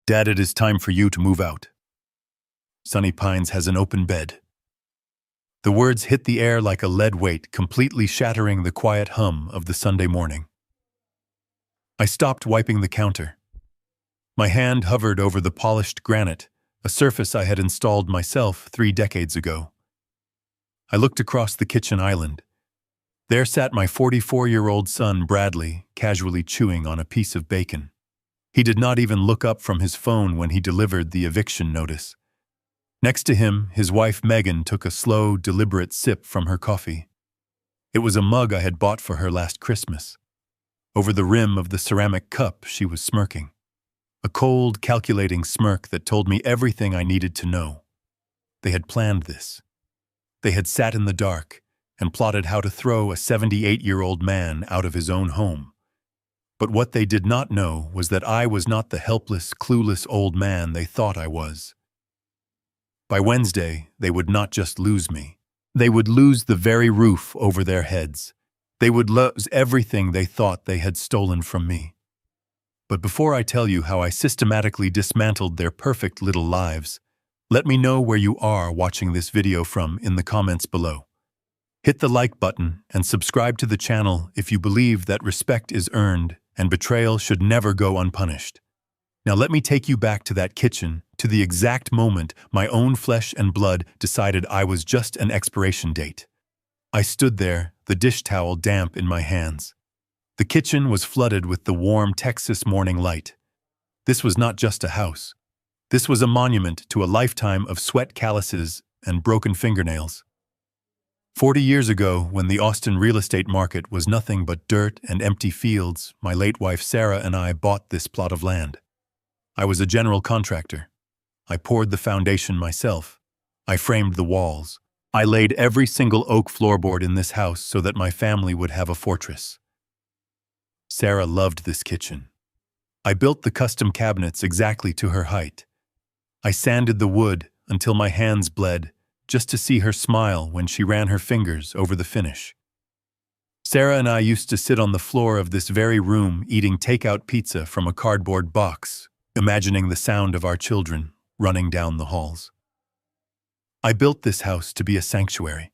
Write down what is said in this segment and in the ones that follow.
Dad, it is time for you to move out. Sunny Pines has an open bed. The words hit the air like a lead weight, completely shattering the quiet hum of the Sunday morning. I stopped wiping the counter. My hand hovered over the polished granite, a surface I had installed myself 3 decades ago. I looked across the kitchen island. There sat my 44-year-old son, Bradley, casually chewing on a piece of bacon. He did not even look up from his phone when he delivered the eviction notice. Next to him, his wife Megan took a slow, deliberate sip from her coffee. It was a mug I had bought for her last Christmas. Over the rim of the ceramic cup, she was smirking. A cold, calculating smirk that told me everything I needed to know. They had planned this. They had sat in the dark and plotted how to throw a 78-year-old man out of his own home. But what they did not know was that I was not the helpless, clueless old man they thought I was. By Wednesday, they would not just lose me. They would lose the very roof over their heads. They would lose everything they thought they had stolen from me. But before I tell you how I systematically dismantled their perfect little lives, let me know where you are watching this video from in the comments below. Hit the like button and subscribe to the channel if you believe that respect is earned and betrayal should never go unpunished. Now let me take you back to that kitchen, to the exact moment my own flesh and blood decided I was just an expiration date. I stood there, the dish towel damp in my hands. The kitchen was flooded with the warm Texas morning light. This was not just a house. This was a monument to a lifetime of sweat calluses and broken fingernails. 40 years ago, when the Austin real estate market was nothing but dirt and empty fields, my late wife Sarah and I bought this plot of land. I was a general contractor. I poured the foundation myself. I framed the walls. I laid every single oak floorboard in this house so that my family would have a fortress. Sarah loved this kitchen. I built the custom cabinets exactly to her height. I sanded the wood until my hands bled, just to see her smile when she ran her fingers over the finish. Sarah and I used to sit on the floor of this very room eating takeout pizza from a cardboard box, imagining the sound of our children running down the halls. I built this house to be a sanctuary,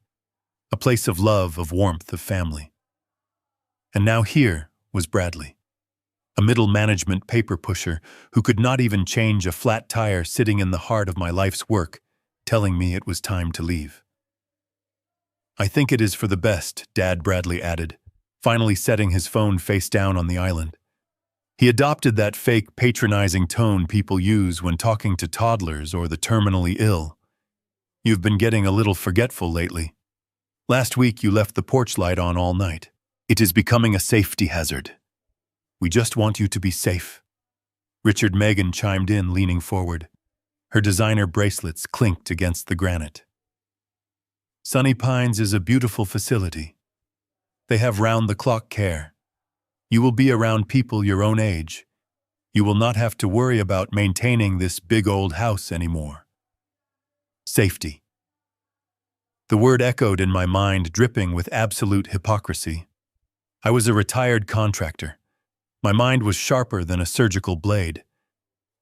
a place of love, of warmth, of family. And now here was Bradley, a middle management paper pusher who could not even change a flat tire, sitting in the heart of my life's work, telling me it was time to leave. "I think it is for the best," Dad, Bradley added, finally setting his phone face down on the island. He adopted that fake, patronizing tone people use when talking to toddlers or the terminally ill. "You've been getting a little forgetful lately. Last week you left the porch light on all night. It is becoming a safety hazard. We just want you to be safe." Richard Megan chimed in, leaning forward. Her designer bracelets clinked against the granite. "Sunny Pines is a beautiful facility. They have round-the-clock care. You will be around people your own age. You will not have to worry about maintaining this big old house anymore." Safety. The word echoed in my mind, dripping with absolute hypocrisy. I was a retired contractor. My mind was sharper than a surgical blade.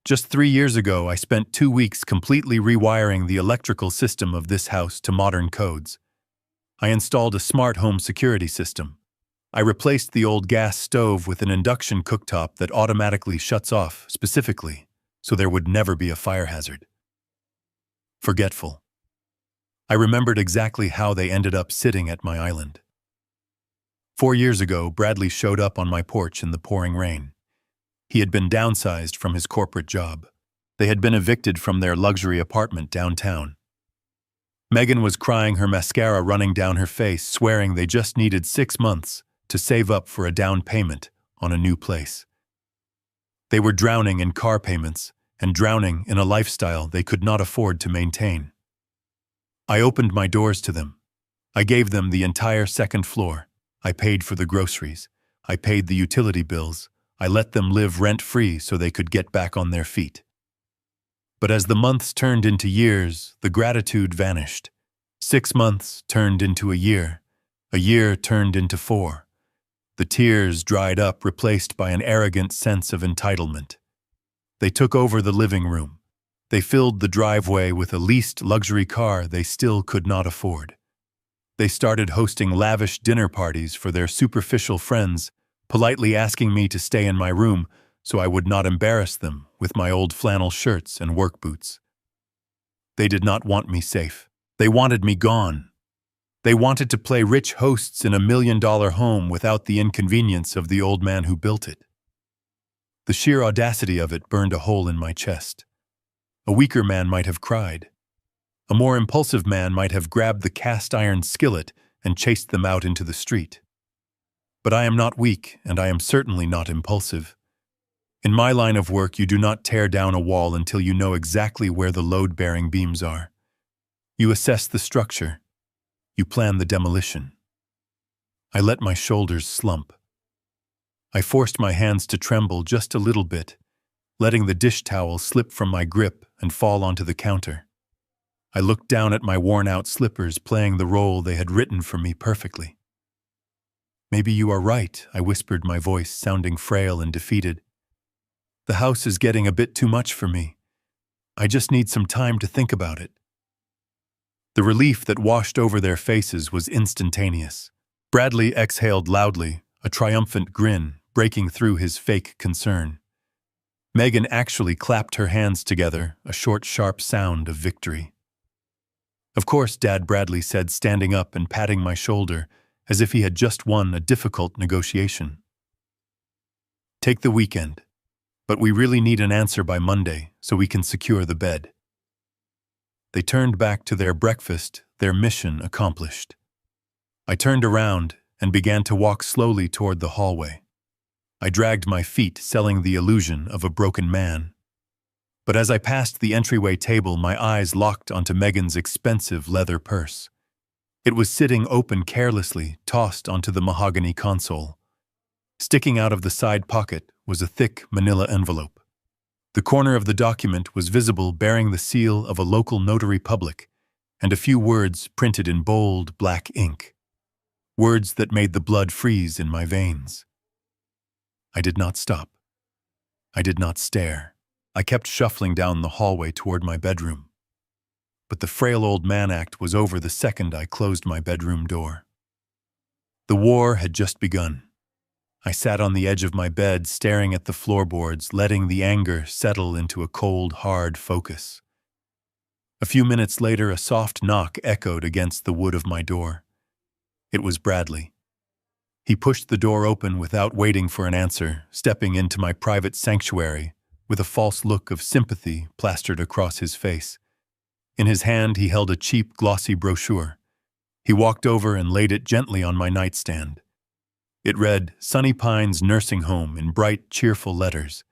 Just 3 years ago, I spent 2 weeks completely rewiring the electrical system of this house to modern codes. I installed a smart home security system. I replaced the old gas stove with an induction cooktop that automatically shuts off specifically, so there would never be a fire hazard. Forgetful. I remembered exactly how they ended up sitting at my island. 4 years ago, Bradley showed up on my porch in the pouring rain. He had been downsized from his corporate job. They had been evicted from their luxury apartment downtown. Megan was crying, her mascara running down her face, swearing they just needed 6 months to save up for a down payment on a new place. They were drowning in car payments and drowning in a lifestyle they could not afford to maintain. I opened my doors to them. I gave them the entire second floor. I paid for the groceries. I paid the utility bills. I let them live rent-free so they could get back on their feet. But as the months turned into years, the gratitude vanished. 6 months turned into a year turned into 4. The tears dried up, replaced by an arrogant sense of entitlement. They took over the living room. They filled the driveway with a leased luxury car they still could not afford. They started hosting lavish dinner parties for their superficial friends, politely asking me to stay in my room so I would not embarrass them with my old flannel shirts and work boots. They did not want me safe. They wanted me gone. They wanted to play rich hosts in $1 million home without the inconvenience of the old man who built it. The sheer audacity of it burned a hole in my chest. A weaker man might have cried. A more impulsive man might have grabbed the cast-iron skillet and chased them out into the street. But I am not weak, and I am certainly not impulsive. In my line of work, you do not tear down a wall until you know exactly where the load-bearing beams are. You assess the structure. You plan the demolition. I let my shoulders slump. I forced my hands to tremble just a little bit, letting the dish towel slip from my grip and fall onto the counter. I looked down at my worn-out slippers playing the role they had written for me perfectly. "Maybe you are right," I whispered, my voice sounding frail and defeated. "The house is getting a bit too much for me. I just need some time to think about it." The relief that washed over their faces was instantaneous. Bradley exhaled loudly, a triumphant grin breaking through his fake concern. Megan actually clapped her hands together, a short, sharp sound of victory. "Of course, Dad," Bradley said, standing up and patting my shoulder, as if he had just won a difficult negotiation. "Take the weekend. But we really need an answer by Monday, so we can secure the bed." They turned back to their breakfast, their mission accomplished. I turned around and began to walk slowly toward the hallway. I dragged my feet, selling the illusion of a broken man. But as I passed the entryway table, my eyes locked onto Megan's expensive leather purse. It was sitting open carelessly, tossed onto the mahogany console. Sticking out of the side pocket was a thick manila envelope. The corner of the document was visible, bearing the seal of a local notary public, and a few words printed in bold black ink. Words that made the blood freeze in my veins. I did not stop. I did not stare. I kept shuffling down the hallway toward my bedroom. But the frail old man act was over the second I closed my bedroom door. The war had just begun. I sat on the edge of my bed, staring at the floorboards, letting the anger settle into a cold, hard focus. A few minutes later, a soft knock echoed against the wood of my door. It was Bradley. He pushed the door open without waiting for an answer, stepping into my private sanctuary with a false look of sympathy plastered across his face. In his hand, he held a cheap, glossy brochure. He walked over and laid it gently on my nightstand. It read, "Sunny Pines Nursing Home," in bright, cheerful letters.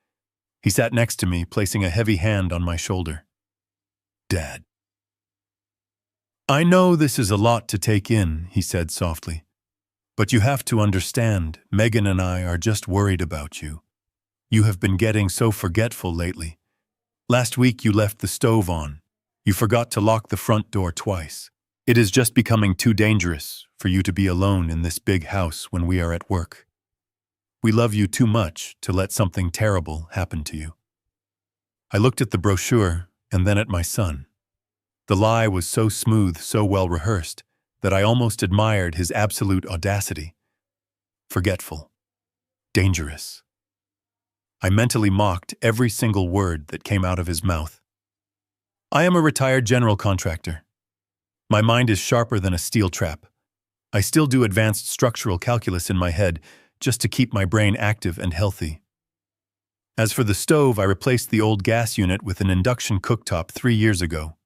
He sat next to me, placing a heavy hand on my shoulder. "Dad." "I know this is a lot to take in," he said softly. "But you have to understand, Megan and I are just worried about you. You have been getting so forgetful lately. Last week you left the stove on. You forgot to lock the front door twice. It is just becoming too dangerous for you to be alone in this big house when we are at work. We love you too much to let something terrible happen to you." I looked at the brochure and then at my son. The lie was so smooth, so well rehearsed, that I almost admired his absolute audacity. Forgetful. Dangerous. I mentally mocked every single word that came out of his mouth. I am a retired general contractor. My mind is sharper than a steel trap. I still do advanced structural calculus in my head just to keep my brain active and healthy. As for the stove, I replaced the old gas unit with an induction cooktop 3 years ago.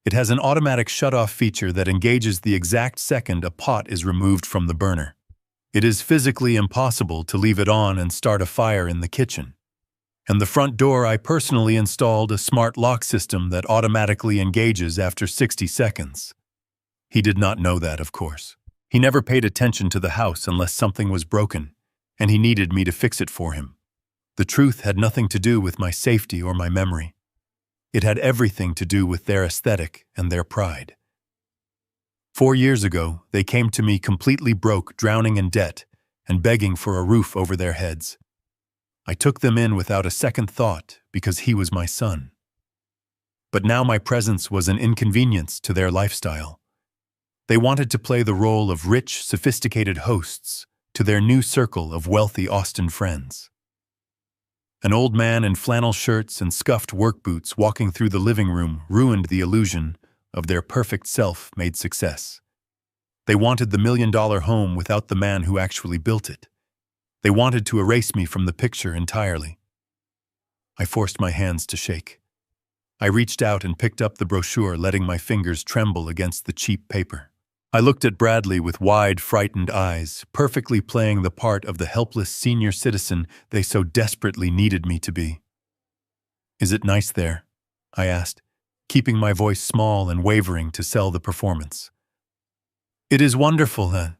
It has an automatic shut-off feature that engages the exact second a pot is removed from the burner. It is physically impossible to leave it on and start a fire in the kitchen. And the front door, I personally installed a smart lock system that automatically engages after 60 seconds. He did not know that, of course. He never paid attention to the house unless something was broken, and he needed me to fix it for him. The truth had nothing to do with my safety or my memory. It had everything to do with their aesthetic and their pride. 4 years ago, they came to me completely broke, drowning in debt, and begging for a roof over their heads. I took them in without a second thought because he was my son. But now my presence was an inconvenience to their lifestyle. They wanted to play the role of rich, sophisticated hosts to their new circle of wealthy Austin friends. An old man in flannel shirts and scuffed work boots walking through the living room ruined the illusion of their perfect self-made success. They wanted the million-dollar home without the man who actually built it. They wanted to erase me from the picture entirely. I forced my hands to shake. I reached out and picked up the brochure, letting my fingers tremble against the cheap paper. I looked at Bradley with wide, frightened eyes, perfectly playing the part of the helpless senior citizen they so desperately needed me to be. "Is it nice there?" I asked, keeping my voice small and wavering to sell the performance. "It is wonderful, huh?"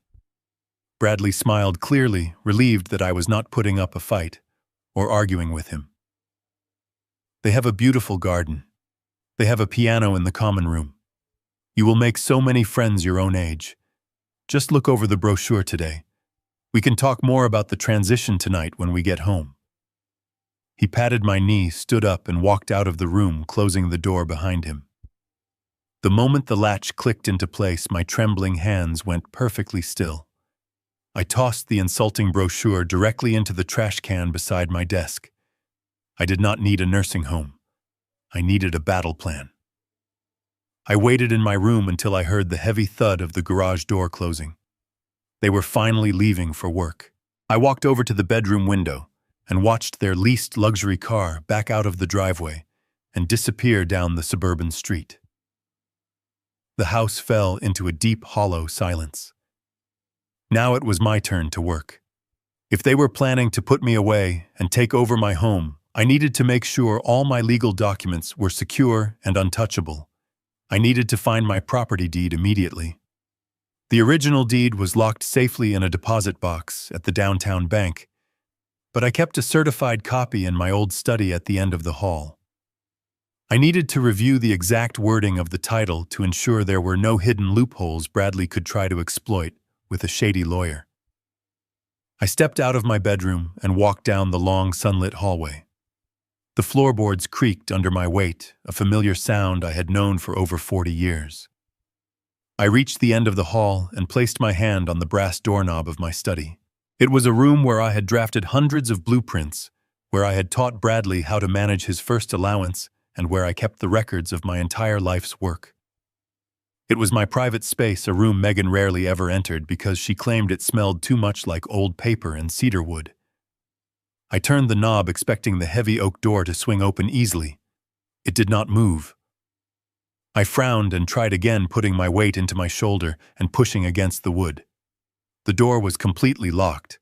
Bradley smiled clearly, relieved that I was not putting up a fight or arguing with him. "They have a beautiful garden. They have a piano in the common room. You will make so many friends your own age. Just look over the brochure today. We can talk more about the transition tonight when we get home." He patted my knee, stood up, and walked out of the room, closing the door behind him. The moment the latch clicked into place, my trembling hands went perfectly still. I tossed the insulting brochure directly into the trash can beside my desk. I did not need a nursing home. I needed a battle plan. I waited in my room until I heard the heavy thud of the garage door closing. They were finally leaving for work. I walked over to the bedroom window and watched their leased luxury car back out of the driveway and disappear down the suburban street. The house fell into a deep, hollow silence. Now it was my turn to work. If they were planning to put me away and take over my home, I needed to make sure all my legal documents were secure and untouchable. I needed to find my property deed immediately. The original deed was locked safely in a deposit box at the downtown bank, but I kept a certified copy in my old study at the end of the hall. I needed to review the exact wording of the title to ensure there were no hidden loopholes Bradley could try to exploit with a shady lawyer. I stepped out of my bedroom and walked down the long sunlit hallway. The floorboards creaked under my weight, a familiar sound I had known for over 40 years. I reached the end of the hall and placed my hand on the brass doorknob of my study. It was a room where I had drafted hundreds of blueprints, where I had taught Bradley how to manage his first allowance, and where I kept the records of my entire life's work. It was my private space, a room Megan rarely ever entered because she claimed it smelled too much like old paper and cedar wood. I turned the knob, expecting the heavy oak door to swing open easily. It did not move. I frowned and tried again, putting my weight into my shoulder and pushing against the wood. The door was completely locked.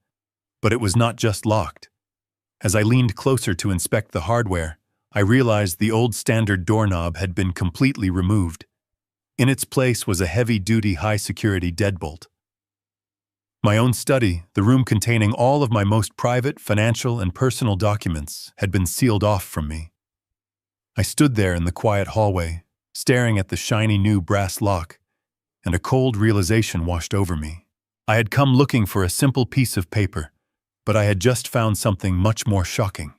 But it was not just locked. As I leaned closer to inspect the hardware, I realized the old standard doorknob had been completely removed. In its place was a heavy-duty, high-security deadbolt. My own study, the room containing all of my most private, financial, and personal documents, had been sealed off from me. I stood there in the quiet hallway, staring at the shiny new brass lock, and a cold realization washed over me. I had come looking for a simple piece of paper, but I had just found something much more shocking.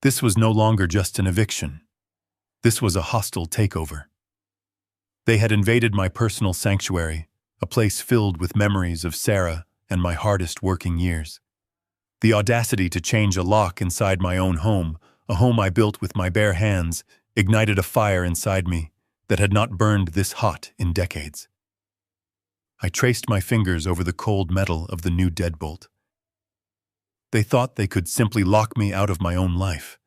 This was no longer just an eviction. This was a hostile takeover. They had invaded my personal sanctuary, a place filled with memories of Sarah and my hardest working years. The audacity to change a lock inside my own home, a home I built with my bare hands, ignited a fire inside me that had not burned this hot in decades. I traced my fingers over the cold metal of the new deadbolt. They thought they could simply lock me out of my own life.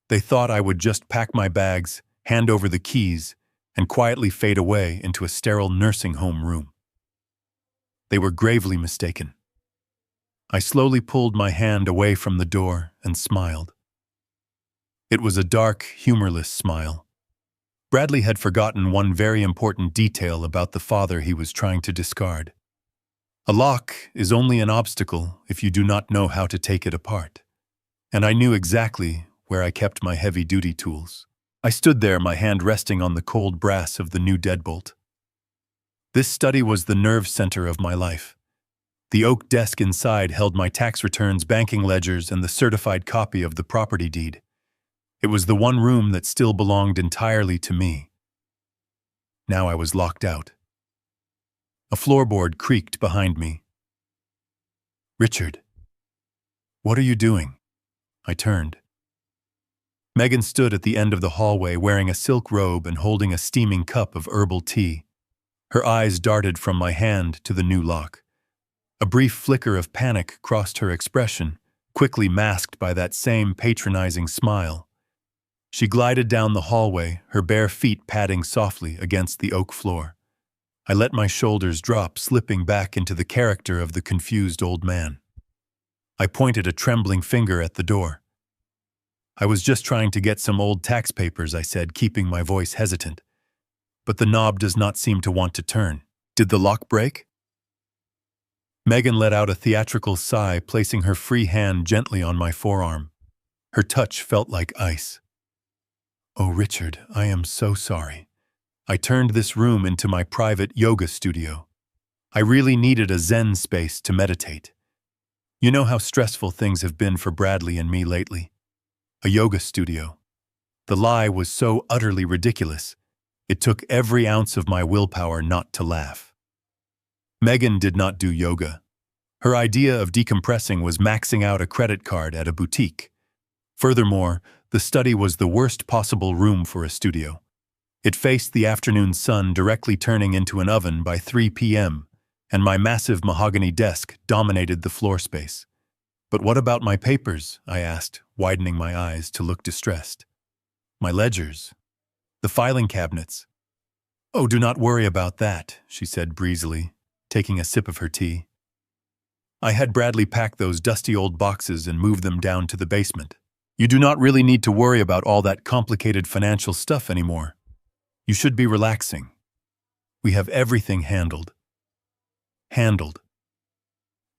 They thought I would just pack my bags, hand over the keys, and quietly fade away into a sterile nursing home room. They were gravely mistaken. I slowly pulled my hand away from the door and smiled. It was a dark, humorless smile. Bradley had forgotten one very important detail about the father he was trying to discard. A lock is only an obstacle if you do not know how to take it apart. And I knew exactly where I kept my heavy-duty tools. I stood there, my hand resting on the cold brass of the new deadbolt. This study was the nerve center of my life. The oak desk inside held my tax returns, banking ledgers, and the certified copy of the property deed. It was the one room that still belonged entirely to me. Now I was locked out. A floorboard creaked behind me. "Richard, what are you doing?" I turned. Megan stood at the end of the hallway wearing a silk robe and holding a steaming cup of herbal tea. Her eyes darted from my hand to the new lock. A brief flicker of panic crossed her expression, quickly masked by that same patronizing smile. She glided down the hallway, her bare feet padding softly against the oak floor. I let my shoulders drop, slipping back into the character of the confused old man. I pointed a trembling finger at the door. "I was just trying to get some old tax papers," I said, keeping my voice hesitant. "But the knob does not seem to want to turn. Did the lock break?" Megan let out a theatrical sigh, placing her free hand gently on my forearm. Her touch felt like ice. "Oh, Richard, I am so sorry. I turned this room into my private yoga studio. I really needed a Zen space to meditate. You know how stressful things have been for Bradley and me lately. A yoga studio." The lie was so utterly ridiculous. It took every ounce of my willpower not to laugh. Megan did not do yoga. Her idea of decompressing was maxing out a credit card at a boutique. Furthermore, the study was the worst possible room for a studio. It faced the afternoon sun, directly turning into an oven by 3 p.m., and my massive mahogany desk dominated the floor space. "But what about my papers?" I asked, widening my eyes to look distressed. "My ledgers? The filing cabinets?" "Oh, do not worry about that," she said breezily, taking a sip of her tea. "I had Bradley pack those dusty old boxes and move them down to the basement. You do not really need to worry about all that complicated financial stuff anymore. You should be relaxing. We have everything handled." Handled.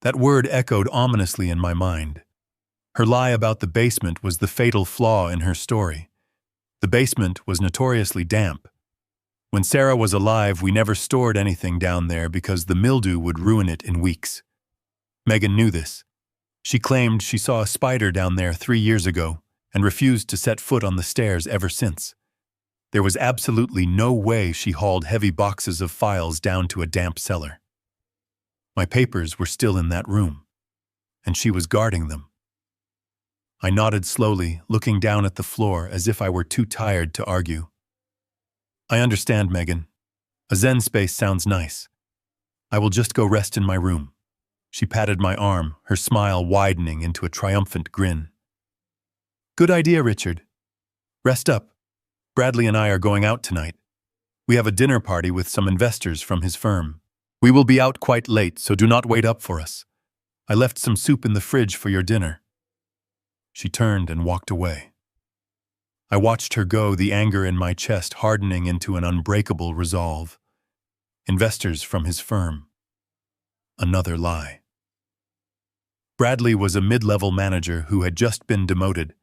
That word echoed ominously in my mind. Her lie about the basement was the fatal flaw in her story. The basement was notoriously damp. When Sarah was alive, we never stored anything down there because the mildew would ruin it in weeks. Megan knew this. She claimed she saw a spider down there 3 years ago and refused to set foot on the stairs ever since. There was absolutely no way she hauled heavy boxes of files down to a damp cellar. My papers were still in that room, and she was guarding them. I nodded slowly, looking down at the floor as if I were too tired to argue. "I understand, Megan. A Zen space sounds nice. I will just go rest in my room." She patted my arm, her smile widening into a triumphant grin. "Good idea, Richard. Rest up. Bradley and I are going out tonight. We have a dinner party with some investors from his firm. We will be out quite late, so do not wait up for us. I left some soup in the fridge for your dinner." She turned and walked away. I watched her go, the anger in my chest hardening into an unbreakable resolve. Investors from his firm. Another lie. Bradley was a mid-level manager who had just been demoted.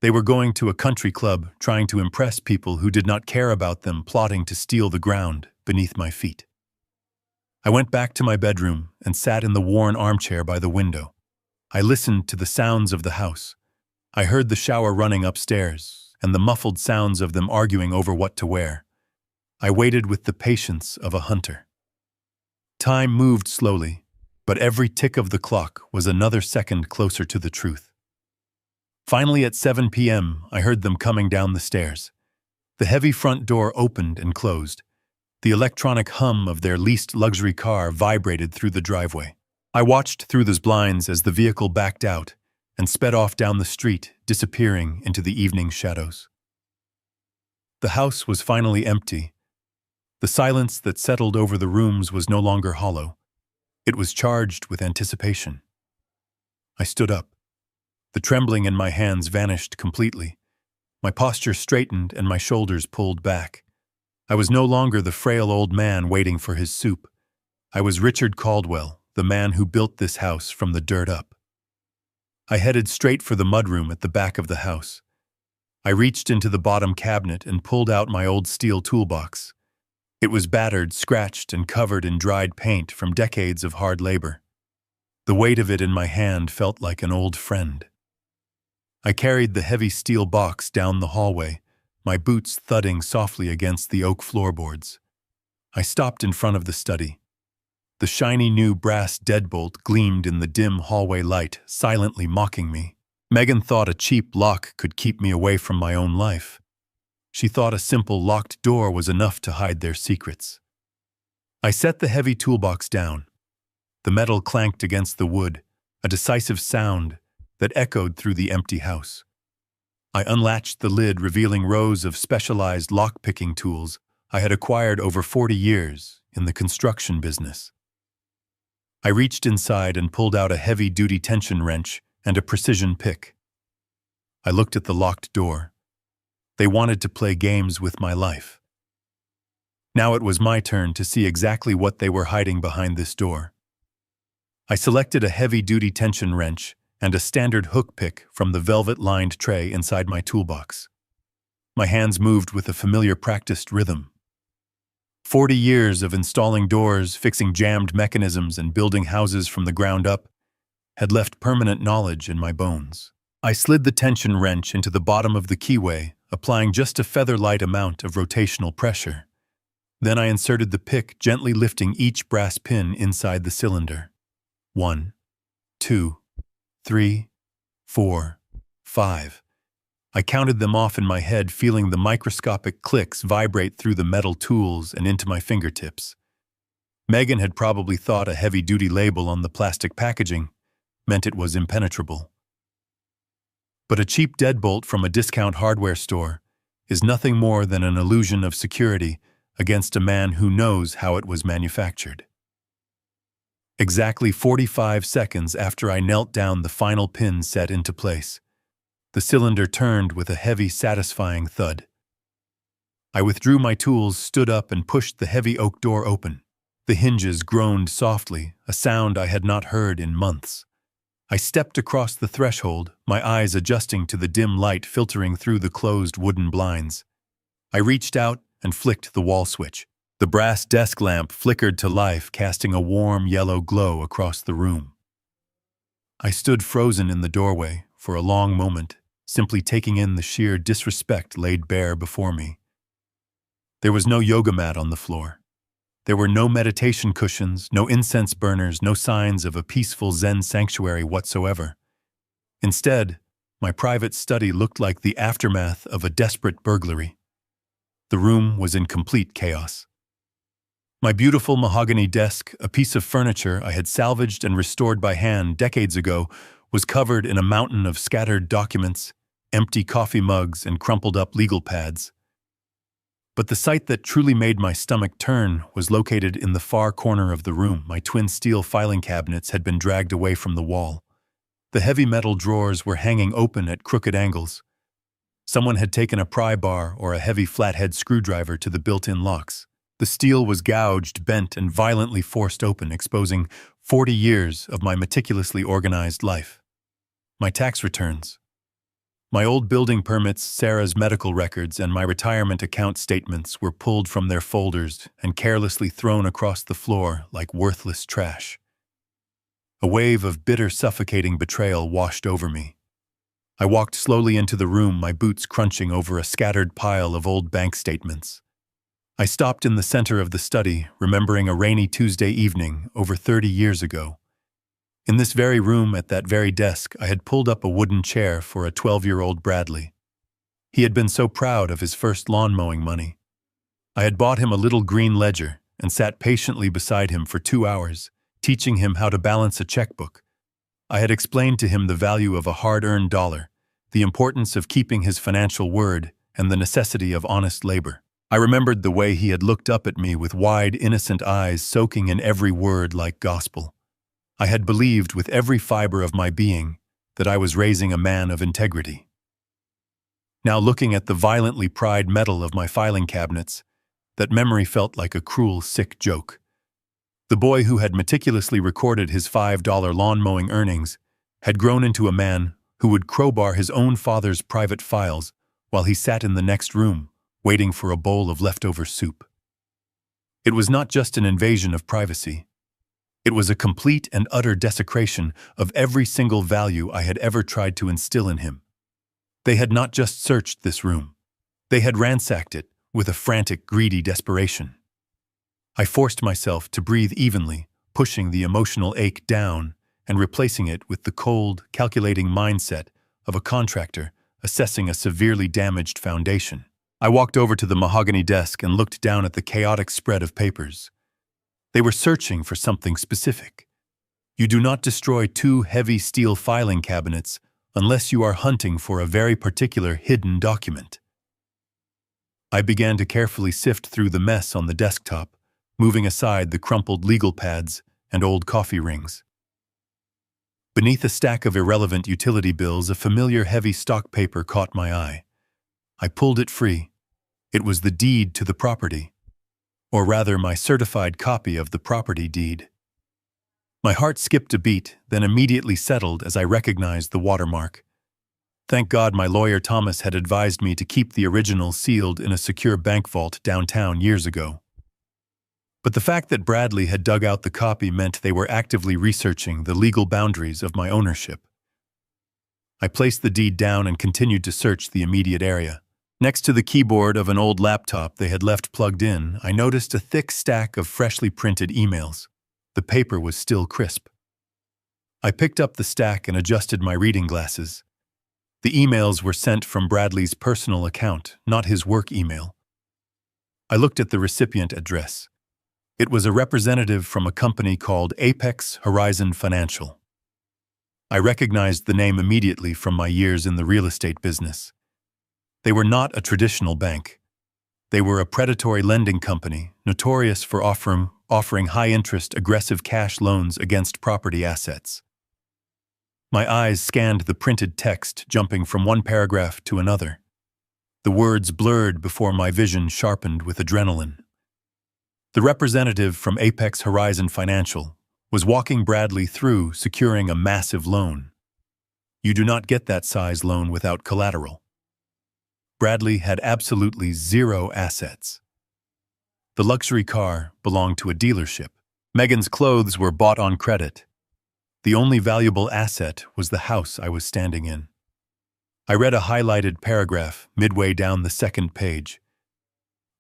They were going to a country club, trying to impress people who did not care about them, plotting to steal the ground beneath my feet. I went back to my bedroom and sat in the worn armchair by the window. I listened to the sounds of the house. I heard the shower running upstairs and the muffled sounds of them arguing over what to wear. I waited with the patience of a hunter. Time moved slowly, but every tick of the clock was another second closer to the truth. Finally, at 7 p.m., I heard them coming down the stairs. The heavy front door opened and closed. The electronic hum of their leased luxury car vibrated through the driveway. I watched through the blinds as the vehicle backed out and sped off down the street, disappearing into the evening shadows. The house was finally empty. The silence that settled over the rooms was no longer hollow. It was charged with anticipation. I stood up. The trembling in my hands vanished completely. My posture straightened and my shoulders pulled back. I was no longer the frail old man waiting for his soup. I was Richard Caldwell, the man who built this house from the dirt up. I headed straight for the mudroom at the back of the house. I reached into the bottom cabinet and pulled out my old steel toolbox. It was battered, scratched, and covered in dried paint from decades of hard labor. The weight of it in my hand felt like an old friend. I carried the heavy steel box down the hallway, my boots thudding softly against the oak floorboards. I stopped in front of the study. The shiny new brass deadbolt gleamed in the dim hallway light, silently mocking me. Megan thought a cheap lock could keep me away from my own life. She thought a simple locked door was enough to hide their secrets. I set the heavy toolbox down. The metal clanked against the wood, a decisive sound that echoed through the empty house. I unlatched the lid, revealing rows of specialized lock-picking tools I had acquired over 40 years in the construction business. I reached inside and pulled out a heavy-duty tension wrench and a precision pick. I looked at the locked door. They wanted to play games with my life. Now it was my turn to see exactly what they were hiding behind this door. I selected a heavy-duty tension wrench and a standard hook pick from the velvet-lined tray inside my toolbox. My hands moved with a familiar practiced rhythm. 40 years of installing doors, fixing jammed mechanisms, and building houses from the ground up had left permanent knowledge in my bones. I slid the tension wrench into the bottom of the keyway, applying just a feather-light amount of rotational pressure. Then I inserted the pick, gently lifting each brass pin inside the cylinder. 1, 2, 3, 4, 5. I counted them off in my head, feeling the microscopic clicks vibrate through the metal tools and into my fingertips. Megan had probably thought a heavy-duty label on the plastic packaging meant it was impenetrable. But a cheap deadbolt from a discount hardware store is nothing more than an illusion of security against a man who knows how it was manufactured. Exactly 45 seconds after I knelt down, the final pin set into place. The cylinder turned with a heavy, satisfying thud. I withdrew my tools, stood up, and pushed the heavy oak door open. The hinges groaned softly, a sound I had not heard in months. I stepped across the threshold, my eyes adjusting to the dim light filtering through the closed wooden blinds. I reached out and flicked the wall switch. The brass desk lamp flickered to life, casting a warm yellow glow across the room. I stood frozen in the doorway for a long moment, simply taking in the sheer disrespect laid bare before me. There was no yoga mat on the floor. There were no meditation cushions, no incense burners, no signs of a peaceful Zen sanctuary whatsoever. Instead, my private study looked like the aftermath of a desperate burglary. The room was in complete chaos. My beautiful mahogany desk, a piece of furniture I had salvaged and restored by hand decades ago, was covered in a mountain of scattered documents, empty coffee mugs, and crumpled-up legal pads. But the sight that truly made my stomach turn was located in the far corner of the room. My twin steel filing cabinets had been dragged away from the wall. The heavy metal drawers were hanging open at crooked angles. Someone had taken a pry bar or a heavy flathead screwdriver to the built-in locks. The steel was gouged, bent, and violently forced open, exposing 40 years of my meticulously organized life. My tax returns, my old building permits, Sarah's medical records, and my retirement account statements were pulled from their folders and carelessly thrown across the floor like worthless trash. A wave of bitter, suffocating betrayal washed over me. I walked slowly into the room, my boots crunching over a scattered pile of old bank statements. I stopped in the center of the study, remembering a rainy Tuesday evening over 30 years ago. In this very room, at that very desk, I had pulled up a wooden chair for a 12-year-old Bradley. He had been so proud of his first lawn mowing money. I had bought him a little green ledger and sat patiently beside him for 2 hours, teaching him how to balance a checkbook. I had explained to him the value of a hard-earned dollar, the importance of keeping his financial word, and the necessity of honest labor. I remembered the way he had looked up at me with wide, innocent eyes soaking in every word like gospel. I had believed with every fiber of my being that I was raising a man of integrity. Now, looking at the violently pried metal of my filing cabinets, that memory felt like a cruel, sick joke. The boy who had meticulously recorded his $5 lawn mowing earnings had grown into a man who would crowbar his own father's private files while he sat in the next room, waiting for a bowl of leftover soup. It was not just an invasion of privacy. It was a complete and utter desecration of every single value I had ever tried to instill in him. They had not just searched this room. They had ransacked it with a frantic, greedy desperation. I forced myself to breathe evenly, pushing the emotional ache down and replacing it with the cold, calculating mindset of a contractor assessing a severely damaged foundation. I walked over to the mahogany desk and looked down at the chaotic spread of papers. They were searching for something specific. You do not destroy two heavy steel filing cabinets unless you are hunting for a very particular hidden document. I began to carefully sift through the mess on the desktop, moving aside the crumpled legal pads and old coffee rings. Beneath a stack of irrelevant utility bills, a familiar heavy stock paper caught my eye. I pulled it free. It was the deed to the property, or rather my certified copy of the property deed. My heart skipped a beat, then immediately settled as I recognized the watermark. Thank God my lawyer Thomas had advised me to keep the original sealed in a secure bank vault downtown years ago. But the fact that Bradley had dug out the copy meant they were actively researching the legal boundaries of my ownership. I placed the deed down and continued to search the immediate area. Next to the keyboard of an old laptop they had left plugged in, I noticed a thick stack of freshly printed emails. The paper was still crisp. I picked up the stack and adjusted my reading glasses. The emails were sent from Bradley's personal account, not his work email. I looked at the recipient address. It was a representative from a company called Apex Horizon Financial. I recognized the name immediately from my years in the real estate business. They were not a traditional bank. They were a predatory lending company, notorious for offering high-interest, aggressive cash loans against property assets. My eyes scanned the printed text, jumping from one paragraph to another. The words blurred before my vision sharpened with adrenaline. The representative from Apex Horizon Financial was walking Bradley through securing a massive loan. You do not get that size loan without collateral. Bradley had absolutely zero assets. The luxury car belonged to a dealership. Megan's clothes were bought on credit. The only valuable asset was the house I was standing in. I read a highlighted paragraph midway down the second page.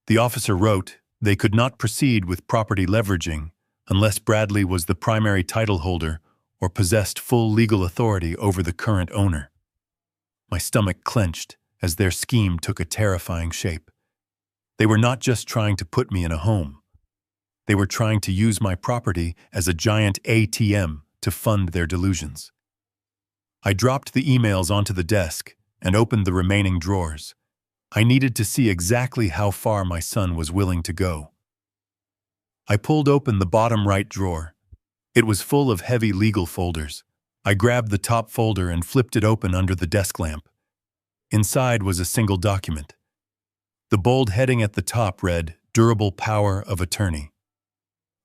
The officer wrote they could not proceed with property leveraging unless Bradley was the primary title holder or possessed full legal authority over the current owner. My stomach clenched as their scheme took a terrifying shape. They were not just trying to put me in a home. They were trying to use my property as a giant ATM to fund their delusions. I dropped the emails onto the desk and opened the remaining drawers. I needed to see exactly how far my son was willing to go. I pulled open the bottom right drawer. It was full of heavy legal folders. I grabbed the top folder and flipped it open under the desk lamp. Inside was a single document. The bold heading at the top read, "Durable Power of Attorney."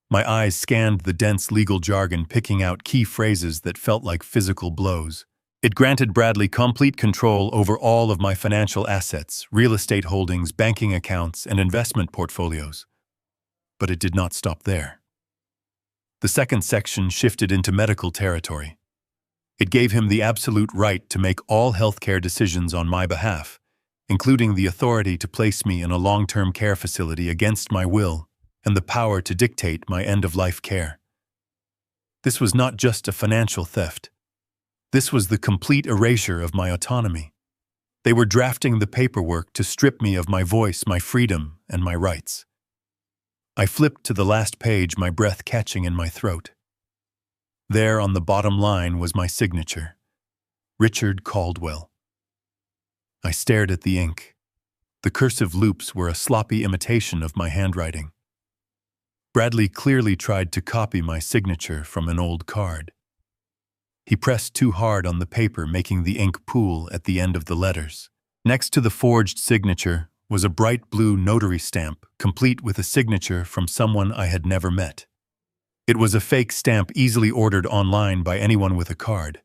My eyes scanned the dense legal jargon, picking out key phrases that felt like physical blows. It granted Bradley complete control over all of my financial assets, real estate holdings, banking accounts, and investment portfolios. But it did not stop there. The second section shifted into medical territory. It gave him the absolute right to make all healthcare decisions on my behalf, including the authority to place me in a long-term care facility against my will and the power to dictate my end-of-life care. This was not just a financial theft. This was the complete erasure of my autonomy. They were drafting the paperwork to strip me of my voice, my freedom, and my rights. I flipped to the last page, my breath catching in my throat. There on the bottom line was my signature, Richard Caldwell. I stared at the ink. The cursive loops were a sloppy imitation of my handwriting. Bradley clearly tried to copy my signature from an old card. He pressed too hard on the paper, making the ink pool at the end of the letters. Next to the forged signature was a bright blue notary stamp, complete with a signature from someone I had never met. It was a fake stamp easily ordered online by anyone with a card.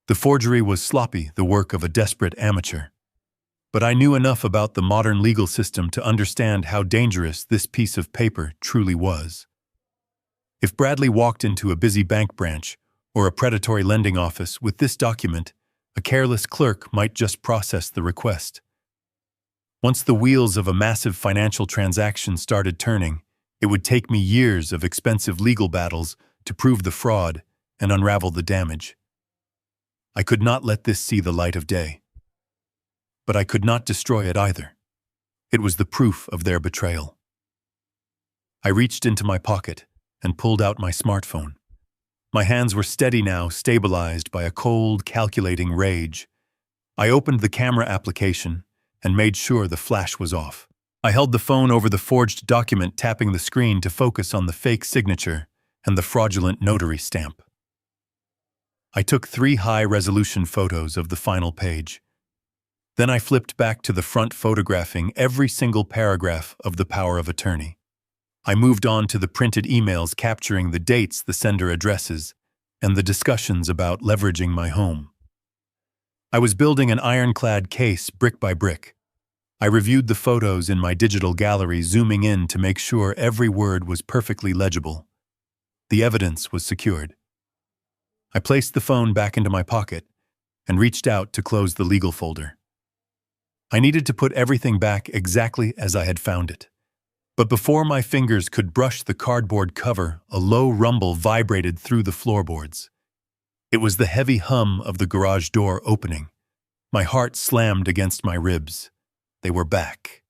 The forgery was sloppy, the work of a desperate amateur. But I knew enough about the modern legal system to understand how dangerous this piece of paper truly was. If Bradley walked into a busy bank branch or a predatory lending office with this document, a careless clerk might just process the request. Once the wheels of a massive financial transaction started turning, it would take me years of expensive legal battles to prove the fraud and unravel the damage. I could not let this see the light of day. But I could not destroy it either. It was the proof of their betrayal. I reached into my pocket and pulled out my smartphone. My hands were steady now, stabilized by a cold, calculating rage. I opened the camera application and made sure the flash was off. I held the phone over the forged document, tapping the screen to focus on the fake signature and the fraudulent notary stamp. I took 3 high-resolution photos of the final page. Then I flipped back to the front, photographing every single paragraph of the power of attorney. I moved on to the printed emails, capturing the dates, the sender addresses, and the discussions about leveraging my home. I was building an ironclad case brick by brick. I reviewed the photos in my digital gallery, zooming in to make sure every word was perfectly legible. The evidence was secured. I placed the phone back into my pocket and reached out to close the legal folder. I needed to put everything back exactly as I had found it. But before my fingers could brush the cardboard cover, a low rumble vibrated through the floorboards. It was the heavy hum of the garage door opening. My heart slammed against my ribs. They were back.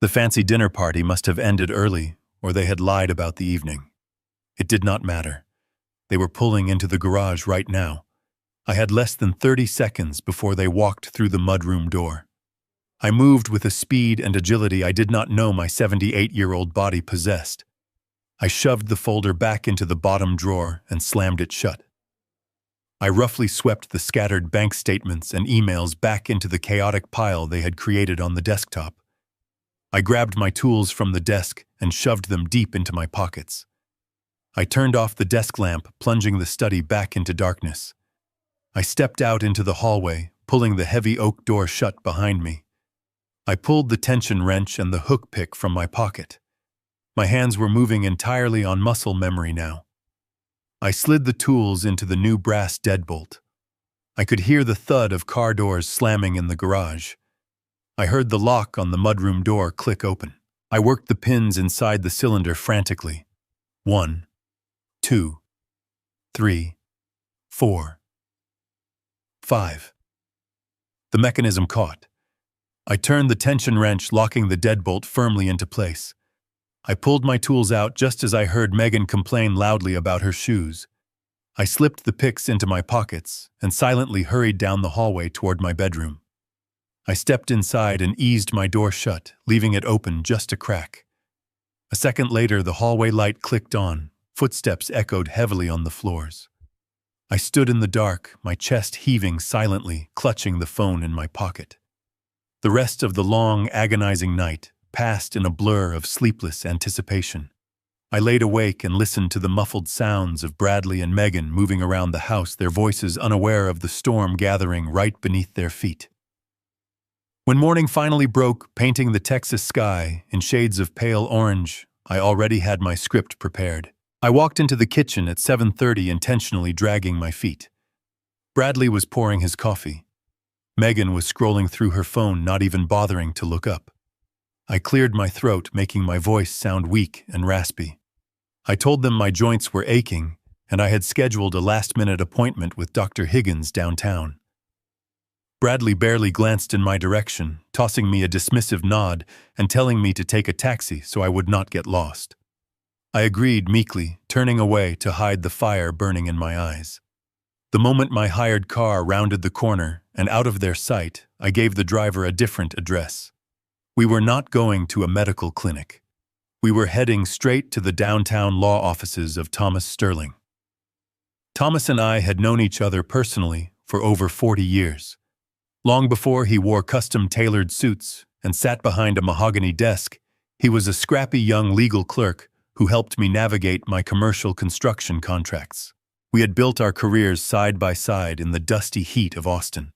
The fancy dinner party must have ended early, or they had lied about the evening. It did not matter. They were pulling into the garage right now. I had less than 30 seconds before they walked through the mudroom door. I moved with a speed and agility I did not know my 78-year-old body possessed. I shoved the folder back into the bottom drawer and slammed it shut. I roughly swept the scattered bank statements and emails back into the chaotic pile they had created on the desktop. I grabbed my tools from the desk and shoved them deep into my pockets. I turned off the desk lamp, plunging the study back into darkness. I stepped out into the hallway, pulling the heavy oak door shut behind me. I pulled the tension wrench and the hook pick from my pocket. My hands were moving entirely on muscle memory now. I slid the tools into the new brass deadbolt. I could hear the thud of car doors slamming in the garage. I heard the lock on the mudroom door click open. I worked the pins inside the cylinder frantically. 1, 2, 3, 4, 5. The mechanism caught. I turned the tension wrench, locking the deadbolt firmly into place. I pulled my tools out just as I heard Megan complain loudly about her shoes. I slipped the picks into my pockets and silently hurried down the hallway toward my bedroom. I stepped inside and eased my door shut, leaving it open just a crack. A second later, the hallway light clicked on. Footsteps echoed heavily on the floors. I stood in the dark, my chest heaving silently, clutching the phone in my pocket. The rest of the long, agonizing night passed in a blur of sleepless anticipation. I laid awake and listened to the muffled sounds of Bradley and Megan moving around the house, their voices unaware of the storm gathering right beneath their feet. When morning finally broke, painting the Texas sky in shades of pale orange, I already had my script prepared. I walked into the kitchen at 7:30, intentionally dragging my feet. Bradley was pouring his coffee. Megan was scrolling through her phone, not even bothering to look up. I cleared my throat, making my voice sound weak and raspy. I told them my joints were aching, and I had scheduled a last-minute appointment with Dr. Higgins downtown. Bradley barely glanced in my direction, tossing me a dismissive nod and telling me to take a taxi so I would not get lost. I agreed meekly, turning away to hide the fire burning in my eyes. The moment my hired car rounded the corner and out of their sight, I gave the driver a different address. We were not going to a medical clinic. We were heading straight to the downtown law offices of Thomas Sterling. Thomas and I had known each other personally for over 40 years. Long before he wore custom-tailored suits and sat behind a mahogany desk, he was a scrappy young legal clerk who helped me navigate my commercial construction contracts. We had built our careers side by side in the dusty heat of Austin.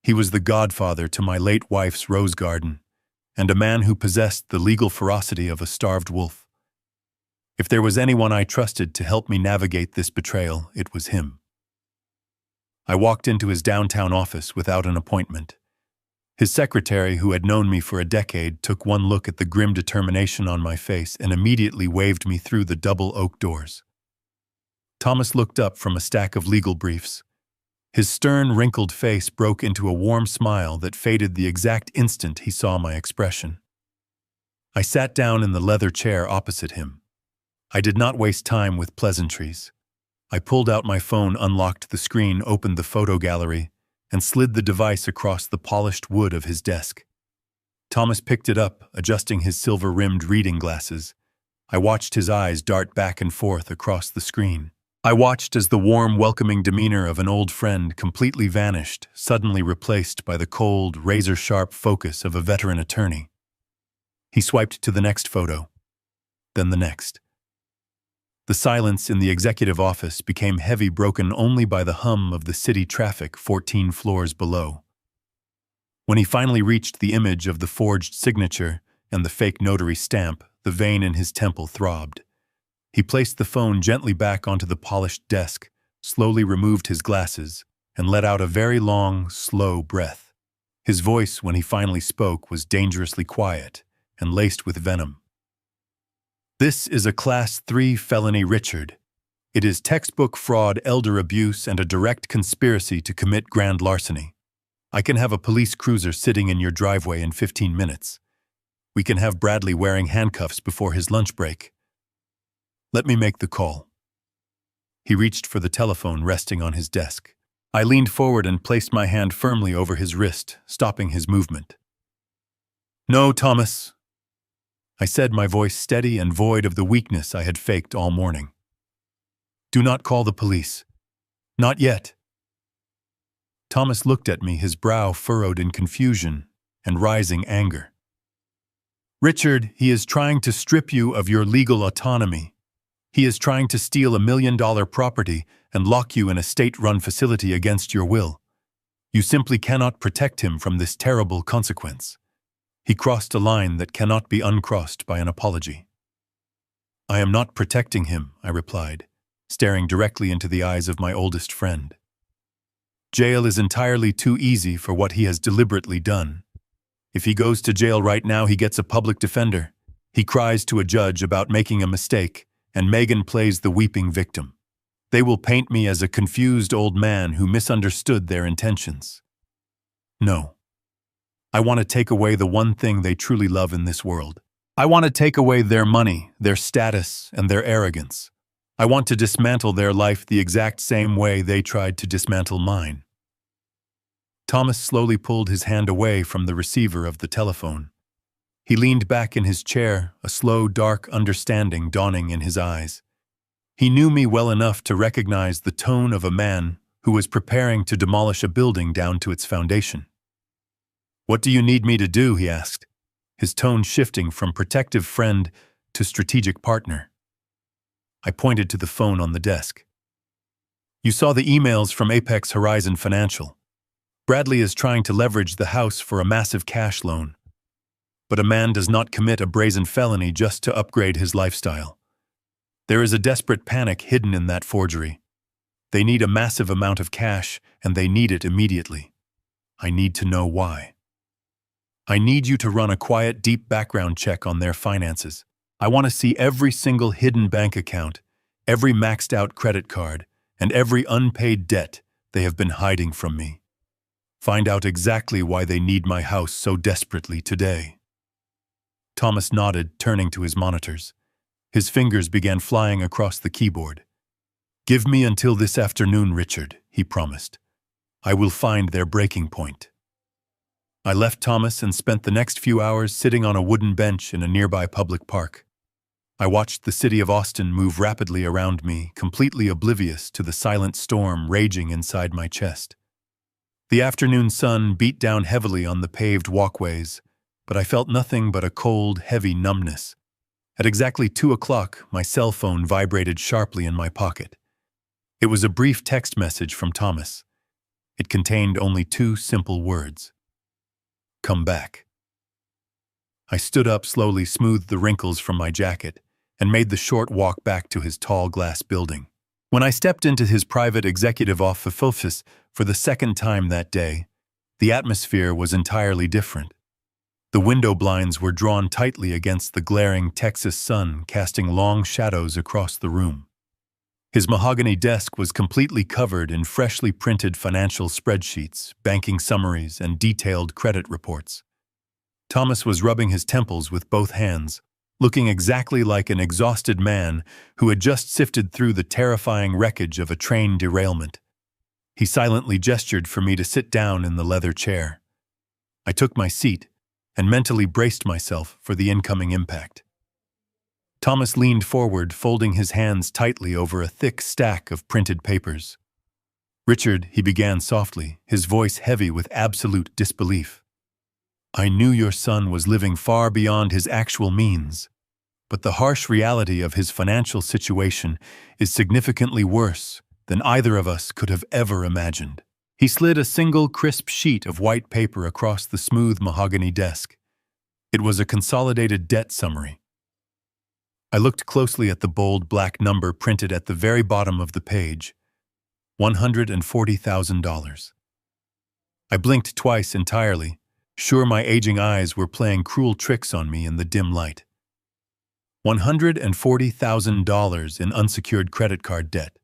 He was the godfather to my late wife's rose garden, and a man who possessed the legal ferocity of a starved wolf. If there was anyone I trusted to help me navigate this betrayal, it was him. I walked into his downtown office without an appointment. His secretary, who had known me for a decade, took one look at the grim determination on my face and immediately waved me through the double oak doors. Thomas looked up from a stack of legal briefs. His stern, wrinkled face broke into a warm smile that faded the exact instant he saw my expression. I sat down in the leather chair opposite him. I did not waste time with pleasantries. I pulled out my phone, unlocked the screen, opened the photo gallery, and slid the device across the polished wood of his desk. Thomas picked it up, adjusting his silver-rimmed reading glasses. I watched his eyes dart back and forth across the screen. I watched as the warm, welcoming demeanor of an old friend completely vanished, suddenly replaced by the cold, razor-sharp focus of a veteran attorney. He swiped to the next photo, then the next. The silence in the executive office became heavy, broken only by the hum of the city traffic 14 floors below. When he finally reached the image of the forged signature and the fake notary stamp, the vein in his temple throbbed. He placed the phone gently back onto the polished desk, slowly removed his glasses, and let out a very long, slow breath. His voice, when he finally spoke, was dangerously quiet and laced with venom. "This is a Class 3 felony, Richard. It is textbook fraud, elder abuse, and a direct conspiracy to commit grand larceny. I can have a police cruiser sitting in your driveway in 15 minutes. We can have Bradley wearing handcuffs before his lunch break. Let me make the call." He reached for the telephone resting on his desk. I leaned forward and placed my hand firmly over his wrist, stopping his movement. "No, Thomas," I said, my voice steady and void of the weakness I had faked all morning. "Do not call the police. Not yet." Thomas looked at me, his brow furrowed in confusion and rising anger. "Richard, he is trying to strip you of your legal autonomy. He is trying to steal $1 million property and lock you in a state-run facility against your will. You simply cannot protect him from this terrible consequence. He crossed a line that cannot be uncrossed by an apology." "I am not protecting him," I replied, staring directly into the eyes of my oldest friend. "Jail is entirely too easy for what he has deliberately done. If he goes to jail right now, he gets a public defender. He cries to a judge about making a mistake, and Megan plays the weeping victim. They will paint me as a confused old man who misunderstood their intentions. No. I want to take away the one thing they truly love in this world. I want to take away their money, their status, and their arrogance. I want to dismantle their life the exact same way they tried to dismantle mine." Thomas slowly pulled his hand away from the receiver of the telephone. He leaned back in his chair, a slow, dark understanding dawning in his eyes. He knew me well enough to recognize the tone of a man who was preparing to demolish a building down to its foundation. "What do you need me to do?" he asked, his tone shifting from protective friend to strategic partner. I pointed to the phone on the desk. "You saw the emails from Apex Horizon Financial. Bradley is trying to leverage the house for a massive cash loan. But a man does not commit a brazen felony just to upgrade his lifestyle. There is a desperate panic hidden in that forgery. They need a massive amount of cash, and they need it immediately. I need to know why. I need you to run a quiet, deep background check on their finances. I want to see every single hidden bank account, every maxed-out credit card, and every unpaid debt they have been hiding from me. Find out exactly why they need my house so desperately today." Thomas nodded, turning to his monitors. His fingers began flying across the keyboard. "Give me until this afternoon, Richard," he promised. "I will find their breaking point." I left Thomas and spent the next few hours sitting on a wooden bench in a nearby public park. I watched the city of Austin move rapidly around me, completely oblivious to the silent storm raging inside my chest. The afternoon sun beat down heavily on the paved walkways, but I felt nothing but a cold, heavy numbness. At exactly 2 o'clock, my cell phone vibrated sharply in my pocket. It was a brief text message from Thomas. It contained only 2 simple words. "Come back." I stood up slowly, smoothed the wrinkles from my jacket, and made the short walk back to his tall glass building. When I stepped into his private executive office for the second time that day, the atmosphere was entirely different. The window blinds were drawn tightly against the glaring Texas sun, casting long shadows across the room. His mahogany desk was completely covered in freshly printed financial spreadsheets, banking summaries, and detailed credit reports. Thomas was rubbing his temples with both hands, looking exactly like an exhausted man who had just sifted through the terrifying wreckage of a train derailment. He silently gestured for me to sit down in the leather chair. I took my seat and mentally braced myself for the incoming impact. Thomas leaned forward, folding his hands tightly over a thick stack of printed papers. "Richard," he began softly, his voice heavy with absolute disbelief. "I knew your son was living far beyond his actual means, but the harsh reality of his financial situation is significantly worse than either of us could have ever imagined." He slid a single crisp sheet of white paper across the smooth mahogany desk. It was a consolidated debt summary. I looked closely at the bold black number printed at the very bottom of the page: $140,000. I blinked twice entirely, sure my aging eyes were playing cruel tricks on me in the dim light. $140,000 in unsecured credit card debt.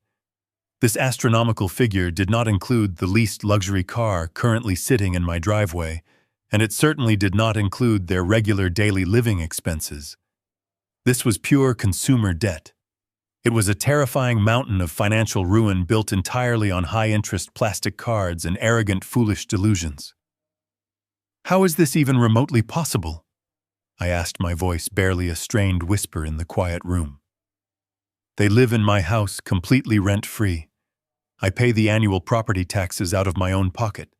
This astronomical figure did not include the leased luxury car currently sitting in my driveway, and it certainly did not include their regular daily living expenses. This was pure consumer debt. It was a terrifying mountain of financial ruin built entirely on high-interest plastic cards and arrogant, foolish delusions. "How is this even remotely possible?" I asked, my voice barely a strained whisper in the quiet room. "They live in my house completely rent-free. I pay the annual property taxes out of my own pocket.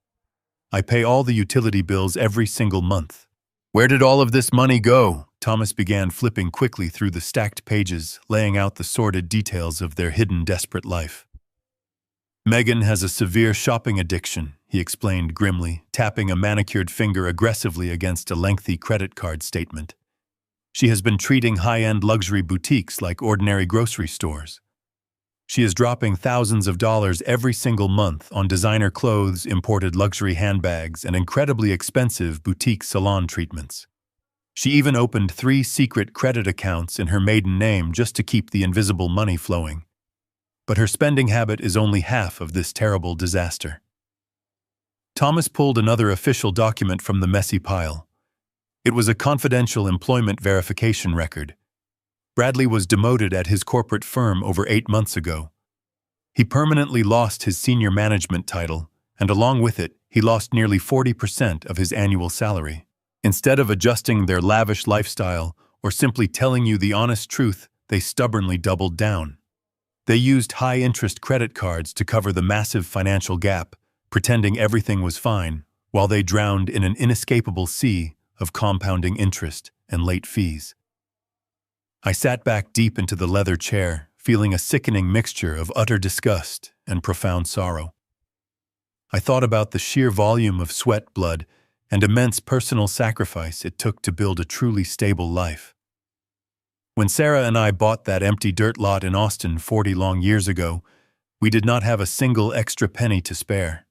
I pay all the utility bills every single month." "Where did all of this money go?" Thomas began, flipping quickly through the stacked pages, laying out the sordid details of their hidden, desperate life. "Megan has a severe shopping addiction," he explained grimly, tapping a manicured finger aggressively against a lengthy credit card statement. "She has been treating high-end luxury boutiques like ordinary grocery stores. She is dropping thousands of dollars every single month on designer clothes, imported luxury handbags, and incredibly expensive boutique salon treatments. She even opened 3 secret credit accounts in her maiden name just to keep the invisible money flowing. But her spending habit is only half of this terrible disaster." Thomas pulled another official document from the messy pile. It was a confidential employment verification record. Bradley was demoted at his corporate firm over 8 months ago. He permanently lost his senior management title, and along with it, he lost nearly 40% of his annual salary. Instead of adjusting their lavish lifestyle or simply telling you the honest truth, they stubbornly doubled down. They used high-interest credit cards to cover the massive financial gap, pretending everything was fine, while they drowned in an inescapable sea of compounding interest and late fees. I sat back deep into the leather chair, feeling a sickening mixture of utter disgust and profound sorrow. I thought about the sheer volume of sweat, blood, and immense personal sacrifice it took to build a truly stable life. When Sarah and I bought that empty dirt lot in Austin 40 long years ago, we did not have a single extra penny to spare.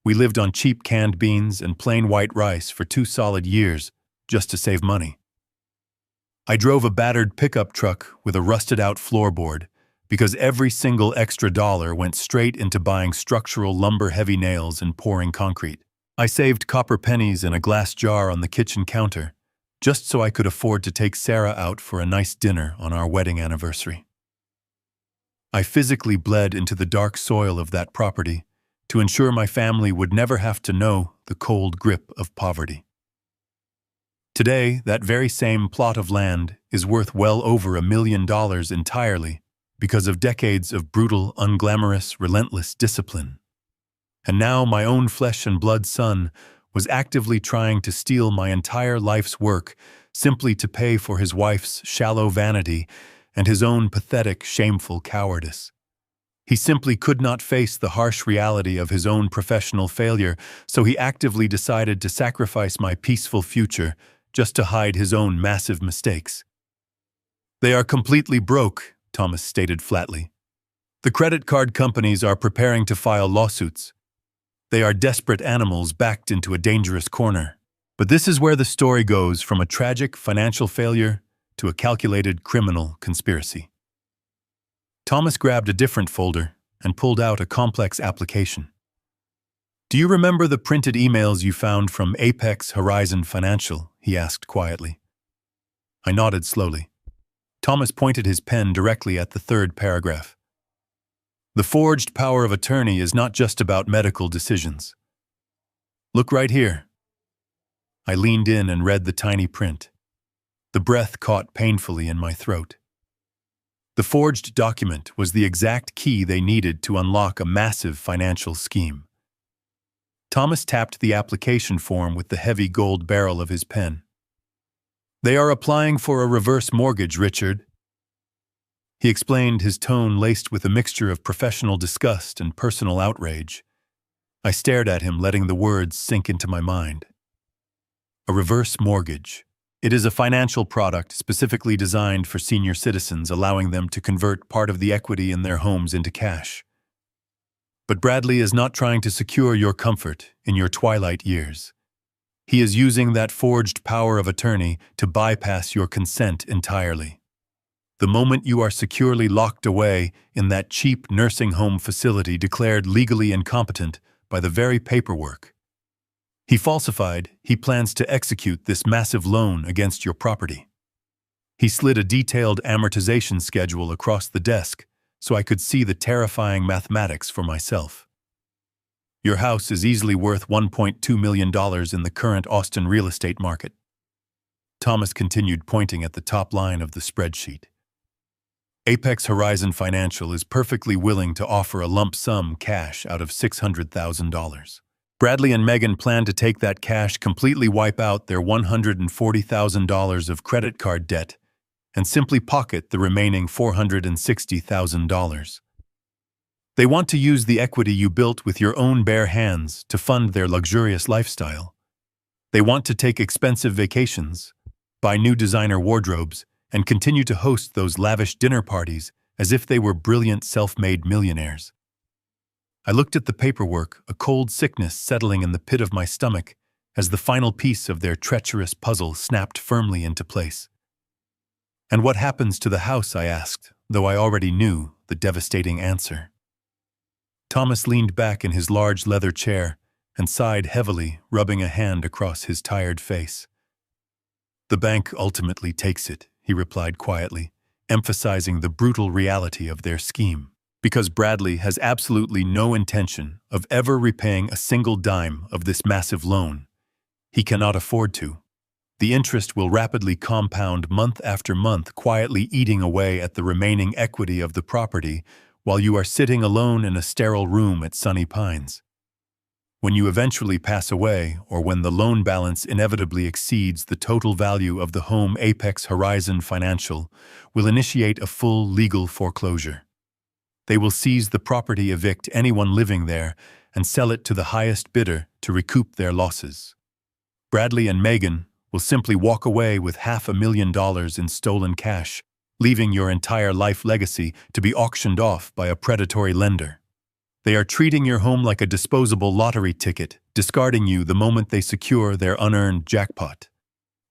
We lived on cheap canned beans and plain white rice for 2 solid years just to save money. I drove a battered pickup truck with a rusted-out floorboard because every single extra dollar went straight into buying structural lumber-heavy nails and pouring concrete. I saved copper pennies in a glass jar on the kitchen counter just so I could afford to take Sarah out for a nice dinner on our wedding anniversary. I physically bled into the dark soil of that property to ensure my family would never have to know the cold grip of poverty. Today, that very same plot of land is worth well over $1 million entirely because of decades of brutal, unglamorous, relentless discipline. And now my own flesh and blood son was actively trying to steal my entire life's work simply to pay for his wife's shallow vanity and his own pathetic, shameful cowardice. He simply could not face the harsh reality of his own professional failure, so he actively decided to sacrifice my peaceful future just to hide his own massive mistakes. They are completely broke, Thomas stated flatly. The credit card companies are preparing to file lawsuits. They are desperate animals backed into a dangerous corner. But this is where the story goes from a tragic financial failure to a calculated criminal conspiracy. Thomas grabbed a different folder and pulled out a complex application. Do you remember the printed emails you found from Apex Horizon Financial? He asked quietly. I nodded slowly. Thomas pointed his pen directly at the third paragraph. The forged power of attorney is not just about medical decisions. Look right here. I leaned in and read the tiny print. The breath caught painfully in my throat. The forged document was the exact key they needed to unlock a massive financial scheme. Thomas tapped the application form with the heavy gold barrel of his pen. They are applying for a reverse mortgage, Richard. He explained, his tone laced with a mixture of professional disgust and personal outrage. I stared at him, letting the words sink into my mind. A reverse mortgage. It is a financial product specifically designed for senior citizens, allowing them to convert part of the equity in their homes into cash. But Bradley is not trying to secure your comfort in your twilight years. He is using that forged power of attorney to bypass your consent entirely. The moment you are securely locked away in that cheap nursing home facility declared legally incompetent by the very paperwork he plans to execute this massive loan against your property. He slid a detailed amortization schedule across the desk so I could see the terrifying mathematics for myself. Your house is easily worth $1.2 million in the current Austin real estate market. Thomas continued, pointing at the top line of the spreadsheet. Apex Horizon Financial is perfectly willing to offer a lump sum cash out of $600,000. Bradley and Megan plan to take that cash, completely wipe out their $140,000 of credit card debt, and simply pocket the remaining $460,000. They want to use the equity you built with your own bare hands to fund their luxurious lifestyle. They want to take expensive vacations, buy new designer wardrobes, and continue to host those lavish dinner parties as if they were brilliant self-made millionaires. I looked at the paperwork, a cold sickness settling in the pit of my stomach as the final piece of their treacherous puzzle snapped firmly into place. And what happens to the house? I asked, though I already knew the devastating answer. Thomas leaned back in his large leather chair and sighed heavily, rubbing a hand across his tired face. The bank ultimately takes it, he replied quietly, emphasizing the brutal reality of their scheme. Because Bradley has absolutely no intention of ever repaying a single dime of this massive loan. He cannot afford to. The interest will rapidly compound month after month, quietly eating away at the remaining equity of the property while you are sitting alone in a sterile room at Sunny Pines. When you eventually pass away, or when the loan balance inevitably exceeds the total value of the home, Apex Horizon Financial will initiate a full legal foreclosure. They will seize the property, evict anyone living there, and sell it to the highest bidder to recoup their losses. Bradley and Megan will simply walk away with $500,000 in stolen cash, leaving your entire life legacy to be auctioned off by a predatory lender. They are treating your home like a disposable lottery ticket, discarding you the moment they secure their unearned jackpot.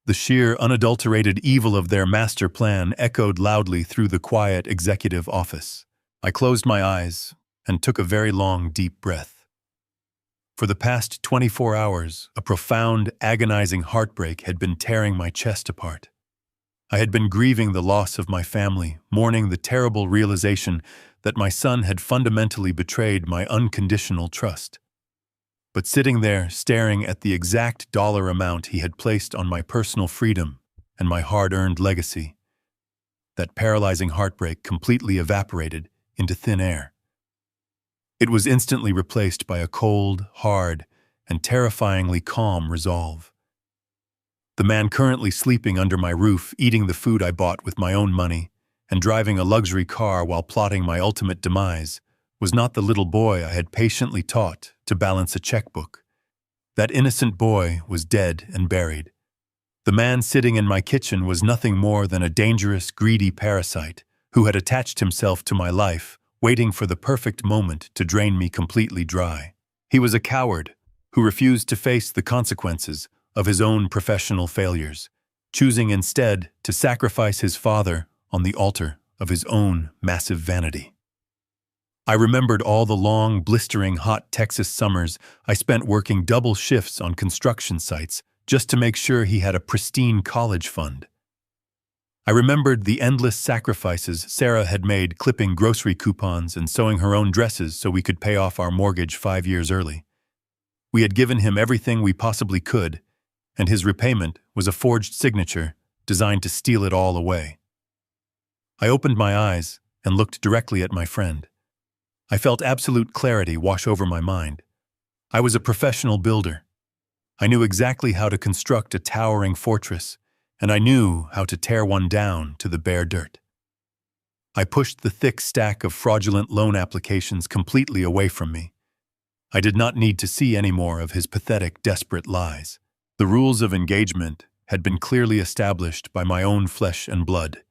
The sheer, unadulterated evil of their master plan echoed loudly through the quiet executive office. I closed my eyes and took a very long, deep breath. For the past 24 hours, a profound, agonizing heartbreak had been tearing my chest apart. I had been grieving the loss of my family, mourning the terrible realization that my son had fundamentally betrayed my unconditional trust. But sitting there, staring at the exact dollar amount he had placed on my personal freedom and my hard-earned legacy, that paralyzing heartbreak completely evaporated into thin air. It was instantly replaced by a cold, hard, and terrifyingly calm resolve. The man currently sleeping under my roof, eating the food I bought with my own money, and driving a luxury car while plotting my ultimate demise, was not the little boy I had patiently taught to balance a checkbook. That innocent boy was dead and buried. The man sitting in my kitchen was nothing more than a dangerous, greedy parasite who had attached himself to my life, waiting for the perfect moment to drain me completely dry. He was a coward who refused to face the consequences of his own professional failures, choosing instead to sacrifice his father on the altar of his own massive vanity. I remembered all the long, blistering, hot Texas summers I spent working double shifts on construction sites just to make sure he had a pristine college fund. I remembered the endless sacrifices Sarah had made clipping grocery coupons and sewing her own dresses so we could pay off our mortgage 5 years early. We had given him everything we possibly could, and his repayment was a forged signature designed to steal it all away. I opened my eyes and looked directly at my friend. I felt absolute clarity wash over my mind. I was a professional builder. I knew exactly how to construct a towering fortress, and I knew how to tear one down to the bare dirt. I pushed the thick stack of fraudulent loan applications completely away from me. I did not need to see any more of his pathetic, desperate lies. The rules of engagement had been clearly established by my own flesh and blood.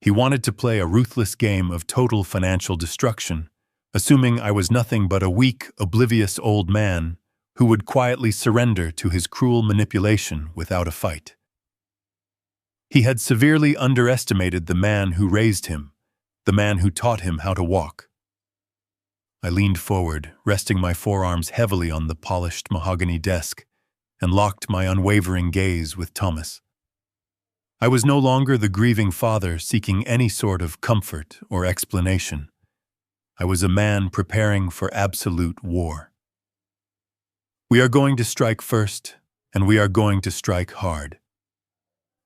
He wanted to play a ruthless game of total financial destruction, assuming I was nothing but a weak, oblivious old man who would quietly surrender to his cruel manipulation without a fight. He had severely underestimated the man who raised him, the man who taught him how to walk. I leaned forward, resting my forearms heavily on the polished mahogany desk, and locked my unwavering gaze with Thomas. I was no longer the grieving father seeking any sort of comfort or explanation. I was a man preparing for absolute war. We are going to strike first, and we are going to strike hard.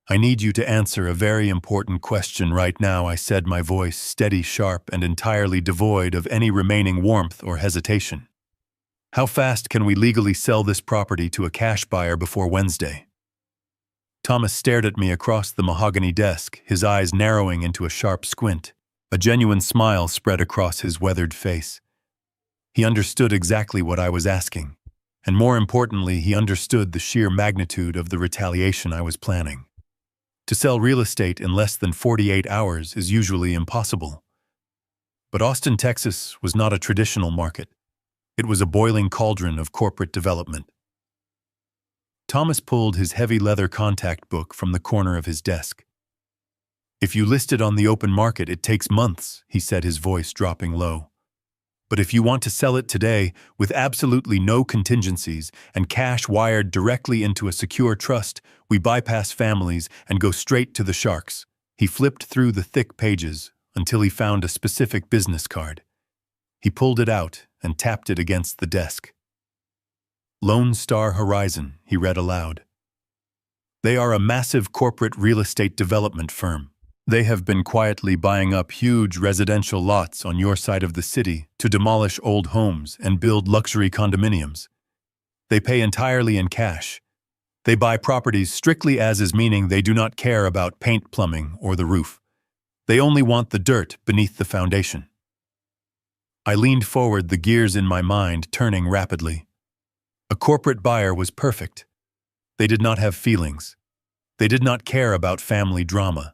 I need you to answer a very important question right now, I said, my voice steady, sharp, and entirely devoid of any remaining warmth or hesitation. How fast can we legally sell this property to a cash buyer before Wednesday? Thomas stared at me across the mahogany desk, his eyes narrowing into a sharp squint. A genuine smile spread across his weathered face. He understood exactly what I was asking, and more importantly, he understood the sheer magnitude of the retaliation I was planning. To sell real estate in less than 48 hours is usually impossible. But Austin, Texas was not a traditional market. It was a boiling cauldron of corporate development. Thomas pulled his heavy leather contact book from the corner of his desk. If you list it on the open market, it takes months, he said, his voice dropping low. But if you want to sell it today with absolutely no contingencies and cash wired directly into a secure trust, we bypass families and go straight to the sharks. He flipped through the thick pages until he found a specific business card. He pulled it out and tapped it against the desk. Lone Star Horizon, he read aloud. They are a massive corporate real estate development firm. They have been quietly buying up huge residential lots on your side of the city to demolish old homes and build luxury condominiums. They pay entirely in cash. They buy properties strictly as is, meaning they do not care about paint, plumbing, or the roof. They only want the dirt beneath the foundation. I leaned forward, the gears in my mind turning rapidly. A corporate buyer was perfect. They did not have feelings. They did not care about family drama.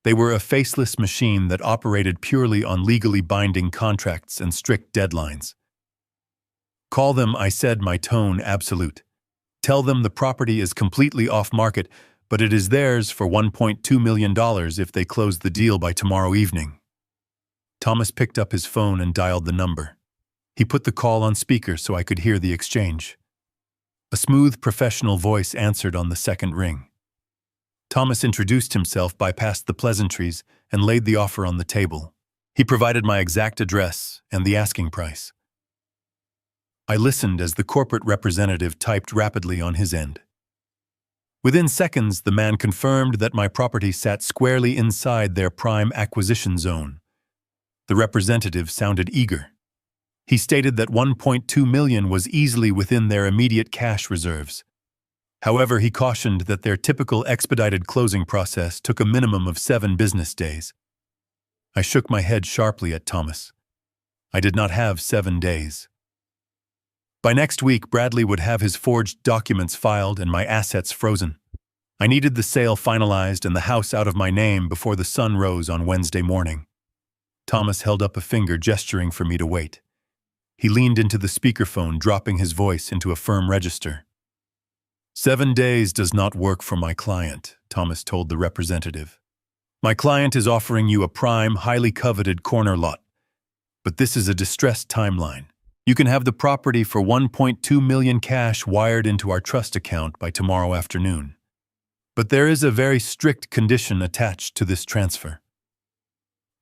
They were a faceless machine that operated purely on legally binding contracts and strict deadlines. Call them, I said, my tone absolute. Tell them the property is completely off-market, but it is theirs for $1.2 million if they close the deal by tomorrow evening. Thomas picked up his phone and dialed the number. He put the call on speaker so I could hear the exchange. A smooth, professional voice answered on the second ring. Thomas introduced himself, bypassed the pleasantries, and laid the offer on the table. He provided my exact address and the asking price. I listened as the corporate representative typed rapidly on his end. Within seconds, the man confirmed that my property sat squarely inside their prime acquisition zone. The representative sounded eager. He stated that $1.2 million was easily within their immediate cash reserves. However, he cautioned that their typical expedited closing process took a minimum of 7 business days. I shook my head sharply at Thomas. I did not have 7 days. By next week, Bradley would have his forged documents filed and my assets frozen. I needed the sale finalized and the house out of my name before the sun rose on Wednesday morning. Thomas held up a finger, gesturing for me to wait. He leaned into the speakerphone, dropping his voice into a firm register. 7 days does not work for my client, Thomas told the representative. My client is offering you a prime, highly coveted corner lot. But this is a distressed timeline. You can have the property for $1.2 million cash wired into our trust account by tomorrow afternoon. But there is a very strict condition attached to this transfer.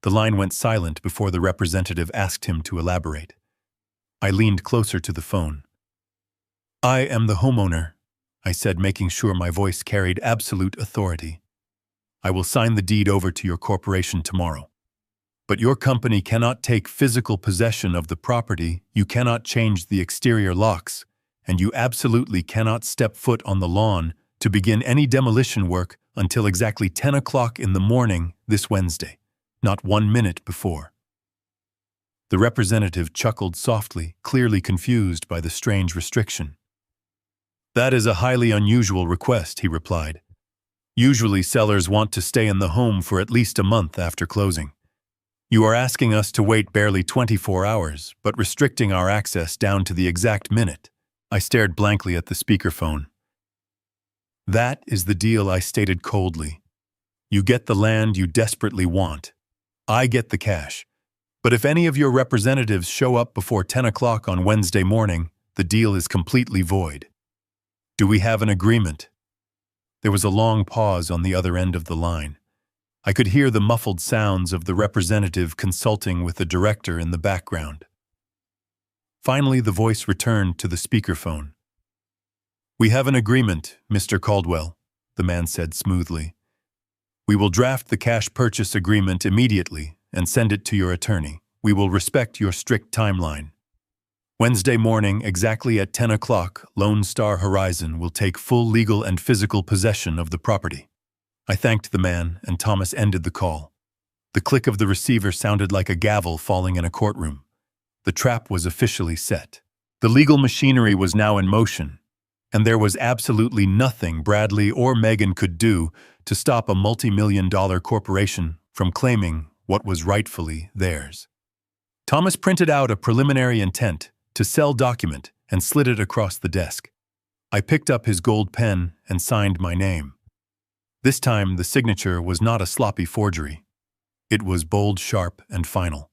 The line went silent before the representative asked him to elaborate. I leaned closer to the phone. I am the homeowner, I said, making sure my voice carried absolute authority. I will sign the deed over to your corporation tomorrow. But your company cannot take physical possession of the property, you cannot change the exterior locks, and you absolutely cannot step foot on the lawn to begin any demolition work until exactly 10 o'clock in the morning this Wednesday, not 1 minute before. The representative chuckled softly, clearly confused by the strange restriction. That is a highly unusual request, he replied. Usually sellers want to stay in the home for at least a month after closing. You are asking us to wait barely 24 hours, but restricting our access down to the exact minute. I stared blankly at the speakerphone. That is the deal, I stated coldly. You get the land you desperately want. I get the cash. But if any of your representatives show up before 10 o'clock on Wednesday morning, the deal is completely void. Do we have an agreement? There was a long pause on the other end of the line. I could hear the muffled sounds of the representative consulting with the director in the background. Finally, the voice returned to the speakerphone. We have an agreement, Mr. Caldwell, the man said smoothly. We will draft the cash purchase agreement immediately and send it to your attorney. We will respect your strict timeline. Wednesday morning, exactly at 10 o'clock, Lone Star Horizon will take full legal and physical possession of the property. I thanked the man, and Thomas ended the call. The click of the receiver sounded like a gavel falling in a courtroom. The trap was officially set. The legal machinery was now in motion, and there was absolutely nothing Bradley or Megan could do to stop a multi-million-dollar corporation from claiming what was rightfully theirs. Thomas printed out a preliminary intent to sell document and slid it across the desk. I picked up his gold pen and signed my name. This time, the signature was not a sloppy forgery. It was bold, sharp, and final.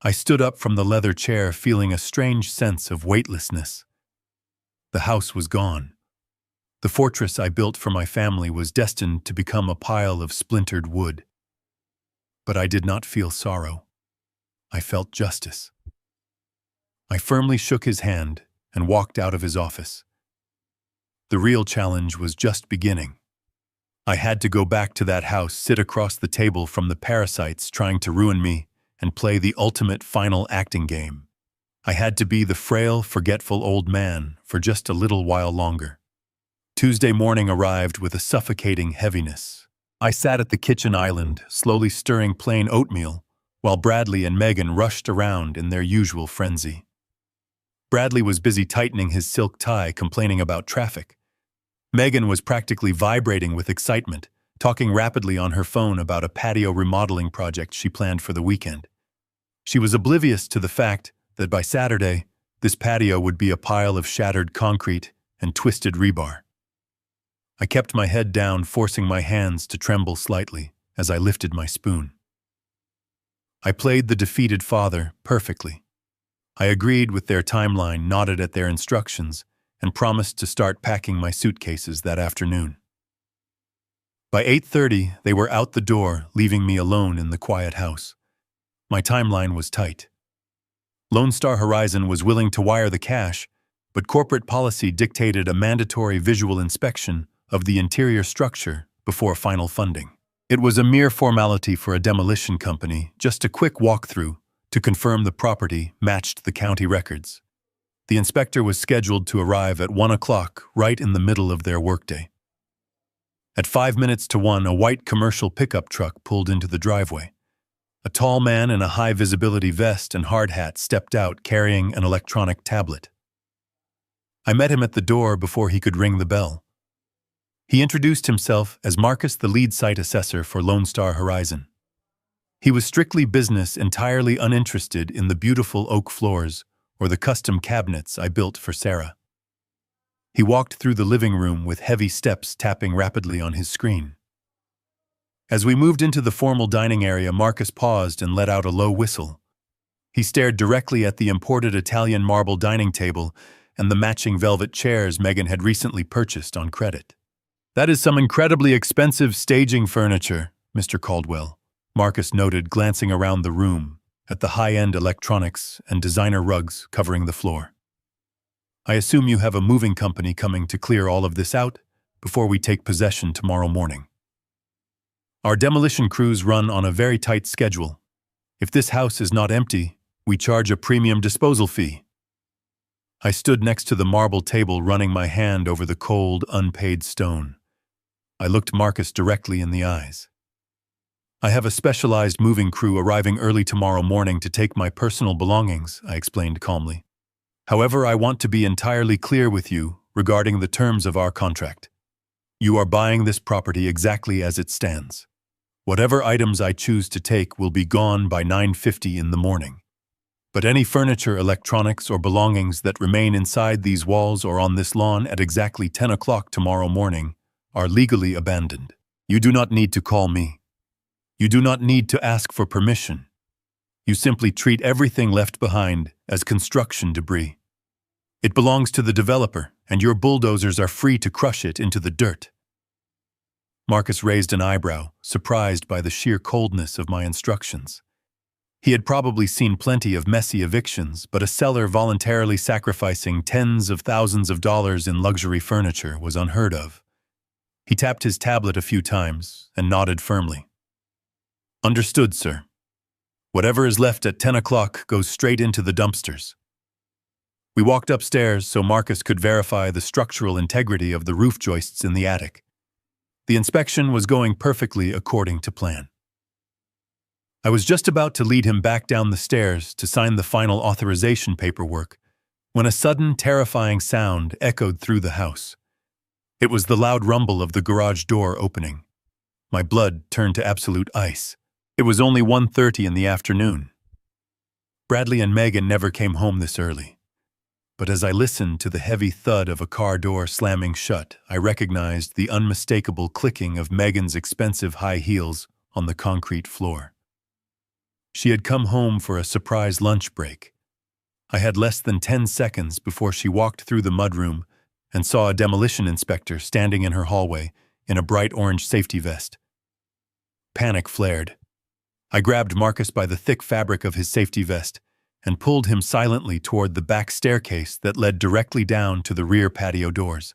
I stood up from the leather chair, feeling a strange sense of weightlessness. The house was gone. The fortress I built for my family was destined to become a pile of splintered wood. But I did not feel sorrow. I felt justice. I firmly shook his hand and walked out of his office. The real challenge was just beginning. I had to go back to that house, sit across the table from the parasites trying to ruin me, and play the ultimate final acting game. I had to be the frail, forgetful old man for just a little while longer. Tuesday morning arrived with a suffocating heaviness. I sat at the kitchen island, slowly stirring plain oatmeal, while Bradley and Megan rushed around in their usual frenzy. Bradley was busy tightening his silk tie, complaining about traffic. Megan was practically vibrating with excitement, talking rapidly on her phone about a patio remodeling project she planned for the weekend. She was oblivious to the fact that by Saturday, this patio would be a pile of shattered concrete and twisted rebar. I kept my head down, forcing my hands to tremble slightly as I lifted my spoon. I played the defeated father perfectly. I agreed with their timeline, nodded at their instructions, and promised to start packing my suitcases that afternoon. By 8:30, they were out the door, leaving me alone in the quiet house. My timeline was tight. Lone Star Horizon was willing to wire the cash, but corporate policy dictated a mandatory visual inspection of the interior structure before final funding. It was a mere formality for a demolition company, just a quick walkthrough to confirm the property matched the county records. The inspector was scheduled to arrive at 1 o'clock, right in the middle of their workday. At 5 minutes to 1, a white commercial pickup truck pulled into the driveway. A tall man in a high-visibility vest and hard hat stepped out carrying an electronic tablet. I met him at the door before he could ring the bell. He introduced himself as Marcus, the lead site assessor for Lone Star Horizon. He was strictly business, entirely uninterested in the beautiful oak floors or the custom cabinets I built for Sarah. He walked through the living room with heavy steps, tapping rapidly on his screen. As we moved into the formal dining area, Marcus paused and let out a low whistle. He stared directly at the imported Italian marble dining table and the matching velvet chairs Megan had recently purchased on credit. "That is some incredibly expensive staging furniture, Mr. Caldwell," Marcus noted, glancing around the room at the high-end electronics and designer rugs covering the floor. "I assume you have a moving company coming to clear all of this out before we take possession tomorrow morning." "Our demolition crews run on a very tight schedule. If this house is not empty, we charge a premium disposal fee." I stood next to the marble table, running my hand over the cold, unpaid stone. I looked Marcus directly in the eyes. "I have a specialized moving crew arriving early tomorrow morning to take my personal belongings," I explained calmly. "However, I want to be entirely clear with you regarding the terms of our contract. You are buying this property exactly as it stands. Whatever items I choose to take will be gone by 9:50 in the morning. But any furniture, electronics, or belongings that remain inside these walls or on this lawn at exactly 10 o'clock tomorrow morning are legally abandoned. You do not need to call me. You do not need to ask for permission. You simply treat everything left behind as construction debris. It belongs to the developer, and your bulldozers are free to crush it into the dirt." Marcus raised an eyebrow, surprised by the sheer coldness of my instructions. He had probably seen plenty of messy evictions, but a seller voluntarily sacrificing tens of thousands of dollars in luxury furniture was unheard of. He tapped his tablet a few times and nodded firmly. "Understood, sir. Whatever is left at 10 o'clock goes straight into the dumpsters." We walked upstairs so Marcus could verify the structural integrity of the roof joists in the attic. The inspection was going perfectly according to plan. I was just about to lead him back down the stairs to sign the final authorization paperwork when a sudden, terrifying sound echoed through the house. It was the loud rumble of the garage door opening. My blood turned to absolute ice. It was only 1:30 in the afternoon. Bradley and Megan never came home this early. But as I listened to the heavy thud of a car door slamming shut, I recognized the unmistakable clicking of Megan's expensive high heels on the concrete floor. She had come home for a surprise lunch break. I had less than 10 seconds before she walked through the mudroom and saw a demolition inspector standing in her hallway in a bright orange safety vest. Panic flared. I grabbed Marcus by the thick fabric of his safety vest and pulled him silently toward the back staircase that led directly down to the rear patio doors.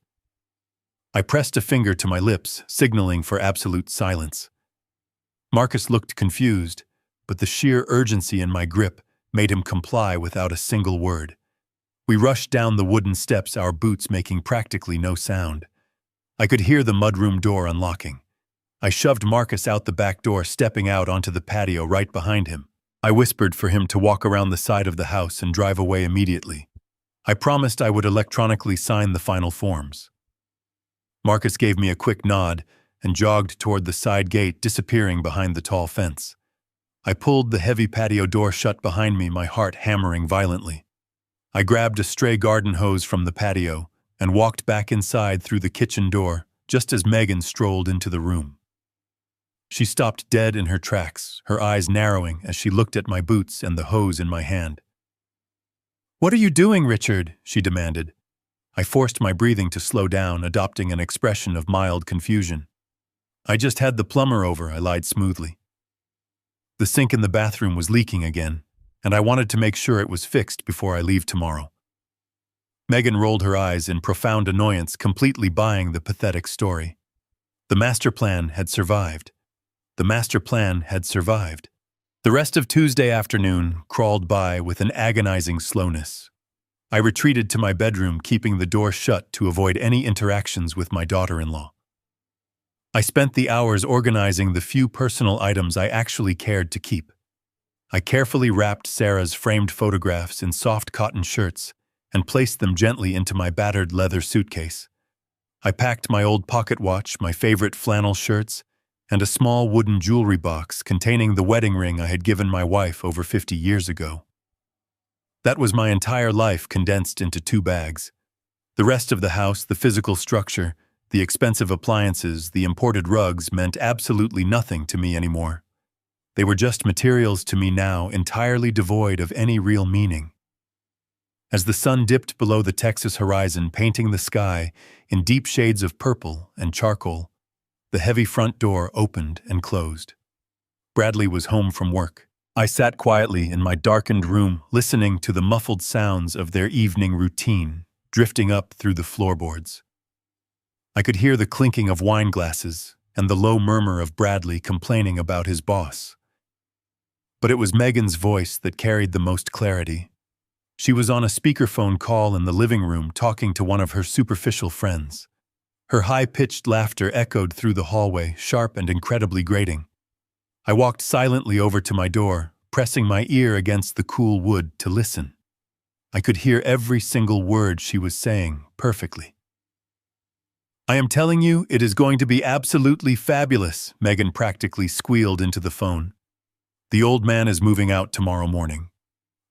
I pressed a finger to my lips, signaling for absolute silence. Marcus looked confused, but the sheer urgency in my grip made him comply without a single word. We rushed down the wooden steps, our boots making practically no sound. I could hear the mudroom door unlocking. I shoved Marcus out the back door, stepping out onto the patio right behind him. I whispered for him to walk around the side of the house and drive away immediately. I promised I would electronically sign the final forms. Marcus gave me a quick nod and jogged toward the side gate, disappearing behind the tall fence. I pulled the heavy patio door shut behind me, my heart hammering violently. I grabbed a stray garden hose from the patio and walked back inside through the kitchen door just as Megan strolled into the room. She stopped dead in her tracks, her eyes narrowing as she looked at my boots and the hose in my hand. "What are you doing, Richard?" she demanded. I forced my breathing to slow down, adopting an expression of mild confusion. "I just had the plumber over," I lied smoothly. "The sink in the bathroom was leaking again, and I wanted to make sure it was fixed before I leave tomorrow." Megan rolled her eyes in profound annoyance, completely buying the pathetic story. The master plan had survived. The master plan had survived. The rest of Tuesday afternoon crawled by with an agonizing slowness. I retreated to my bedroom, keeping the door shut to avoid any interactions with my daughter-in-law. I spent the hours organizing the few personal items I actually cared to keep. I carefully wrapped Sarah's framed photographs in soft cotton shirts and placed them gently into my battered leather suitcase. I packed my old pocket watch, my favorite flannel shirts, and a small wooden jewelry box containing the wedding ring I had given my wife over 50 years ago. That was my entire life condensed into 2 bags. The rest of the house, the physical structure, the expensive appliances, the imported rugs meant absolutely nothing to me anymore. They were just materials to me now, entirely devoid of any real meaning. As the sun dipped below the Texas horizon, painting the sky in deep shades of purple and charcoal, the heavy front door opened and closed. Bradley was home from work. I sat quietly in my darkened room, listening to the muffled sounds of their evening routine drifting up through the floorboards. I could hear the clinking of wine glasses and the low murmur of Bradley complaining about his boss. But it was Megan's voice that carried the most clarity. She was on a speakerphone call in the living room talking to one of her superficial friends. Her high-pitched laughter echoed through the hallway, sharp and incredibly grating. I walked silently over to my door, pressing my ear against the cool wood to listen. I could hear every single word she was saying perfectly. "I am telling you, it is going to be absolutely fabulous," Megan practically squealed into the phone. "The old man is moving out tomorrow morning.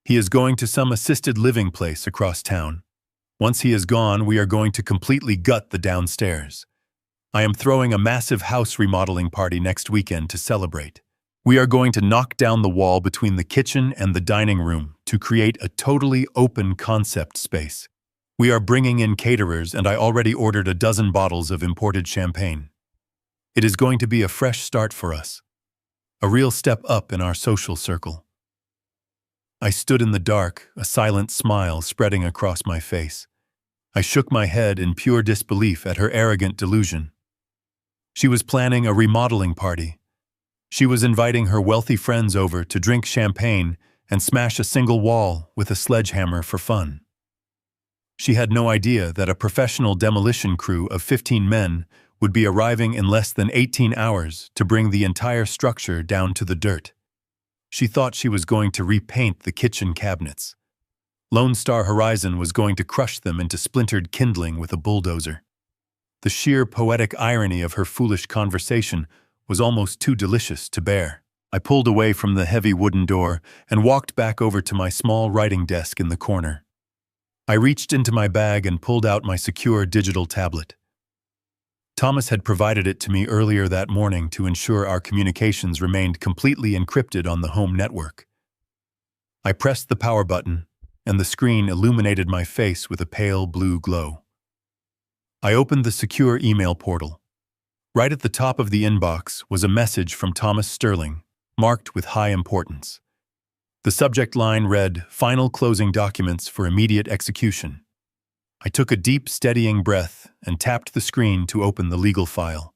He is going to some assisted living place across town. Once he is gone, we are going to completely gut the downstairs. I am throwing a massive house remodeling party next weekend to celebrate. We are going to knock down the wall between the kitchen and the dining room to create a totally open concept space. We are bringing in caterers, and I already ordered a dozen bottles of imported champagne. It is going to be a fresh start for us. A real step up in our social circle." I stood in the dark, a silent smile spreading across my face. I shook my head in pure disbelief at her arrogant delusion. She was planning a remodeling party. She was inviting her wealthy friends over to drink champagne and smash a single wall with a sledgehammer for fun. She had no idea that a professional demolition crew of 15 men would be arriving in less than 18 hours to bring the entire structure down to the dirt. She thought she was going to repaint the kitchen cabinets. Lone Star Horizon was going to crush them into splintered kindling with a bulldozer. The sheer poetic irony of her foolish conversation was almost too delicious to bear. I pulled away from the heavy wooden door and walked back over to my small writing desk in the corner. I reached into my bag and pulled out my secure digital tablet. Thomas had provided it to me earlier that morning to ensure our communications remained completely encrypted on the home network. I pressed the power button, and the screen illuminated my face with a pale blue glow. I opened the secure email portal. Right at the top of the inbox was a message from Thomas Sterling, marked with high importance. The subject line read, "Final closing documents for immediate execution." I took a deep, steadying breath and tapped the screen to open the legal file.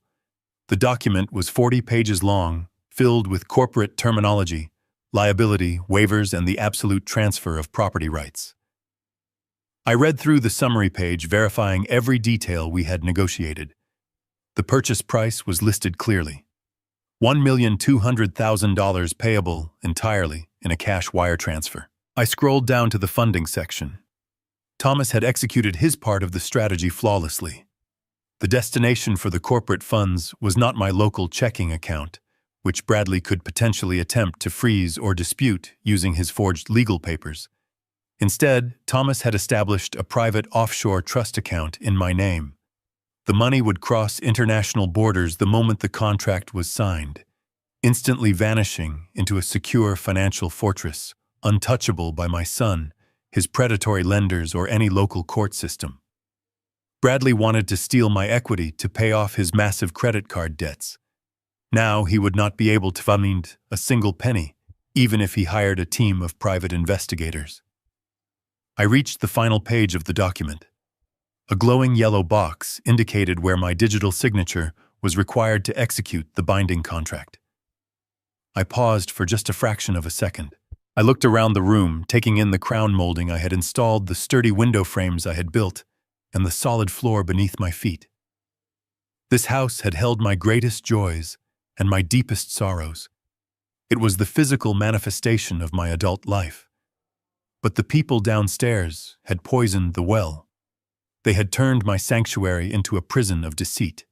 The document was 40 pages long, filled with corporate terminology, liability, waivers, and the absolute transfer of property rights. I read through the summary page, verifying every detail we had negotiated. The purchase price was listed clearly. $1,200,000 payable entirely in a cash wire transfer. I scrolled down to the funding section. Thomas had executed his part of the strategy flawlessly. The destination for the corporate funds was not my local checking account, which Bradley could potentially attempt to freeze or dispute using his forged legal papers. Instead, Thomas had established a private offshore trust account in my name. The money would cross international borders the moment the contract was signed, instantly vanishing into a secure financial fortress, untouchable by my son, his predatory lenders, or any local court system. Bradley wanted to steal my equity to pay off his massive credit card debts. Now he would not be able to find a single penny, even if he hired a team of private investigators. I reached the final page of the document. A glowing yellow box indicated where my digital signature was required to execute the binding contract. I paused for just a fraction of a second. I looked around the room, taking in the crown molding I had installed, the sturdy window frames I had built, and the solid floor beneath my feet. This house had held my greatest joys and my deepest sorrows. It was the physical manifestation of my adult life. But the people downstairs had poisoned the well. They had turned my sanctuary into a prison of deceit.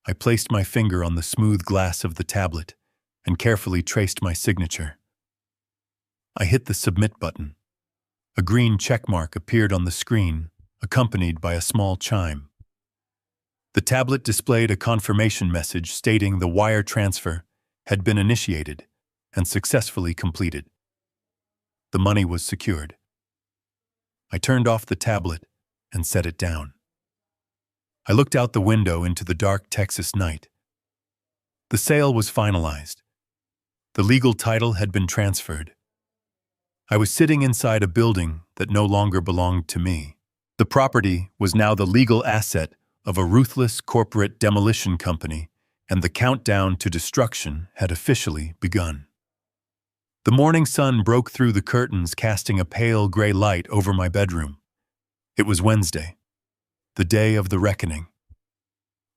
I placed my finger on the smooth glass of the tablet and carefully traced my signature. I hit the submit button. A green checkmark appeared on the screen, accompanied by a small chime. The tablet displayed a confirmation message stating the wire transfer had been initiated and successfully completed. The money was secured. I turned off the tablet and set it down. I looked out the window into the dark Texas night. The sale was finalized. The legal title had been transferred. I was sitting inside a building that no longer belonged to me. The property was now the legal asset of a ruthless corporate demolition company, and the countdown to destruction had officially begun. The morning sun broke through the curtains, casting a pale gray light over my bedroom. It was Wednesday, the day of the reckoning.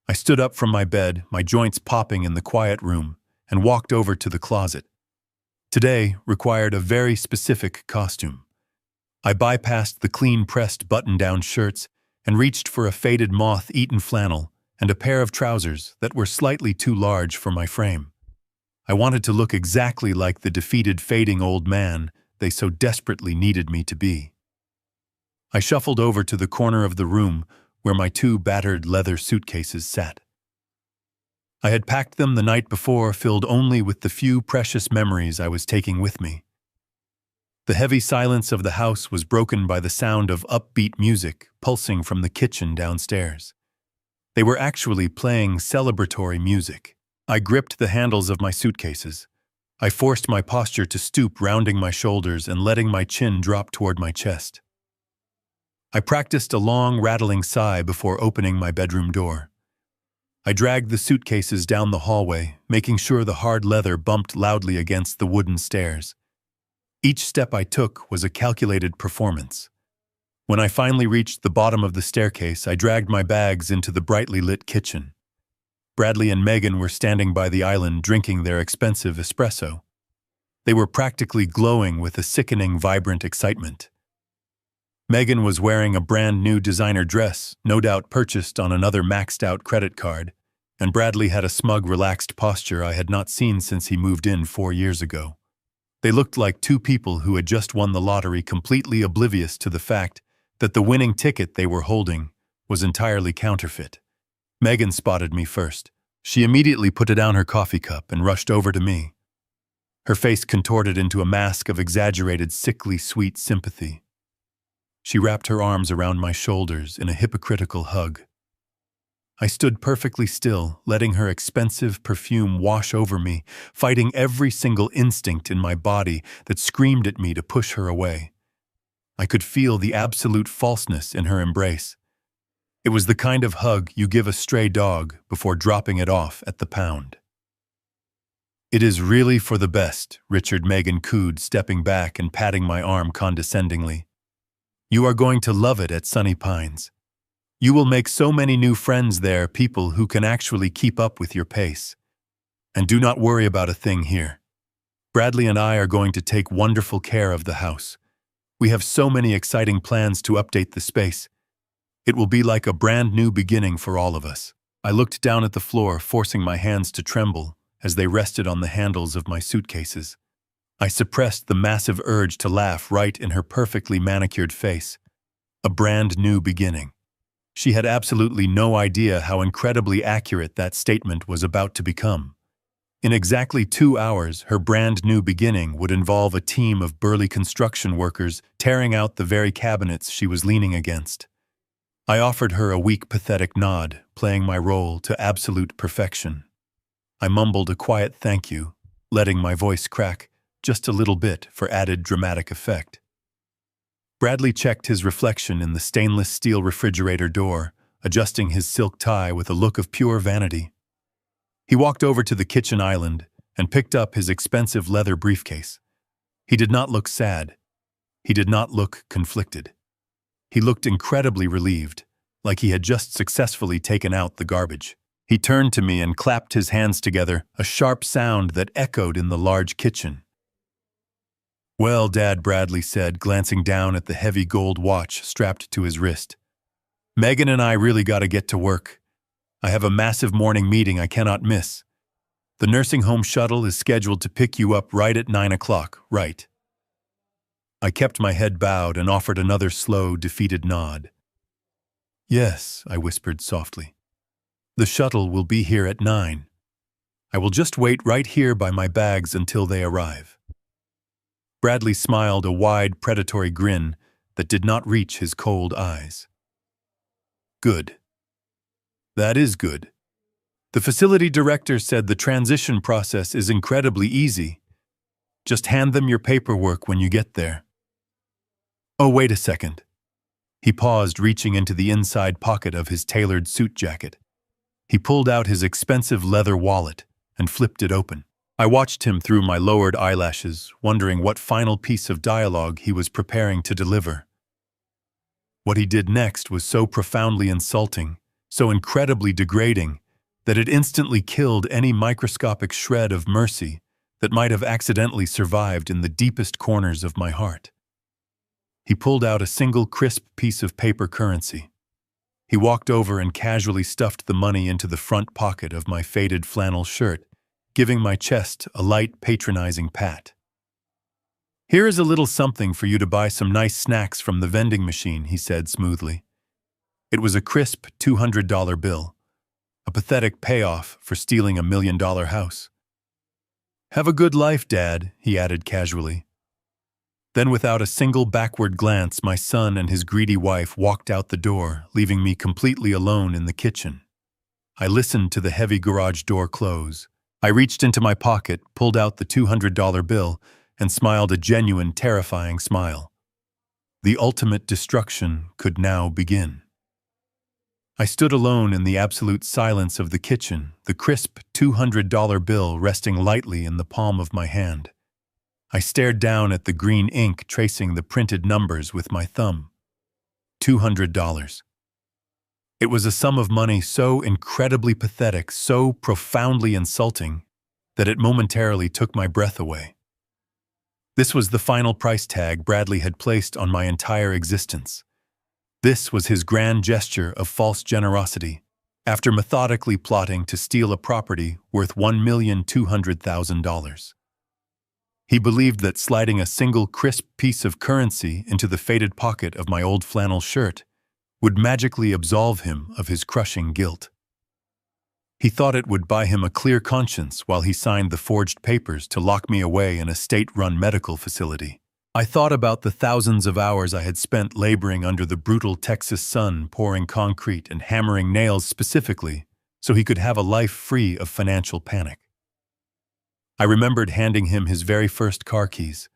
I stood up from my bed, my joints popping in the quiet room, and walked over to the closet. Today required a very specific costume. I bypassed the clean-pressed button-down shirts and reached for a faded moth-eaten flannel and a pair of trousers that were slightly too large for my frame. I wanted to look exactly like the defeated, fading old man they so desperately needed me to be. I shuffled over to the corner of the room where my 2 battered leather suitcases sat. I had packed them the night before, filled only with the few precious memories I was taking with me. The heavy silence of the house was broken by the sound of upbeat music pulsing from the kitchen downstairs. They were actually playing celebratory music. I gripped the handles of my suitcases. I forced my posture to stoop, rounding my shoulders and letting my chin drop toward my chest. I practiced a long, rattling sigh before opening my bedroom door. I dragged the suitcases down the hallway, making sure the hard leather bumped loudly against the wooden stairs. Each step I took was a calculated performance. When I finally reached the bottom of the staircase, I dragged my bags into the brightly lit kitchen. Bradley and Megan were standing by the island drinking their expensive espresso. They were practically glowing with a sickening, vibrant excitement. Megan was wearing a brand new designer dress, no doubt purchased on another maxed-out credit card, and Bradley had a smug, relaxed posture I had not seen since he moved in 4 years ago. They looked like 2 people who had just won the lottery, completely oblivious to the fact that the winning ticket they were holding was entirely counterfeit. Megan spotted me first. She immediately put down her coffee cup and rushed over to me. Her face contorted into a mask of exaggerated, sickly sweet sympathy. She wrapped her arms around my shoulders in a hypocritical hug. I stood perfectly still, letting her expensive perfume wash over me, fighting every single instinct in my body that screamed at me to push her away. I could feel the absolute falseness in her embrace. It was the kind of hug you give a stray dog before dropping it off at the pound. "It is really for the best," Richard Megan cooed, stepping back and patting my arm condescendingly. "You are going to love it at Sunny Pines. You will make so many new friends there, people who can actually keep up with your pace. And do not worry about a thing here. Bradley and I are going to take wonderful care of the house. We have so many exciting plans to update the space. It will be like a brand new beginning for all of us." I looked down at the floor, forcing my hands to tremble as they rested on the handles of my suitcases. I suppressed the massive urge to laugh right in her perfectly manicured face. A brand new beginning. She had absolutely no idea how incredibly accurate that statement was about to become. In exactly 2 hours, her brand new beginning would involve a team of burly construction workers tearing out the very cabinets she was leaning against. I offered her a weak, pathetic nod, playing my role to absolute perfection. I mumbled a quiet thank you, letting my voice crack just a little bit for added dramatic effect. Bradley checked his reflection in the stainless steel refrigerator door, adjusting his silk tie with a look of pure vanity. He walked over to the kitchen island and picked up his expensive leather briefcase. He did not look sad. He did not look conflicted. He looked incredibly relieved, like he had just successfully taken out the garbage. He turned to me and clapped his hands together, a sharp sound that echoed in the large kitchen. "Well, Dad," Bradley said, glancing down at the heavy gold watch strapped to his wrist. Megan and I really gotta get to work. I have a massive morning meeting I cannot miss. The nursing home shuttle is scheduled to pick you up right at 9 o'clock, right? I kept my head bowed and offered another slow, defeated nod. Yes, I whispered softly. The shuttle will be here at 9. I will just wait right here by my bags until they arrive. Bradley smiled a wide, predatory grin that did not reach his cold eyes. Good. That is good. The facility director said the transition process is incredibly easy. Just hand them your paperwork when you get there. Oh, wait a second. He paused, reaching into the inside pocket of his tailored suit jacket. He pulled out his expensive leather wallet and flipped it open. I watched him through my lowered eyelashes, wondering what final piece of dialogue he was preparing to deliver. What he did next was so profoundly insulting, so incredibly degrading, that it instantly killed any microscopic shred of mercy that might have accidentally survived in the deepest corners of my heart. He pulled out a single crisp piece of paper currency. He walked over and casually stuffed the money into the front pocket of my faded flannel shirt, giving my chest a light, patronizing pat. Here is a little something for you to buy some nice snacks from the vending machine, he said smoothly. It was a crisp $200 bill, a pathetic payoff for stealing $1 million house. Have a good life, Dad, he added casually. Then without a single backward glance, my son and his greedy wife walked out the door, leaving me completely alone in the kitchen. I listened to the heavy garage door close. I reached into my pocket, pulled out the $200 bill, and smiled a genuine, terrifying smile. The ultimate destruction could now begin. I stood alone in the absolute silence of the kitchen, the crisp $200 bill resting lightly in the palm of my hand. I stared down at the green ink tracing the printed numbers with my thumb. $200. It was a sum of money so incredibly pathetic, so profoundly insulting, that it momentarily took my breath away. This was the final price tag Bradley had placed on my entire existence. This was his grand gesture of false generosity, after methodically plotting to steal a property worth $1,200,000. He believed that sliding a single crisp piece of currency into the faded pocket of my old flannel shirt would magically absolve him of his crushing guilt. He thought it would buy him a clear conscience while he signed the forged papers to lock me away in a state-run medical facility. I thought about the thousands of hours I had spent laboring under the brutal Texas sun, pouring concrete and hammering nails specifically so he could have a life free of financial panic. I remembered handing him his very first car keys.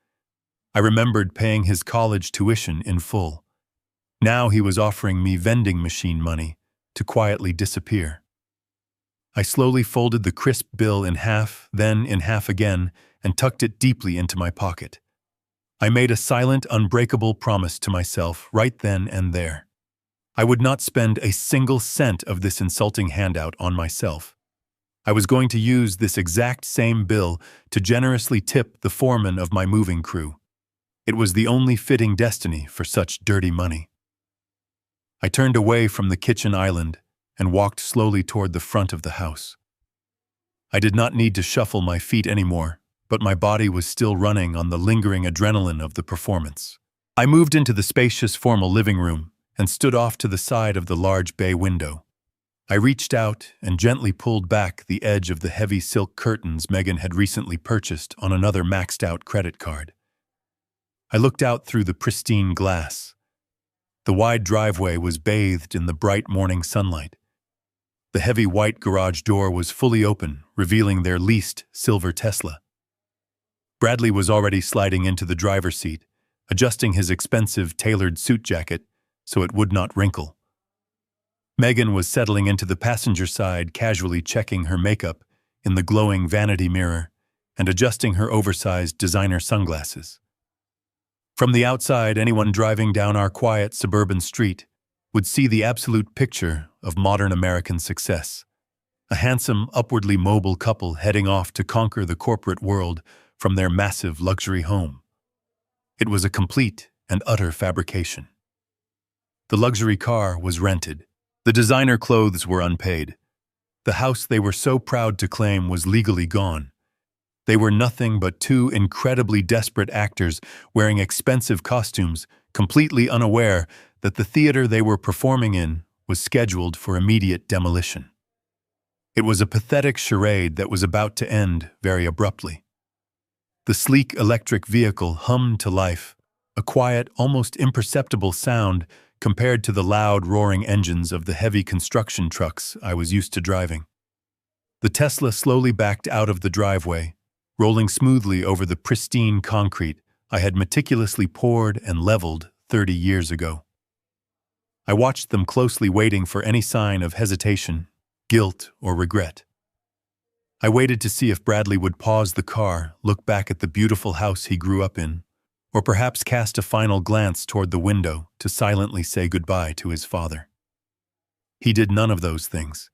I remembered paying his college tuition in full. Now he was offering me vending machine money to quietly disappear. I slowly folded the crisp bill in half, then in half again, and tucked it deeply into my pocket. I made a silent, unbreakable promise to myself right then and there. I would not spend a single cent of this insulting handout on myself. I was going to use this exact same bill to generously tip the foreman of my moving crew. It was the only fitting destiny for such dirty money. I turned away from the kitchen island and walked slowly toward the front of the house. I did not need to shuffle my feet anymore, but my body was still running on the lingering adrenaline of the performance. I moved into the spacious, formal living room and stood off to the side of the large bay window. I reached out and gently pulled back the edge of the heavy silk curtains Megan had recently purchased on another maxed-out credit card. I looked out through the pristine glass. The wide driveway was bathed in the bright morning sunlight. The heavy white garage door was fully open, revealing their leased silver Tesla. Bradley was already sliding into the driver's seat, adjusting his expensive tailored suit jacket so it would not wrinkle. Megan was settling into the passenger side, casually checking her makeup in the glowing vanity mirror and adjusting her oversized designer sunglasses. From the outside, anyone driving down our quiet suburban street would see the absolute picture of modern American success. A handsome, upwardly mobile couple heading off to conquer the corporate world from their massive luxury home. It was a complete and utter fabrication. The luxury car was rented. The designer clothes were unpaid. The house they were so proud to claim was legally gone. They were nothing but two incredibly desperate actors wearing expensive costumes, completely unaware that the theater they were performing in was scheduled for immediate demolition. It was a pathetic charade that was about to end very abruptly. The sleek electric vehicle hummed to life, a quiet, almost imperceptible sound compared to the loud, roaring engines of the heavy construction trucks I was used to driving. The Tesla slowly backed out of the driveway, rolling smoothly over the pristine concrete I had meticulously poured and leveled 30 years ago. I watched them closely, waiting for any sign of hesitation, guilt, or regret. I waited to see if Bradley would pause the car, look back at the beautiful house he grew up in, or perhaps cast a final glance toward the window to silently say goodbye to his father. He did none of those things.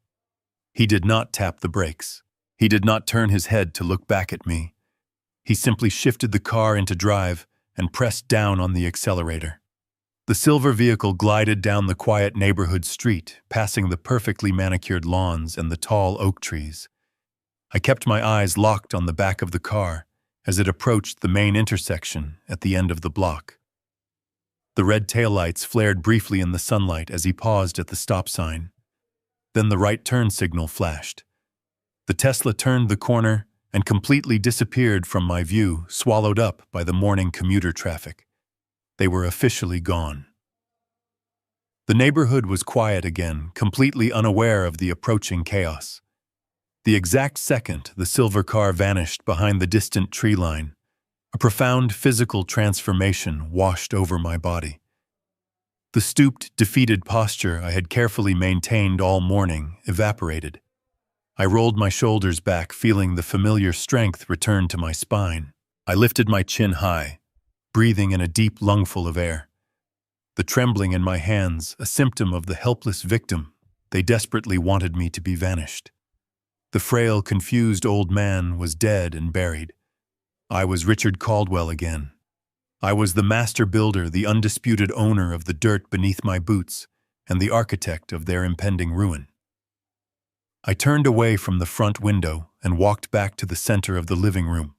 He did not tap the brakes. He did not turn his head to look back at me. He simply shifted the car into drive and pressed down on the accelerator. The silver vehicle glided down the quiet neighborhood street, passing the perfectly manicured lawns and the tall oak trees. I kept my eyes locked on the back of the car as it approached the main intersection at the end of the block. The red taillights flared briefly in the sunlight as he paused at the stop sign. Then the right turn signal flashed. The Tesla turned the corner and completely disappeared from my view, swallowed up by the morning commuter traffic. They were officially gone. The neighborhood was quiet again, completely unaware of the approaching chaos. The exact second the silver car vanished behind the distant tree line, a profound physical transformation washed over my body. The stooped, defeated posture I had carefully maintained all morning evaporated. I rolled my shoulders back, feeling the familiar strength return to my spine. I lifted my chin high, breathing in a deep lungful of air. The trembling in my hands, a symptom of the helpless victim they desperately wanted me to be vanished. The frail, confused old man was dead and buried. I was Richard Caldwell again. I was the master builder, the undisputed owner of the dirt beneath my boots, and the architect of their impending ruin. I turned away from the front window and walked back to the center of the living room.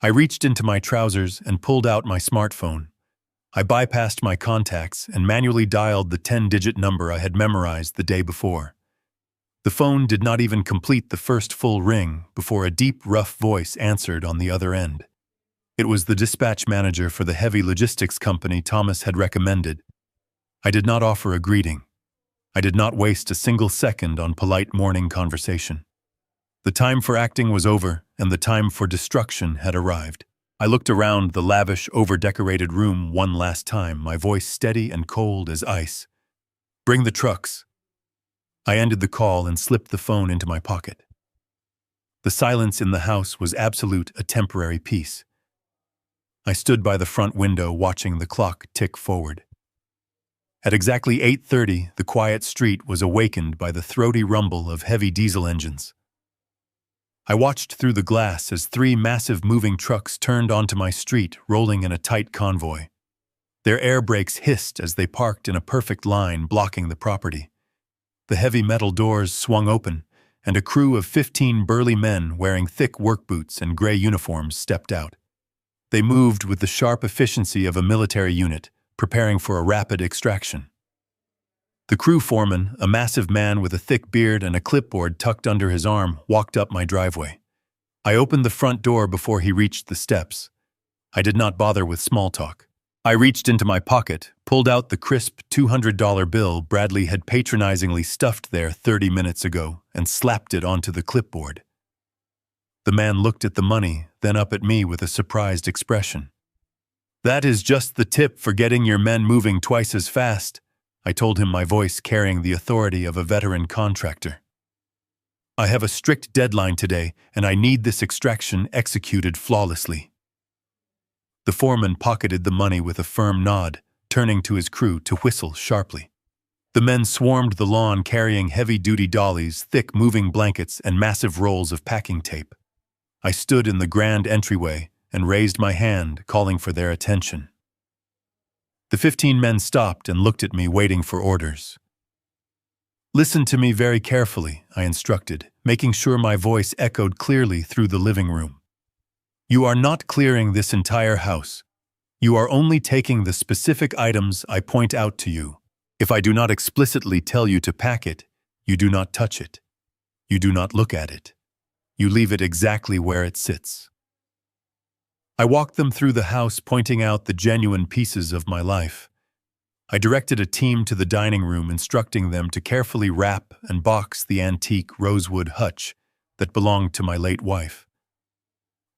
I reached into my trousers and pulled out my smartphone. I bypassed my contacts and manually dialed the 10-digit number I had memorized the day before. The phone did not even complete the first full ring before a deep, rough voice answered on the other end. It was the dispatch manager for the heavy logistics company Thomas had recommended. I did not offer a greeting. I did not waste a single second on polite morning conversation. The time for acting was over, and the time for destruction had arrived. I looked around the lavish, over-decorated room one last time, my voice steady and cold as ice. "Bring the trucks." I ended the call and slipped the phone into my pocket. The silence in the house was absolute, a temporary peace. I stood by the front window watching the clock tick forward. At exactly 8:30, the quiet street was awakened by the throaty rumble of heavy diesel engines. I watched through the glass as 3 massive moving trucks turned onto my street, rolling in a tight convoy. Their air brakes hissed as they parked in a perfect line, blocking the property. The heavy metal doors swung open, and a crew of 15 burly men wearing thick work boots and gray uniforms stepped out. They moved with the sharp efficiency of a military unit, preparing for a rapid extraction. The crew foreman, a massive man with a thick beard and a clipboard tucked under his arm, walked up my driveway. I opened the front door before he reached the steps. I did not bother with small talk. I reached into my pocket, pulled out the crisp $200 bill Bradley had patronizingly stuffed there 30 minutes ago, and slapped it onto the clipboard. The man looked at the money, then up at me with a surprised expression. "That is just the tip for getting your men moving twice as fast," I told him, my voice carrying the authority of a veteran contractor. "I have a strict deadline today, and I need this extraction executed flawlessly." The foreman pocketed the money with a firm nod, turning to his crew to whistle sharply. The men swarmed the lawn carrying heavy-duty dollies, thick moving blankets, and massive rolls of packing tape. I stood in the grand entryway and raised my hand, calling for their attention. The 15 men stopped and looked at me, waiting for orders. "Listen to me very carefully," I instructed, making sure my voice echoed clearly through the living room. "You are not clearing this entire house. You are only taking the specific items I point out to you. If I do not explicitly tell you to pack it, you do not touch it. You do not look at it. You leave it exactly where it sits." I walked them through the house, pointing out the genuine pieces of my life. I directed a team to the dining room, instructing them to carefully wrap and box the antique rosewood hutch that belonged to my late wife.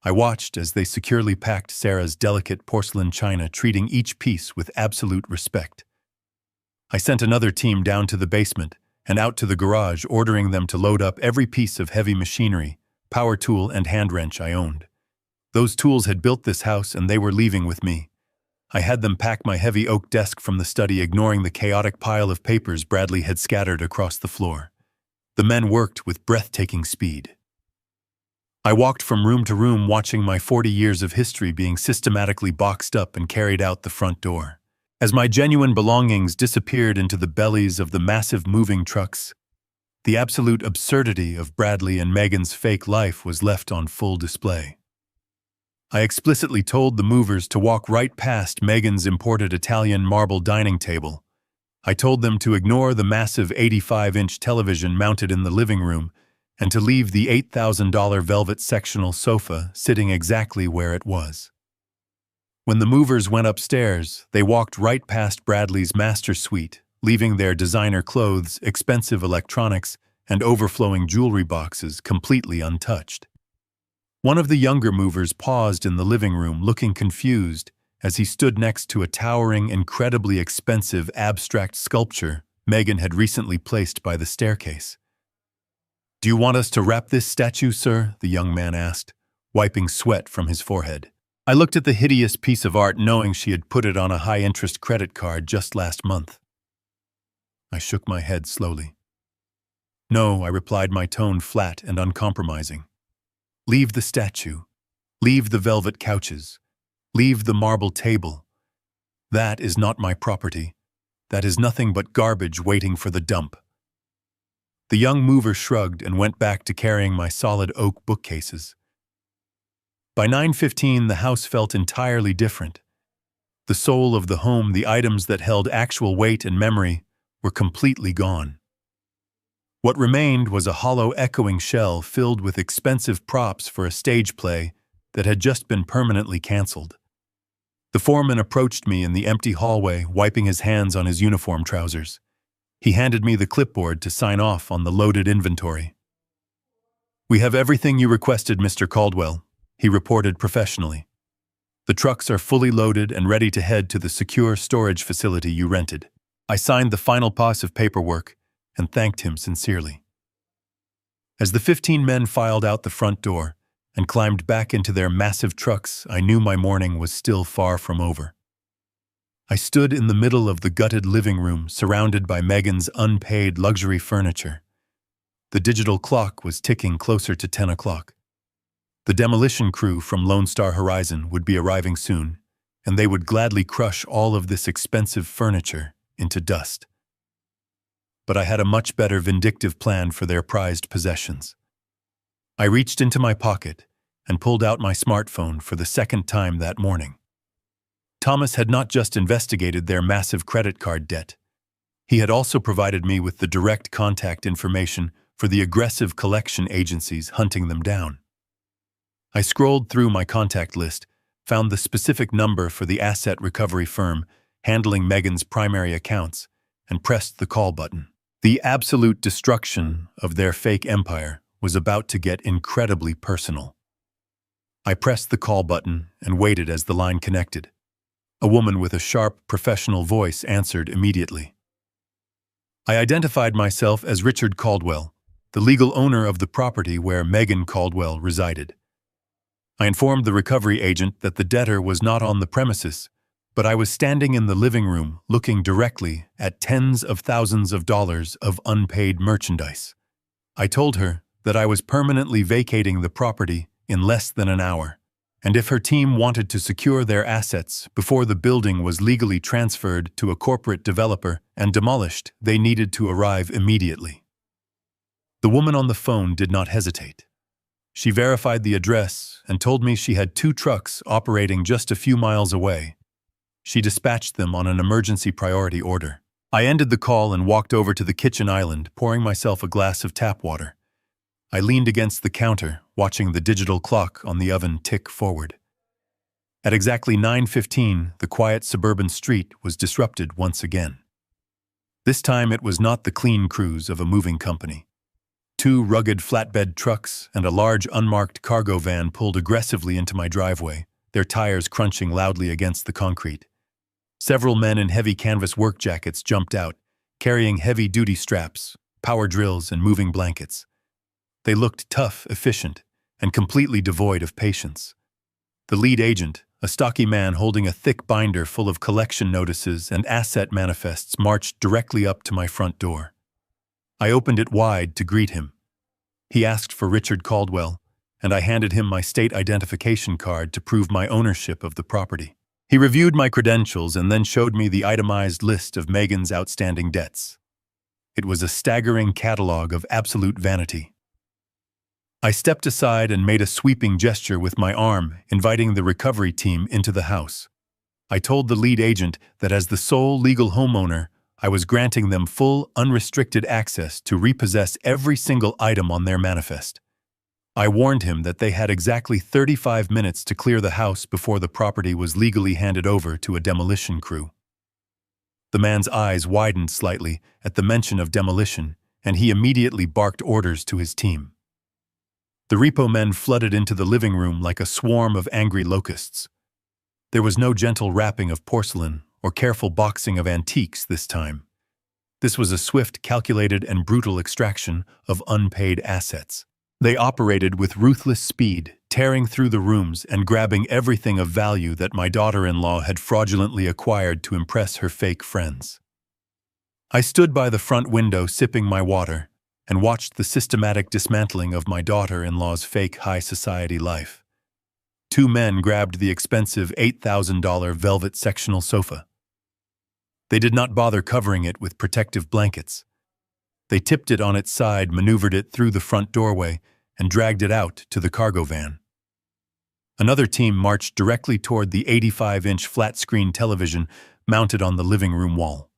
I watched as they securely packed Sarah's delicate porcelain china, treating each piece with absolute respect. I sent another team down to the basement and out to the garage, ordering them to load up every piece of heavy machinery, power tool, and hand wrench I owned. Those tools had built this house, and they were leaving with me. I had them pack my heavy oak desk from the study, ignoring the chaotic pile of papers Bradley had scattered across the floor. The men worked with breathtaking speed. I walked from room to room, watching my 40 years of history being systematically boxed up and carried out the front door. As my genuine belongings disappeared into the bellies of the massive moving trucks, the absolute absurdity of Bradley and Megan's fake life was left on full display. I explicitly told the movers to walk right past Megan's imported Italian marble dining table. I told them to ignore the massive 85-inch television mounted in the living room and to leave the $8,000 velvet sectional sofa sitting exactly where it was. When the movers went upstairs, they walked right past Bradley's master suite, leaving their designer clothes, expensive electronics, and overflowing jewelry boxes completely untouched. One of the younger movers paused in the living room, looking confused as he stood next to a towering, incredibly expensive abstract sculpture Megan had recently placed by the staircase. "Do you want us to wrap this statue, sir?" the young man asked, wiping sweat from his forehead. I looked at the hideous piece of art, knowing she had put it on a high-interest credit card just last month. I shook my head slowly. "No," I replied, my tone flat and uncompromising. "Leave the statue. Leave the velvet couches. Leave the marble table. That is not my property. That is nothing but garbage waiting for the dump." The young mover shrugged and went back to carrying my solid oak bookcases. By 9:15, the house felt entirely different. The soul of the home, the items that held actual weight and memory, were completely gone. What remained was a hollow, echoing shell filled with expensive props for a stage play that had just been permanently canceled. The foreman approached me in the empty hallway, wiping his hands on his uniform trousers. He handed me the clipboard to sign off on the loaded inventory. "We have everything you requested, Mr. Caldwell," he reported professionally. "The trucks are fully loaded and ready to head to the secure storage facility you rented." I signed the final pass of paperwork and thanked him sincerely. As the 15 men filed out the front door and climbed back into their massive trucks, I knew my morning was still far from over. I stood in the middle of the gutted living room, surrounded by Megan's unpaid luxury furniture. The digital clock was ticking closer to 10 o'clock. The demolition crew from Lone Star Horizon would be arriving soon, and they would gladly crush all of this expensive furniture into dust. But I had a much better vindictive plan for their prized possessions. I reached into my pocket and pulled out my smartphone for the second time that morning. Thomas had not just investigated their massive credit card debt. He had also provided me with the direct contact information for the aggressive collection agencies hunting them down. I scrolled through my contact list, found the specific number for the asset recovery firm handling Megan's primary accounts, and pressed the call button. The absolute destruction of their fake empire was about to get incredibly personal. I pressed the call button and waited as the line connected. A woman with a sharp, professional voice answered immediately. I identified myself as Richard Caldwell, the legal owner of the property where Megan Caldwell resided. I informed the recovery agent that the debtor was not on the premises, but I was standing in the living room looking directly at tens of thousands of dollars of unpaid merchandise. I told her that I was permanently vacating the property in less than an hour, and if her team wanted to secure their assets before the building was legally transferred to a corporate developer and demolished, they needed to arrive immediately. The woman on the phone did not hesitate. She verified the address and told me she had 2 trucks operating just a few miles away. She dispatched them on an emergency priority order. I ended the call and walked over to the kitchen island, pouring myself a glass of tap water. I leaned against the counter, watching the digital clock on the oven tick forward. At exactly 9:15, the quiet suburban street was disrupted once again. This time it was not the clean crews of a moving company. 2 rugged flatbed trucks and a large unmarked cargo van pulled aggressively into my driveway, their tires crunching loudly against the concrete. Several men in heavy canvas work jackets jumped out, carrying heavy-duty straps, power drills, and moving blankets. They looked tough, efficient, and completely devoid of patience. The lead agent, a stocky man holding a thick binder full of collection notices and asset manifests, marched directly up to my front door. I opened it wide to greet him. He asked for Richard Caldwell, and I handed him my state identification card to prove my ownership of the property. He reviewed my credentials and then showed me the itemized list of Megan's outstanding debts. It was a staggering catalog of absolute vanity. I stepped aside and made a sweeping gesture with my arm, inviting the recovery team into the house. I told the lead agent that as the sole legal homeowner, I was granting them full, unrestricted access to repossess every single item on their manifest. I warned him that they had exactly 35 minutes to clear the house before the property was legally handed over to a demolition crew. The man's eyes widened slightly at the mention of demolition, and he immediately barked orders to his team. The repo men flooded into the living room like a swarm of angry locusts. There was no gentle wrapping of porcelain or careful boxing of antiques this time. This was a swift, calculated, and brutal extraction of unpaid assets. They operated with ruthless speed, tearing through the rooms and grabbing everything of value that my daughter-in-law had fraudulently acquired to impress her fake friends. I stood by the front window sipping my water and watched the systematic dismantling of my daughter-in-law's fake high society life. 2 men grabbed the expensive $8,000 velvet sectional sofa. They did not bother covering it with protective blankets. They tipped it on its side, maneuvered it through the front doorway, and dragged it out to the cargo van. Another team marched directly toward the 85-inch flat-screen television mounted on the living room wall.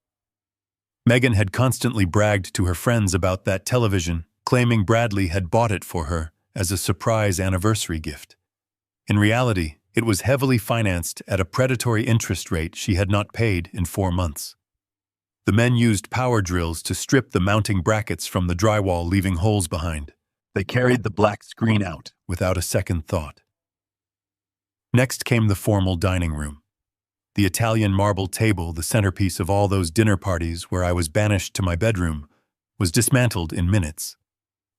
Megan had constantly bragged to her friends about that television, claiming Bradley had bought it for her as a surprise anniversary gift. In reality, it was heavily financed at a predatory interest rate she had not paid in 4 months. The men used power drills to strip the mounting brackets from the drywall, leaving holes behind. They carried the black screen out without a second thought. Next came the formal dining room. The Italian marble table, the centerpiece of all those dinner parties where I was banished to my bedroom, was dismantled in minutes.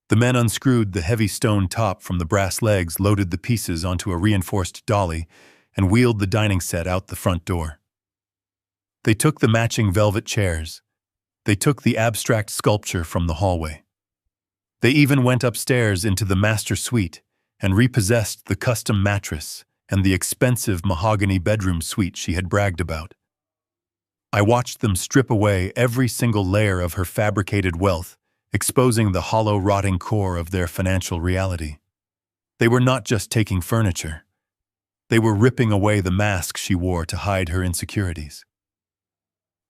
The men unscrewed the heavy stone top from the brass legs, loaded the pieces onto a reinforced dolly, and wheeled the dining set out the front door. They took the matching velvet chairs. They took the abstract sculpture from the hallway. They even went upstairs into the master suite and repossessed the custom mattress and the expensive mahogany bedroom suite she had bragged about. I watched them strip away every single layer of her fabricated wealth, exposing the hollow, rotting core of their financial reality. They were not just taking furniture. They were ripping away the mask she wore to hide her insecurities.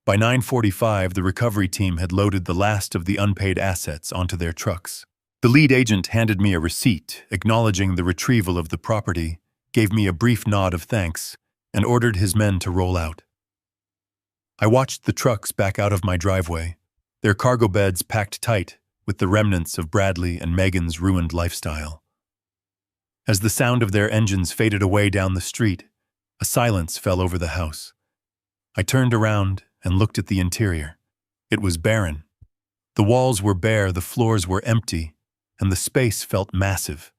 By 9:45, the recovery team had loaded the last of the unpaid assets onto their trucks. The lead agent handed me a receipt acknowledging the retrieval of the property, gave me a brief nod of thanks, and ordered his men to roll out. I watched the trucks back out of my driveway, their cargo beds packed tight with the remnants of Bradley and Megan's ruined lifestyle. As the sound of their engines faded away down the street, a silence fell over the house. I turned around and looked at the interior. It was barren. The walls were bare, the floors were empty, and the space felt massive.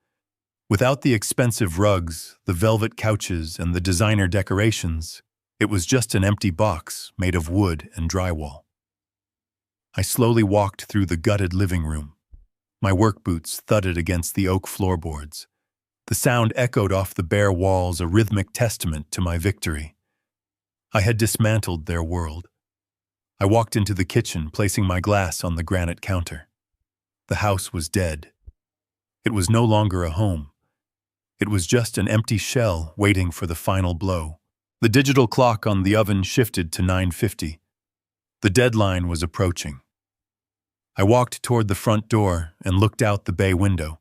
Without the expensive rugs, the velvet couches, and the designer decorations, it was just an empty box made of wood and drywall. I slowly walked through the gutted living room. My work boots thudded against the oak floorboards. The sound echoed off the bare walls, a rhythmic testament to my victory. I had dismantled their world. I walked into the kitchen, placing my glass on the granite counter. The house was dead. It was no longer a home. It was just an empty shell waiting for the final blow. The digital clock on the oven shifted to 9:50. The deadline was approaching. I walked toward the front door and looked out the bay window.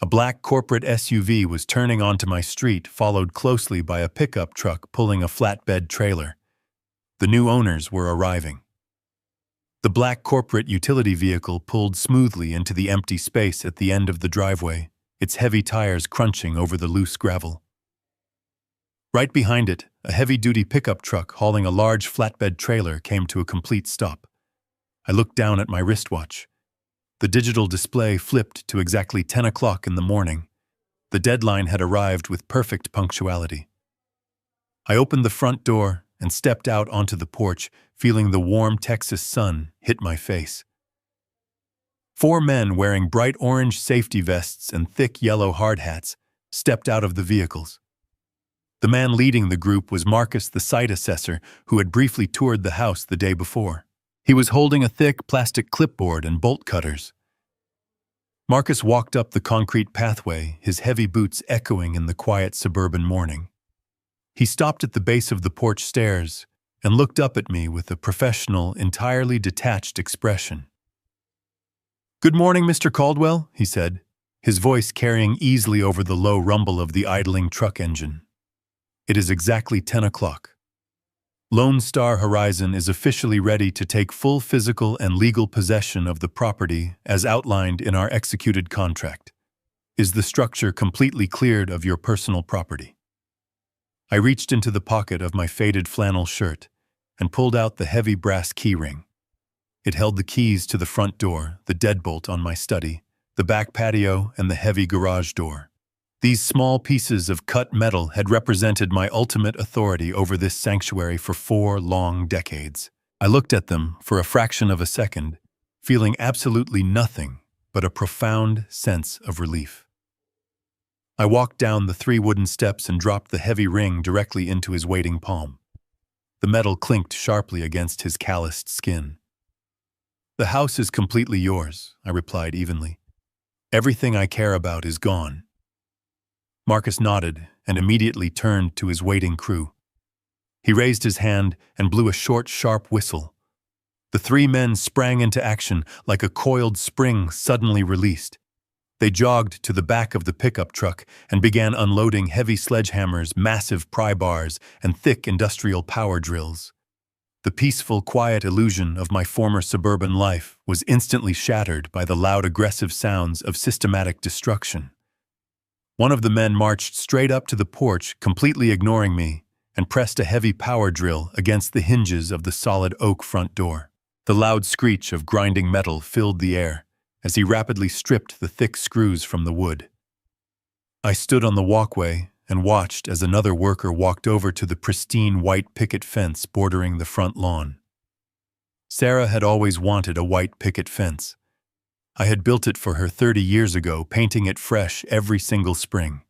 A black corporate SUV was turning onto my street, followed closely by a pickup truck pulling a flatbed trailer. The new owners were arriving. The black corporate utility vehicle pulled smoothly into the empty space at the end of the driveway, its heavy tires crunching over the loose gravel. Right behind it, a heavy-duty pickup truck hauling a large flatbed trailer came to a complete stop. I looked down at my wristwatch. The digital display flipped to exactly 10 o'clock in the morning. The deadline had arrived with perfect punctuality. I opened the front door and stepped out onto the porch, feeling the warm Texas sun hit my face. 4 men wearing bright orange safety vests and thick yellow hard hats stepped out of the vehicles. The man leading the group was Marcus, the site assessor, who had briefly toured the house the day before. He was holding a thick plastic clipboard and bolt cutters. Marcus walked up the concrete pathway, his heavy boots echoing in the quiet suburban morning. He stopped at the base of the porch stairs and looked up at me with a professional, entirely detached expression. "Good morning, Mr. Caldwell," he said, his voice carrying easily over the low rumble of the idling truck engine. "It is exactly 10 o'clock. Lone Star Horizon is officially ready to take full physical and legal possession of the property as outlined in our executed contract. Is the structure completely cleared of your personal property?" I reached into the pocket of my faded flannel shirt and pulled out the heavy brass key ring. It held the keys to the front door, the deadbolt on my study, the back patio, and the heavy garage door. These small pieces of cut metal had represented my ultimate authority over this sanctuary for 4 long decades. I looked at them for a fraction of a second, feeling absolutely nothing but a profound sense of relief. I walked down the 3 wooden steps and dropped the heavy ring directly into his waiting palm. The metal clinked sharply against his calloused skin. "The house is completely yours," I replied evenly. "Everything I care about is gone." Marcus nodded and immediately turned to his waiting crew. He raised his hand and blew a short, sharp whistle. The 3 men sprang into action like a coiled spring suddenly released. They jogged to the back of the pickup truck and began unloading heavy sledgehammers, massive pry bars, and thick industrial power drills. The peaceful, quiet illusion of my former suburban life was instantly shattered by the loud, aggressive sounds of systematic destruction. One of the men marched straight up to the porch, completely ignoring me, and pressed a heavy power drill against the hinges of the solid oak front door. The loud screech of grinding metal filled the air as he rapidly stripped the thick screws from the wood. I stood on the walkway and watched as another worker walked over to the pristine white picket fence bordering the front lawn. Sarah had always wanted a white picket fence. I had built it for her 30 years ago, painting it fresh every single spring.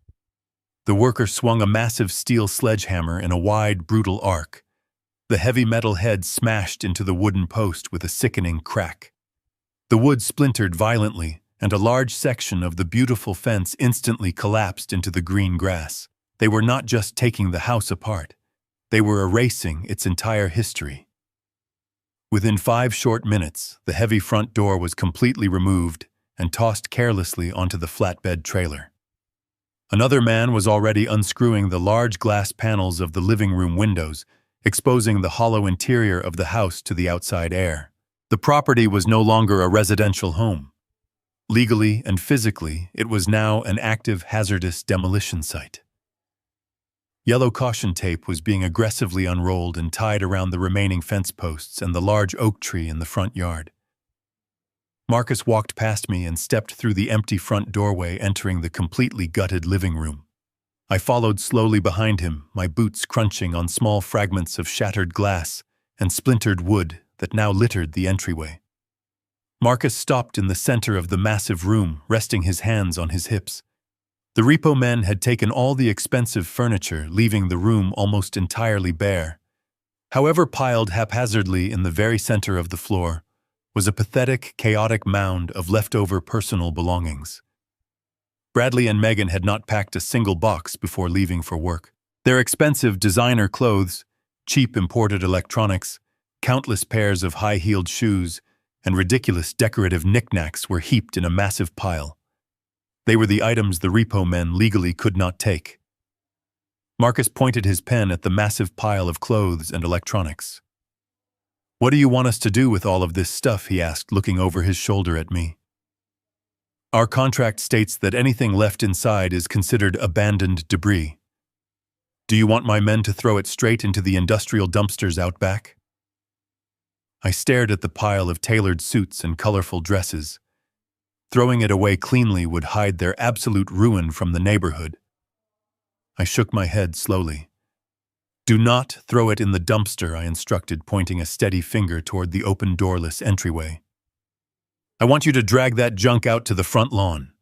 The worker swung a massive steel sledgehammer in a wide, brutal arc. The heavy metal head smashed into the wooden post with a sickening crack. The wood splintered violently, and a large section of the beautiful fence instantly collapsed into the green grass. They were not just taking the house apart. They were erasing its entire history. Within 5 short minutes, the heavy front door was completely removed and tossed carelessly onto the flatbed trailer. Another man was already unscrewing the large glass panels of the living room windows, exposing the hollow interior of the house to the outside air. The property was no longer a residential home. Legally and physically, it was now an active, hazardous demolition site. Yellow caution tape was being aggressively unrolled and tied around the remaining fence posts and the large oak tree in the front yard. Marcus walked past me and stepped through the empty front doorway, entering the completely gutted living room. I followed slowly behind him, my boots crunching on small fragments of shattered glass and splintered wood that now littered the entryway. Marcus stopped in the center of the massive room, resting his hands on his hips. The repo men had taken all the expensive furniture, leaving the room almost entirely bare. However, piled haphazardly in the very center of the floor was a pathetic, chaotic mound of leftover personal belongings. Bradley and Megan had not packed a single box before leaving for work. Their expensive designer clothes, cheap imported electronics, countless pairs of high-heeled shoes, and ridiculous decorative knickknacks were heaped in a massive pile. They were the items the repo men legally could not take. Marcus pointed his pen at the massive pile of clothes and electronics. "What do you want us to do with all of this stuff?" he asked, looking over his shoulder at me. "Our contract states that anything left inside is considered abandoned debris. Do you want my men to throw it straight into the industrial dumpsters out back?" I stared at the pile of tailored suits and colorful dresses. Throwing it away cleanly would hide their absolute ruin from the neighborhood. I shook my head slowly. "Do not throw it in the dumpster," I instructed, pointing a steady finger toward the open doorless entryway. "I want you to drag that junk out to the front lawn.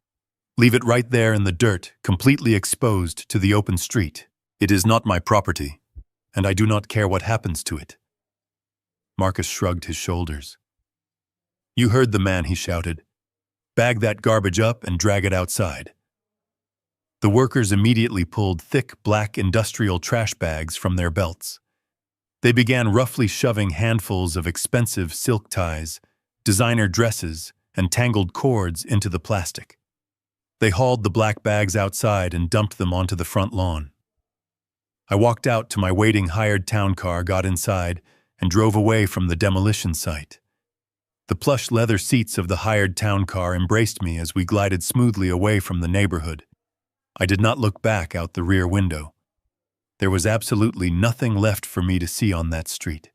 Leave it right there in the dirt, completely exposed to the open street. It is not my property, and I do not care what happens to it." Marcus shrugged his shoulders. "You heard the man," he shouted. "Bag that garbage up and drag it outside." The workers immediately pulled thick black industrial trash bags from their belts. They began roughly shoving handfuls of expensive silk ties, designer dresses, and tangled cords into the plastic. They hauled the black bags outside and dumped them onto the front lawn. I walked out to my waiting hired town car, got inside, and drove away from the demolition site. The plush leather seats of the hired town car embraced me as we glided smoothly away from the neighborhood. I did not look back out the rear window. There was absolutely nothing left for me to see on that street.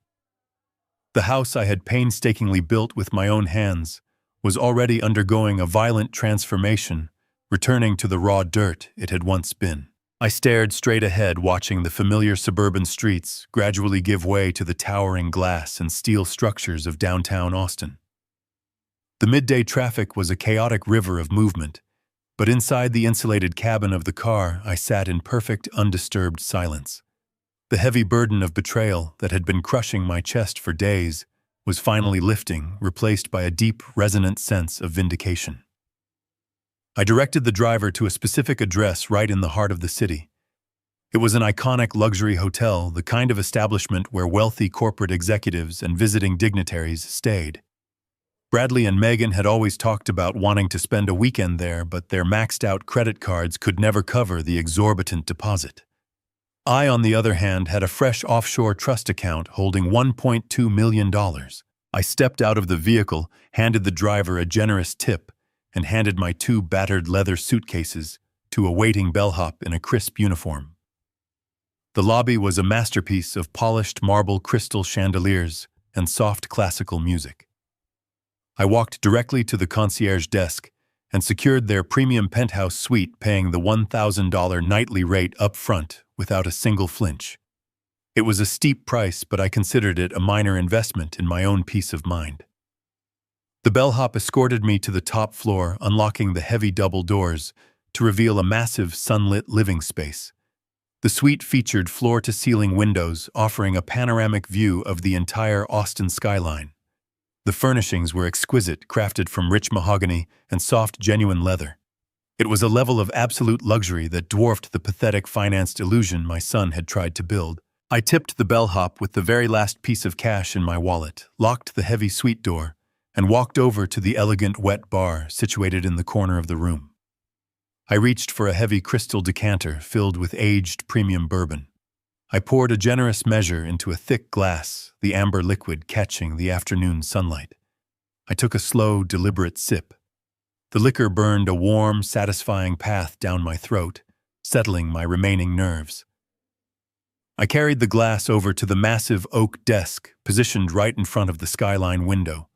The house I had painstakingly built with my own hands was already undergoing a violent transformation, returning to the raw dirt it had once been. I stared straight ahead, watching the familiar suburban streets gradually give way to the towering glass and steel structures of downtown Austin. The midday traffic was a chaotic river of movement, but inside the insulated cabin of the car, I sat in perfect, undisturbed silence. The heavy burden of betrayal that had been crushing my chest for days was finally lifting, replaced by a deep, resonant sense of vindication. I directed the driver to a specific address right in the heart of the city. It was an iconic luxury hotel, the kind of establishment where wealthy corporate executives and visiting dignitaries stayed. Bradley and Megan had always talked about wanting to spend a weekend there, but their maxed-out credit cards could never cover the exorbitant deposit. I, on the other hand, had a fresh offshore trust account holding $1.2 million. I stepped out of the vehicle, handed the driver a generous tip, and handed my 2 battered leather suitcases to a waiting bellhop in a crisp uniform. The lobby was a masterpiece of polished marble crystal chandeliers and soft classical music. I walked directly to the concierge desk and secured their premium penthouse suite, paying the $1,000 nightly rate up front without a single flinch. It was a steep price, but I considered it a minor investment in my own peace of mind. The bellhop escorted me to the top floor, unlocking the heavy double doors to reveal a massive sunlit living space. The suite featured floor-to-ceiling windows, offering a panoramic view of the entire Austin skyline. The furnishings were exquisite, crafted from rich mahogany and soft, genuine leather. It was a level of absolute luxury that dwarfed the pathetic financed illusion my son had tried to build. I tipped the bellhop with the very last piece of cash in my wallet, locked the heavy suite door, and walked over to the elegant wet bar situated in the corner of the room. I reached for a heavy crystal decanter filled with aged premium bourbon. I poured a generous measure into a thick glass, the amber liquid catching the afternoon sunlight. I took a slow, deliberate sip. The liquor burned a warm, satisfying path down my throat, settling my remaining nerves. I carried the glass over to the massive oak desk, positioned right in front of the skyline window.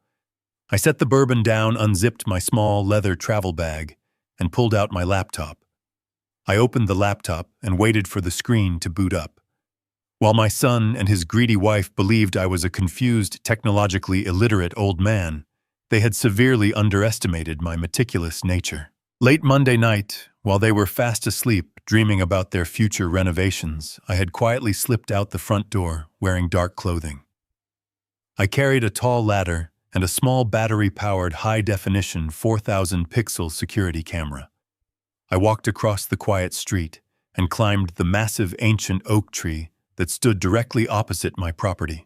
I set the bourbon down, unzipped my small leather travel bag, and pulled out my laptop. I opened the laptop and waited for the screen to boot up. While my son and his greedy wife believed I was a confused, technologically illiterate old man, they had severely underestimated my meticulous nature. Late Monday night, While they were fast asleep, dreaming about their future renovations, I had quietly slipped out the front door, wearing dark clothing. I carried a tall ladder and a small battery-powered high-definition 4,000-pixel security camera. I walked across the quiet street and climbed the massive ancient oak tree that stood directly opposite my property.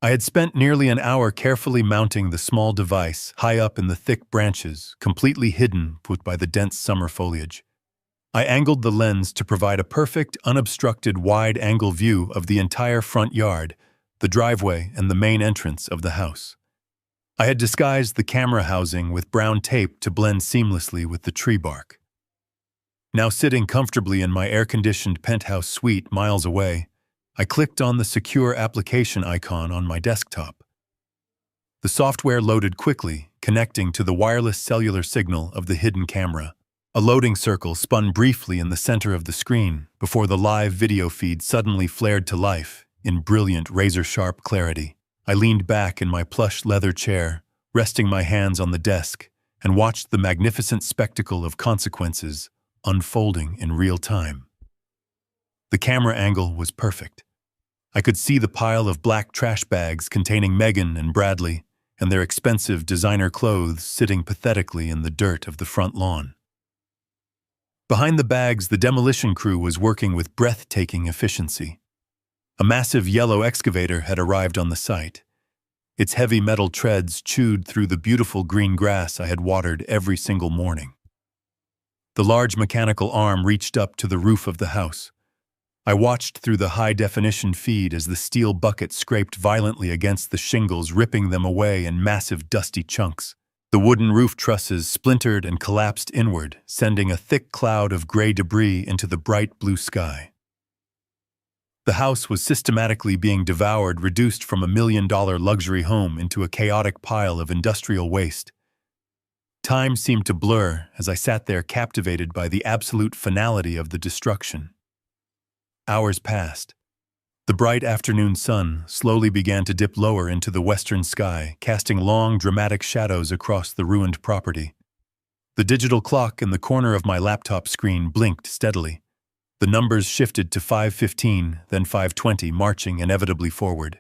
I had spent nearly an hour carefully mounting the small device high up in the thick branches, completely hidden by the dense summer foliage. I angled the lens to provide a perfect, unobstructed wide-angle view of the entire front yard, the driveway, and the main entrance of the house. I had disguised the camera housing with brown tape to blend seamlessly with the tree bark. Now sitting comfortably in my air-conditioned penthouse suite miles away, I clicked on the secure application icon on my desktop. The software loaded quickly, connecting to the wireless cellular signal of the hidden camera. A loading circle spun briefly in the center of the screen before the live video feed suddenly flared to life in brilliant, razor-sharp clarity. I leaned back in my plush leather chair, resting my hands on the desk, and watched the magnificent spectacle of consequences unfolding in real time. The camera angle was perfect. I could see the pile of black trash bags containing Megan and Bradley and their expensive designer clothes sitting pathetically in the dirt of the front lawn. Behind the bags, the demolition crew was working with breathtaking efficiency. A massive yellow excavator had arrived on the site. Its heavy metal treads chewed through the beautiful green grass I had watered every single morning. The large mechanical arm reached up to the roof of the house. I watched through the high-definition feed as the steel bucket scraped violently against the shingles, ripping them away in massive dusty chunks. The wooden roof trusses splintered and collapsed inward, sending a thick cloud of gray debris into the bright blue sky. The house was systematically being devoured, reduced from $1 million luxury home into a chaotic pile of industrial waste. Time seemed to blur as I sat there captivated by the absolute finality of the destruction. Hours passed. The bright afternoon sun slowly began to dip lower into the western sky, casting long, dramatic shadows across the ruined property. The digital clock in the corner of my laptop screen blinked steadily. The numbers shifted to 5:15, then 5:20, marching inevitably forward.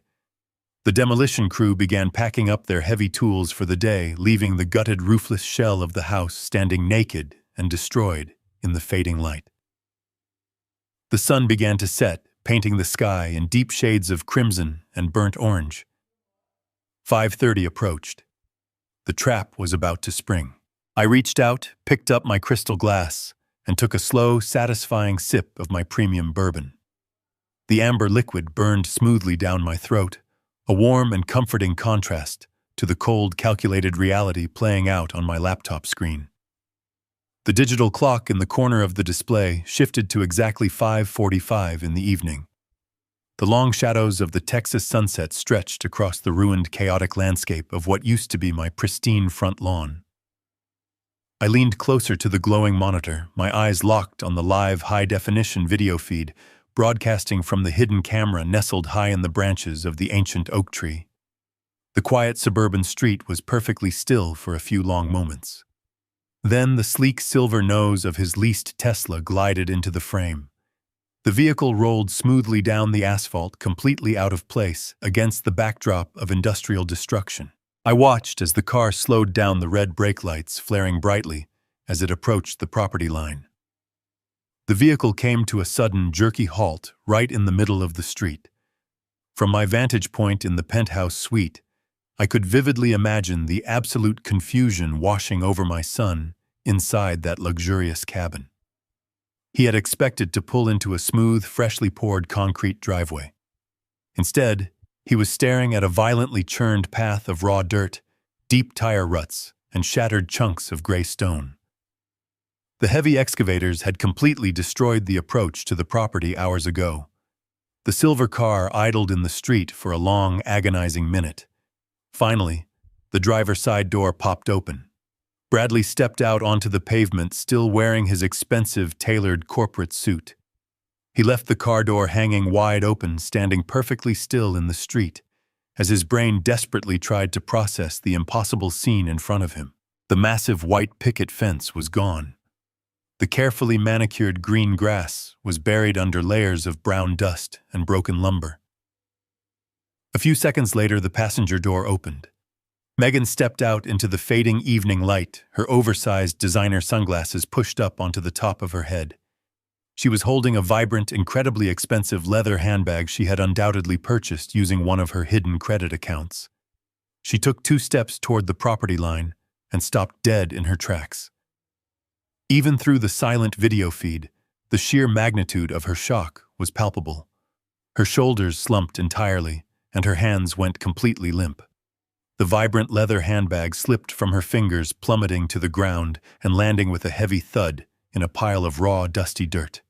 The demolition crew began packing up their heavy tools for the day, leaving the gutted, roofless shell of the house standing naked and destroyed in the fading light. The sun began to set, painting the sky in deep shades of crimson and burnt orange. 5:30 approached. The trap was about to spring. I reached out, picked up my crystal glass, and took a slow, satisfying sip of my premium bourbon. The amber liquid burned smoothly down my throat, a warm and comforting contrast to the cold, calculated reality playing out on my laptop screen. The digital clock in the corner of the display shifted to exactly 5:45 in the evening. The long shadows of the Texas sunset stretched across the ruined, chaotic landscape of what used to be my pristine front lawn. I leaned closer to the glowing monitor, my eyes locked on the live, high-definition video feed, broadcasting from the hidden camera nestled high in the branches of the ancient oak tree. The quiet suburban street was perfectly still for a few long moments. Then the sleek silver nose of his leased Tesla glided into the frame. The vehicle rolled smoothly down the asphalt, completely out of place against the backdrop of industrial destruction. I watched as the car slowed down, the red brake lights flaring brightly as it approached the property line. The vehicle came to a sudden, jerky halt right in the middle of the street. From my vantage point in the penthouse suite, I could vividly imagine the absolute confusion washing over my son inside that luxurious cabin. He had expected to pull into a smooth, freshly poured concrete driveway. Instead, he was staring at a violently churned path of raw dirt, deep tire ruts, and shattered chunks of gray stone. The heavy excavators had completely destroyed the approach to the property hours ago. The silver car idled in the street for a long, agonizing minute. Finally, the driver's side door popped open. Bradley stepped out onto the pavement, still wearing his expensive, tailored corporate suit. He left the car door hanging wide open, standing perfectly still in the street, as his brain desperately tried to process the impossible scene in front of him. The massive white picket fence was gone. The carefully manicured green grass was buried under layers of brown dust and broken lumber. A few seconds later, the passenger door opened. Megan stepped out into the fading evening light, her oversized designer sunglasses pushed up onto the top of her head. She was holding a vibrant, incredibly expensive leather handbag she had undoubtedly purchased using one of her hidden credit accounts. She took 2 steps toward the property line and stopped dead in her tracks. Even through the silent video feed, the sheer magnitude of her shock was palpable. Her shoulders slumped entirely, and her hands went completely limp. The vibrant leather handbag slipped from her fingers, plummeting to the ground and landing with a heavy thud in a pile of raw, dusty dirt.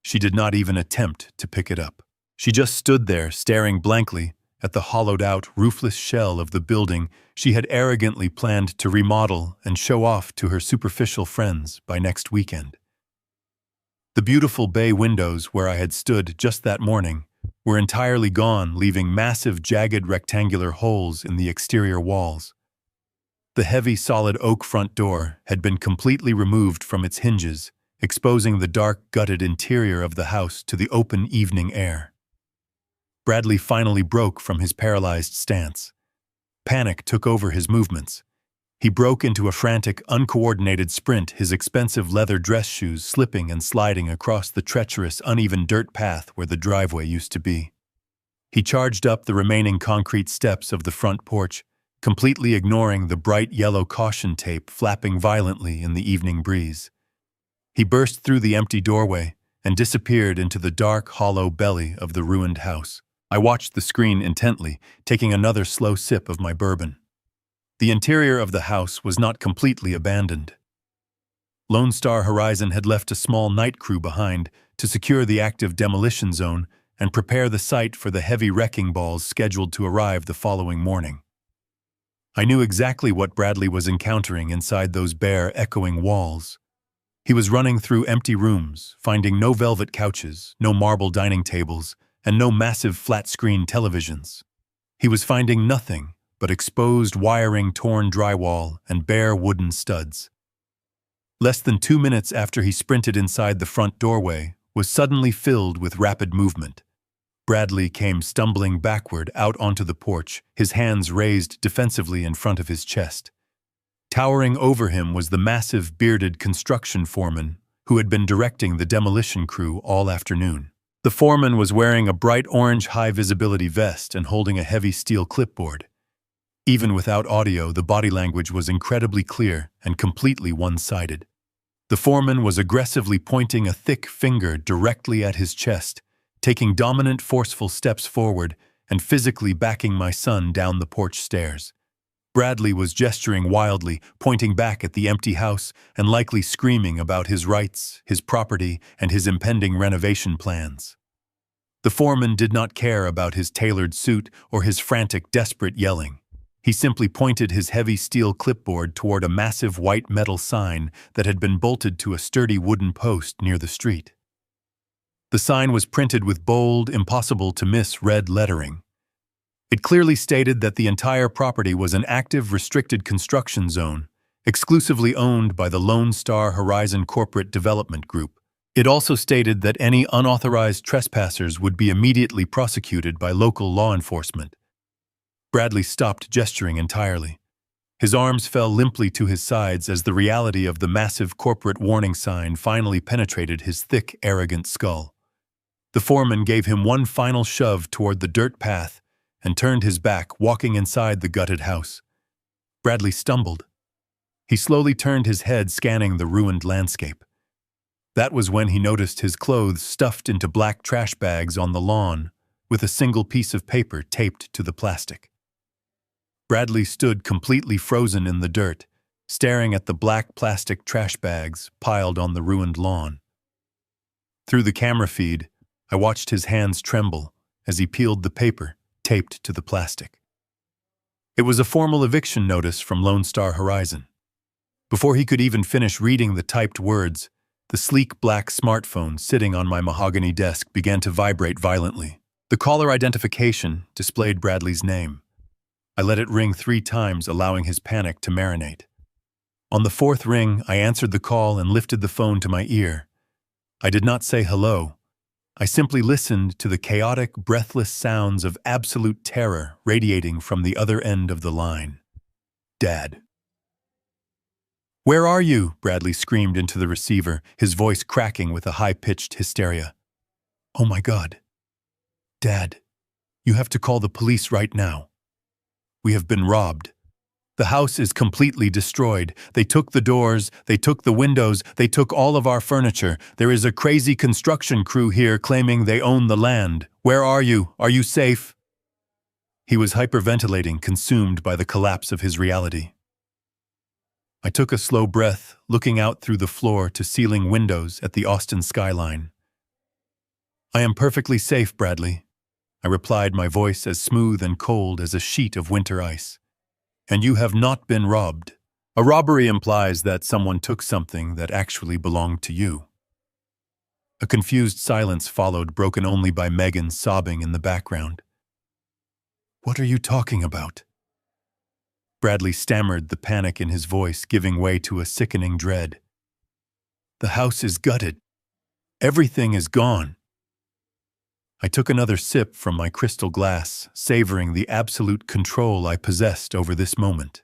She did not even attempt to pick it up. She just stood there, staring blankly at the hollowed-out, roofless shell of the building she had arrogantly planned to remodel and show off to her superficial friends by next weekend. The beautiful bay windows where I had stood just that morning were entirely gone, leaving massive, jagged rectangular holes in the exterior walls. The heavy, solid oak front door had been completely removed from its hinges, exposing the dark, gutted interior of the house to the open evening air. Bradley finally broke from his paralyzed stance. Panic took over his movements. He broke into a frantic, uncoordinated sprint, his expensive leather dress shoes slipping and sliding across the treacherous, uneven dirt path where the driveway used to be. He charged up the remaining concrete steps of the front porch, completely ignoring the bright yellow caution tape flapping violently in the evening breeze. He burst through the empty doorway and disappeared into the dark, hollow belly of the ruined house. I watched the screen intently, taking another slow sip of my bourbon. The interior of the house was not completely abandoned. Lone Star Horizon had left a small night crew behind to secure the active demolition zone and prepare the site for the heavy wrecking balls scheduled to arrive the following morning. I knew exactly what Bradley was encountering inside those bare, echoing walls. He was running through empty rooms, finding no velvet couches, no marble dining tables, and no massive flat-screen televisions. He was finding nothing but exposed wiring, torn drywall, and bare wooden studs. Less than 2 minutes after he sprinted inside the front doorway was suddenly filled with rapid movement. Bradley came stumbling backward out onto the porch, his hands raised defensively in front of his chest. Towering over him was the massive, bearded construction foreman who had been directing the demolition crew all afternoon. The foreman was wearing a bright orange high-visibility vest and holding a heavy steel clipboard. Even without audio, the body language was incredibly clear and completely one-sided. The foreman was aggressively pointing a thick finger directly at his chest, taking dominant, forceful steps forward and physically backing my son down the porch stairs. Bradley was gesturing wildly, pointing back at the empty house and likely screaming about his rights, his property, and his impending renovation plans. The foreman did not care about his tailored suit or his frantic, desperate yelling. He simply pointed his heavy steel clipboard toward a massive white metal sign that had been bolted to a sturdy wooden post near the street. The sign was printed with bold, impossible-to-miss red lettering. It clearly stated that the entire property was an active, restricted construction zone, exclusively owned by the Lone Star Horizon Corporate Development Group. It also stated that any unauthorized trespassers would be immediately prosecuted by local law enforcement. Bradley stopped gesturing entirely. His arms fell limply to his sides as the reality of the massive corporate warning sign finally penetrated his thick, arrogant skull. The foreman gave him one final shove toward the dirt path and turned his back, walking inside the gutted house. Bradley stumbled. He slowly turned his head, scanning the ruined landscape. That was when he noticed his clothes stuffed into black trash bags on the lawn, with a single piece of paper taped to the plastic. Bradley stood completely frozen in the dirt, staring at the black plastic trash bags piled on the ruined lawn. Through the camera feed, I watched his hands tremble as he peeled the paper taped to the plastic. It was a formal eviction notice from Lone Star Horizon. Before he could even finish reading the typed words, the sleek black smartphone sitting on my mahogany desk began to vibrate violently. The caller identification displayed Bradley's name. I let it ring 3 times, allowing his panic to marinate. On the fourth ring, I answered the call and lifted the phone to my ear. I did not say hello. I simply listened to the chaotic, breathless sounds of absolute terror radiating from the other end of the line. Dad. "Where are you?" Bradley screamed into the receiver, his voice cracking with a high-pitched hysteria. "Oh my God. Dad, you have to call the police right now. We have been robbed. The house is completely destroyed. They took the doors, they took the windows, they took all of our furniture. There is a crazy construction crew here claiming they own the land. Where are you? Are you safe?" He was hyperventilating, consumed by the collapse of his reality. I took a slow breath, looking out through the floor-to-ceiling windows at the Austin skyline. "I am perfectly safe, Bradley," I replied, my voice as smooth and cold as a sheet of winter ice. "And you have not been robbed. A robbery implies that someone took something that actually belonged to you." A confused silence followed, broken only by Megan sobbing in the background. "What are you talking about?" Bradley stammered, the panic in his voice giving way to a sickening dread. "The house is gutted. Everything is gone." I took another sip from my crystal glass, savoring the absolute control I possessed over this moment.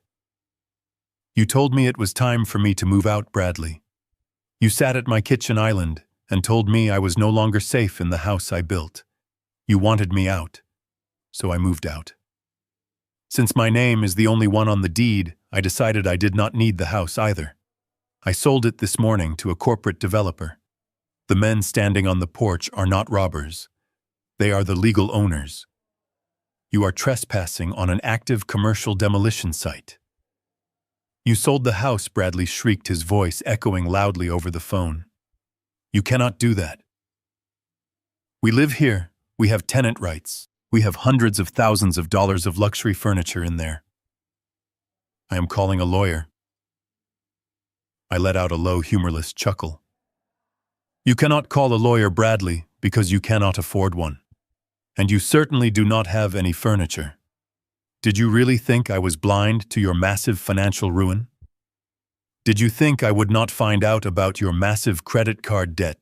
"You told me it was time for me to move out, Bradley. You sat at my kitchen island and told me I was no longer safe in the house I built. You wanted me out, so I moved out. Since my name is the only one on the deed, I decided I did not need the house either. I sold it this morning to a corporate developer. The men standing on the porch are not robbers. They are the legal owners. You are trespassing on an active commercial demolition site." "You sold the house," Bradley shrieked, his voice echoing loudly over the phone. "You cannot do that. We live here. We have tenant rights. We have hundreds of thousands of dollars of luxury furniture in there. I am calling a lawyer." I let out a low, humorless chuckle. "You cannot call a lawyer, Bradley, because you cannot afford one. And you certainly do not have any furniture. Did you really think I was blind to your massive financial ruin? Did you think I would not find out about your massive credit card debt?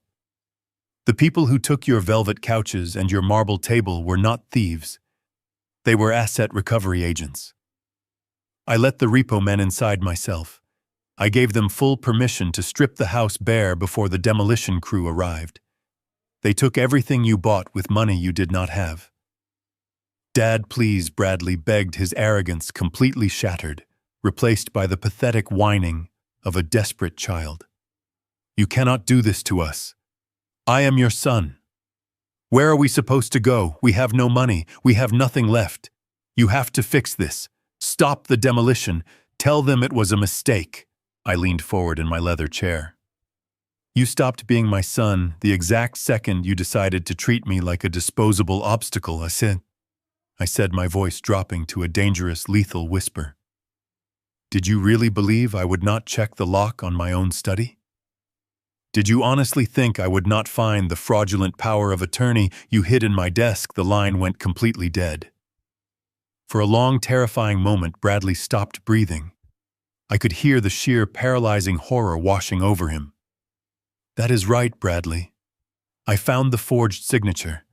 The people who took your velvet couches and your marble table were not thieves. They were asset recovery agents. I let the repo men inside myself. I gave them full permission to strip the house bare before the demolition crew arrived. They took everything you bought with money you did not have." "Dad, please," Bradley begged, his arrogance completely shattered, replaced by the pathetic whining of a desperate child. "You cannot do this to us. I am your son. Where are we supposed to go? We have no money. We have nothing left. You have to fix this. Stop the demolition. Tell them it was a mistake." I leaned forward in my leather chair. "You stopped being my son the exact second you decided to treat me like a disposable obstacle," I said, my voice dropping to a dangerous, lethal whisper. "Did you really believe I would not check the lock on my own study? Did you honestly think I would not find the fraudulent power of attorney you hid in my desk?" The line went completely dead. For a long, terrifying moment, Bradley stopped breathing. I could hear the sheer, paralyzing horror washing over him. "That is right, Bradley. I found the forged signature.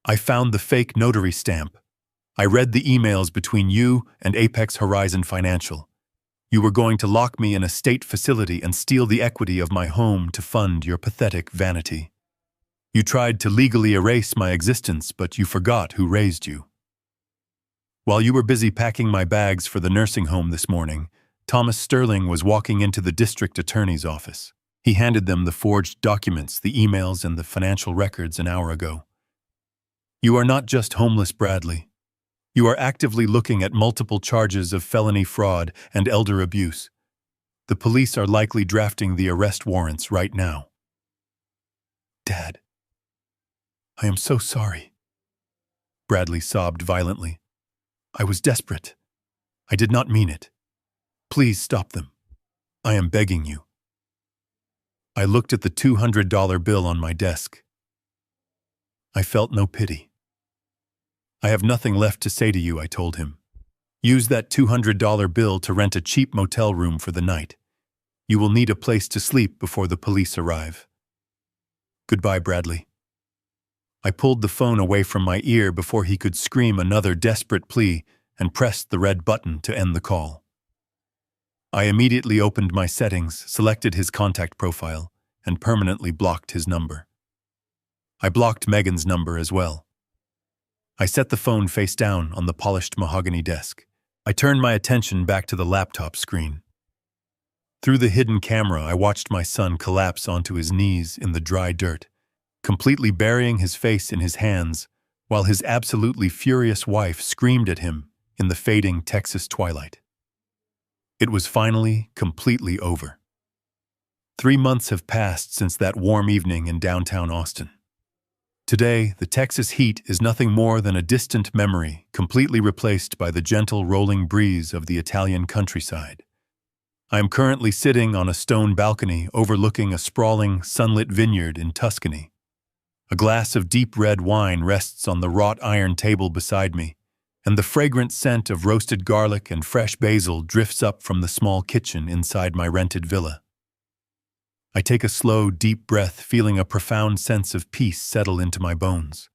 I found the fake notary stamp. I read the emails between you and Apex Horizon Financial. You were going to lock me in a state facility and steal the equity of my home to fund your pathetic vanity. You tried to legally erase my existence, but you forgot who raised you. While you were busy packing my bags for the nursing home this morning, Thomas Sterling was walking into the district attorney's office. He handed them the forged documents, the emails, and the financial records an hour ago. You are not just homeless, Bradley. You are actively looking at multiple charges of felony fraud and elder abuse. The police are likely drafting the arrest warrants right now." "Dad, I am so sorry." Bradley sobbed violently. "I was desperate. I did not mean it. Please stop them. I am begging you." I looked at the $200 bill on my desk. I felt no pity. "I have nothing left to say to you," I told him. "Use that $200 bill to rent a cheap motel room for the night. You will need a place to sleep before the police arrive. Goodbye, Bradley. I pulled the phone away from my ear before he could scream another desperate plea and pressed the red button to end the call. I immediately opened my settings, selected his contact profile, and permanently blocked his number. I blocked Megan's number as well. I set the phone face down on the polished mahogany desk. I turned my attention back to the laptop screen. Through the hidden camera, I watched my son collapse onto his knees in the dry dirt, completely burying his face in his hands, while his absolutely furious wife screamed at him in the fading Texas twilight. It was finally completely over. 3 months have passed since that warm evening in downtown Austin. Today, the Texas heat is nothing more than a distant memory, completely replaced by the gentle rolling breeze of the Italian countryside. I am currently sitting on a stone balcony overlooking a sprawling, sunlit vineyard in Tuscany. A glass of deep red wine rests on the wrought iron table beside me, and the fragrant scent of roasted garlic and fresh basil drifts up from the small kitchen inside my rented villa. I take a slow, deep breath, feeling a profound sense of peace settle into my bones.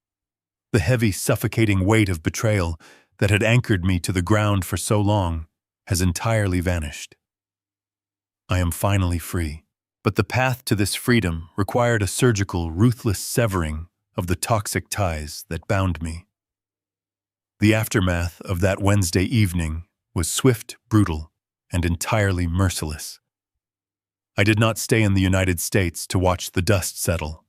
The heavy, suffocating weight of betrayal that had anchored me to the ground for so long has entirely vanished. I am finally free, but the path to this freedom required a surgical, ruthless severing of the toxic ties that bound me. The aftermath of that Wednesday evening was swift, brutal, and entirely merciless. I did not stay in the United States to watch the dust settle.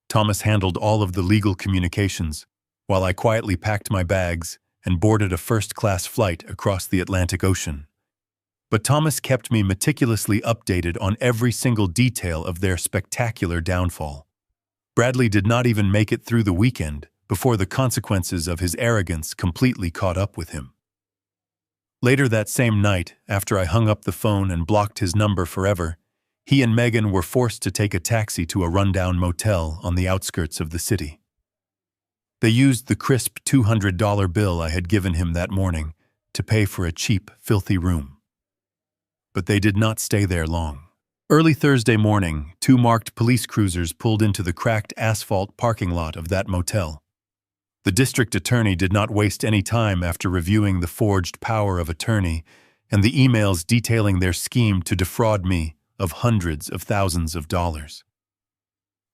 Thomas handled all of the legal communications, while I quietly packed my bags and boarded a first-class flight across the Atlantic Ocean. But Thomas kept me meticulously updated on every single detail of their spectacular downfall. Bradley did not even make it through the weekend before the consequences of his arrogance completely caught up with him. Later that same night, after I hung up the phone and blocked his number forever, he and Megan were forced to take a taxi to a rundown motel on the outskirts of the city. They used the crisp $200 bill I had given him that morning to pay for a cheap, filthy room. But they did not stay there long. Early Thursday morning, 2 marked police cruisers pulled into the cracked asphalt parking lot of that motel. The district attorney did not waste any time after reviewing the forged power of attorney and the emails detailing their scheme to defraud me of hundreds of thousands of dollars.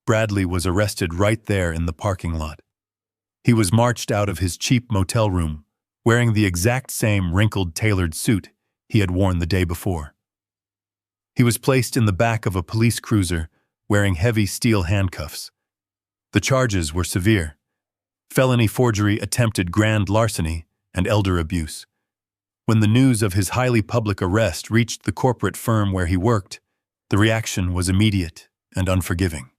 Bradley was arrested right there in the parking lot. He was marched out of his cheap motel room, wearing the exact same wrinkled tailored suit he had worn the day before. He was placed in the back of a police cruiser, wearing heavy steel handcuffs. The charges were severe: felony forgery, attempted grand larceny, and elder abuse. When the news of his highly public arrest reached the corporate firm where he worked, the reaction was immediate and unforgiving.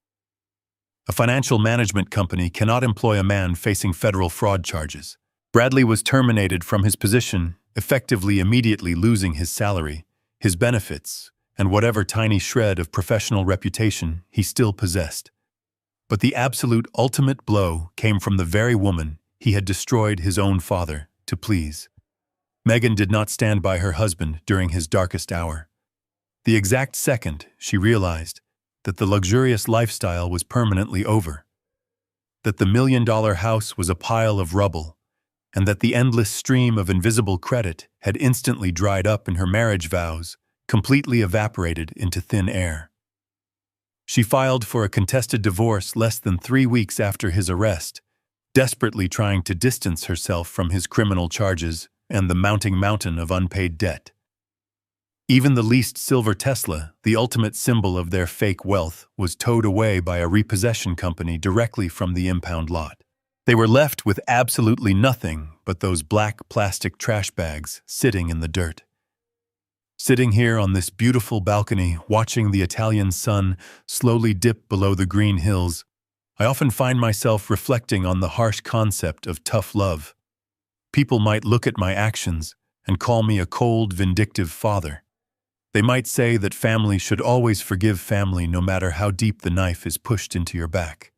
A financial management company cannot employ a man facing federal fraud charges. Bradley was terminated from his position, effectively immediately losing his salary, his benefits, and whatever tiny shred of professional reputation he still possessed. But the absolute ultimate blow came from the very woman he had destroyed his own father to please. Megan did not stand by her husband during his darkest hour. The exact second she realized that the luxurious lifestyle was permanently over, that the $1-million house was a pile of rubble, and that the endless stream of invisible credit had instantly dried up in her marriage vows, completely evaporated into thin air. She filed for a contested divorce less than 3 weeks after his arrest, desperately trying to distance herself from his criminal charges and the mounting mountain of unpaid debt. Even the leased silver Tesla, the ultimate symbol of their fake wealth, was towed away by a repossession company directly from the impound lot. They were left with absolutely nothing but those black plastic trash bags sitting in the dirt. Sitting here on this beautiful balcony, watching the Italian sun slowly dip below the green hills, I often find myself reflecting on the harsh concept of tough love. People might look at my actions and call me a cold, vindictive father. They might say that family should always forgive family no matter how deep the knife is pushed into your back.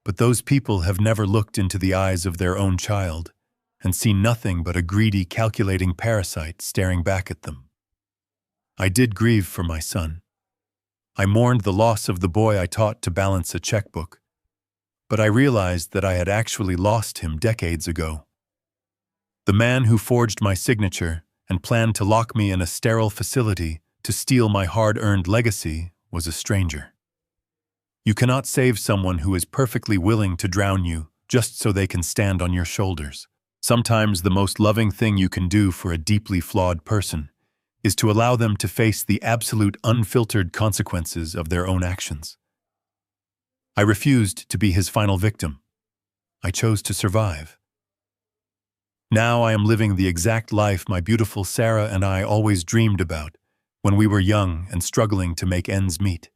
But those people have never looked into the eyes of their own child and seen nothing but a greedy, calculating parasite staring back at them. I did grieve for my son. I mourned the loss of the boy I taught to balance a checkbook, but I realized that I had actually lost him decades ago. The man who forged my signature and planned to lock me in a sterile facility to steal my hard-earned legacy was a stranger. You cannot save someone who is perfectly willing to drown you just so they can stand on your shoulders. Sometimes the most loving thing you can do for a deeply flawed person is to allow them to face the absolute unfiltered consequences of their own actions. I refused to be his final victim. I chose to survive. Now I am living the exact life my beautiful Sarah and I always dreamed about when we were young and struggling to make ends meet.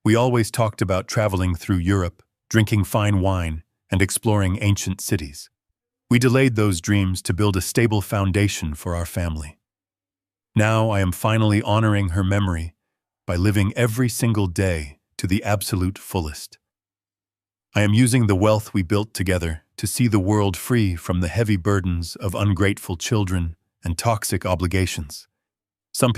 We always talked about traveling through Europe, drinking fine wine, and exploring ancient cities. We delayed those dreams to build a stable foundation for our family. Now I am finally honoring her memory by living every single day to the absolute fullest. I am using the wealth we built together to see the world free from the heavy burdens of ungrateful children and toxic obligations. Some people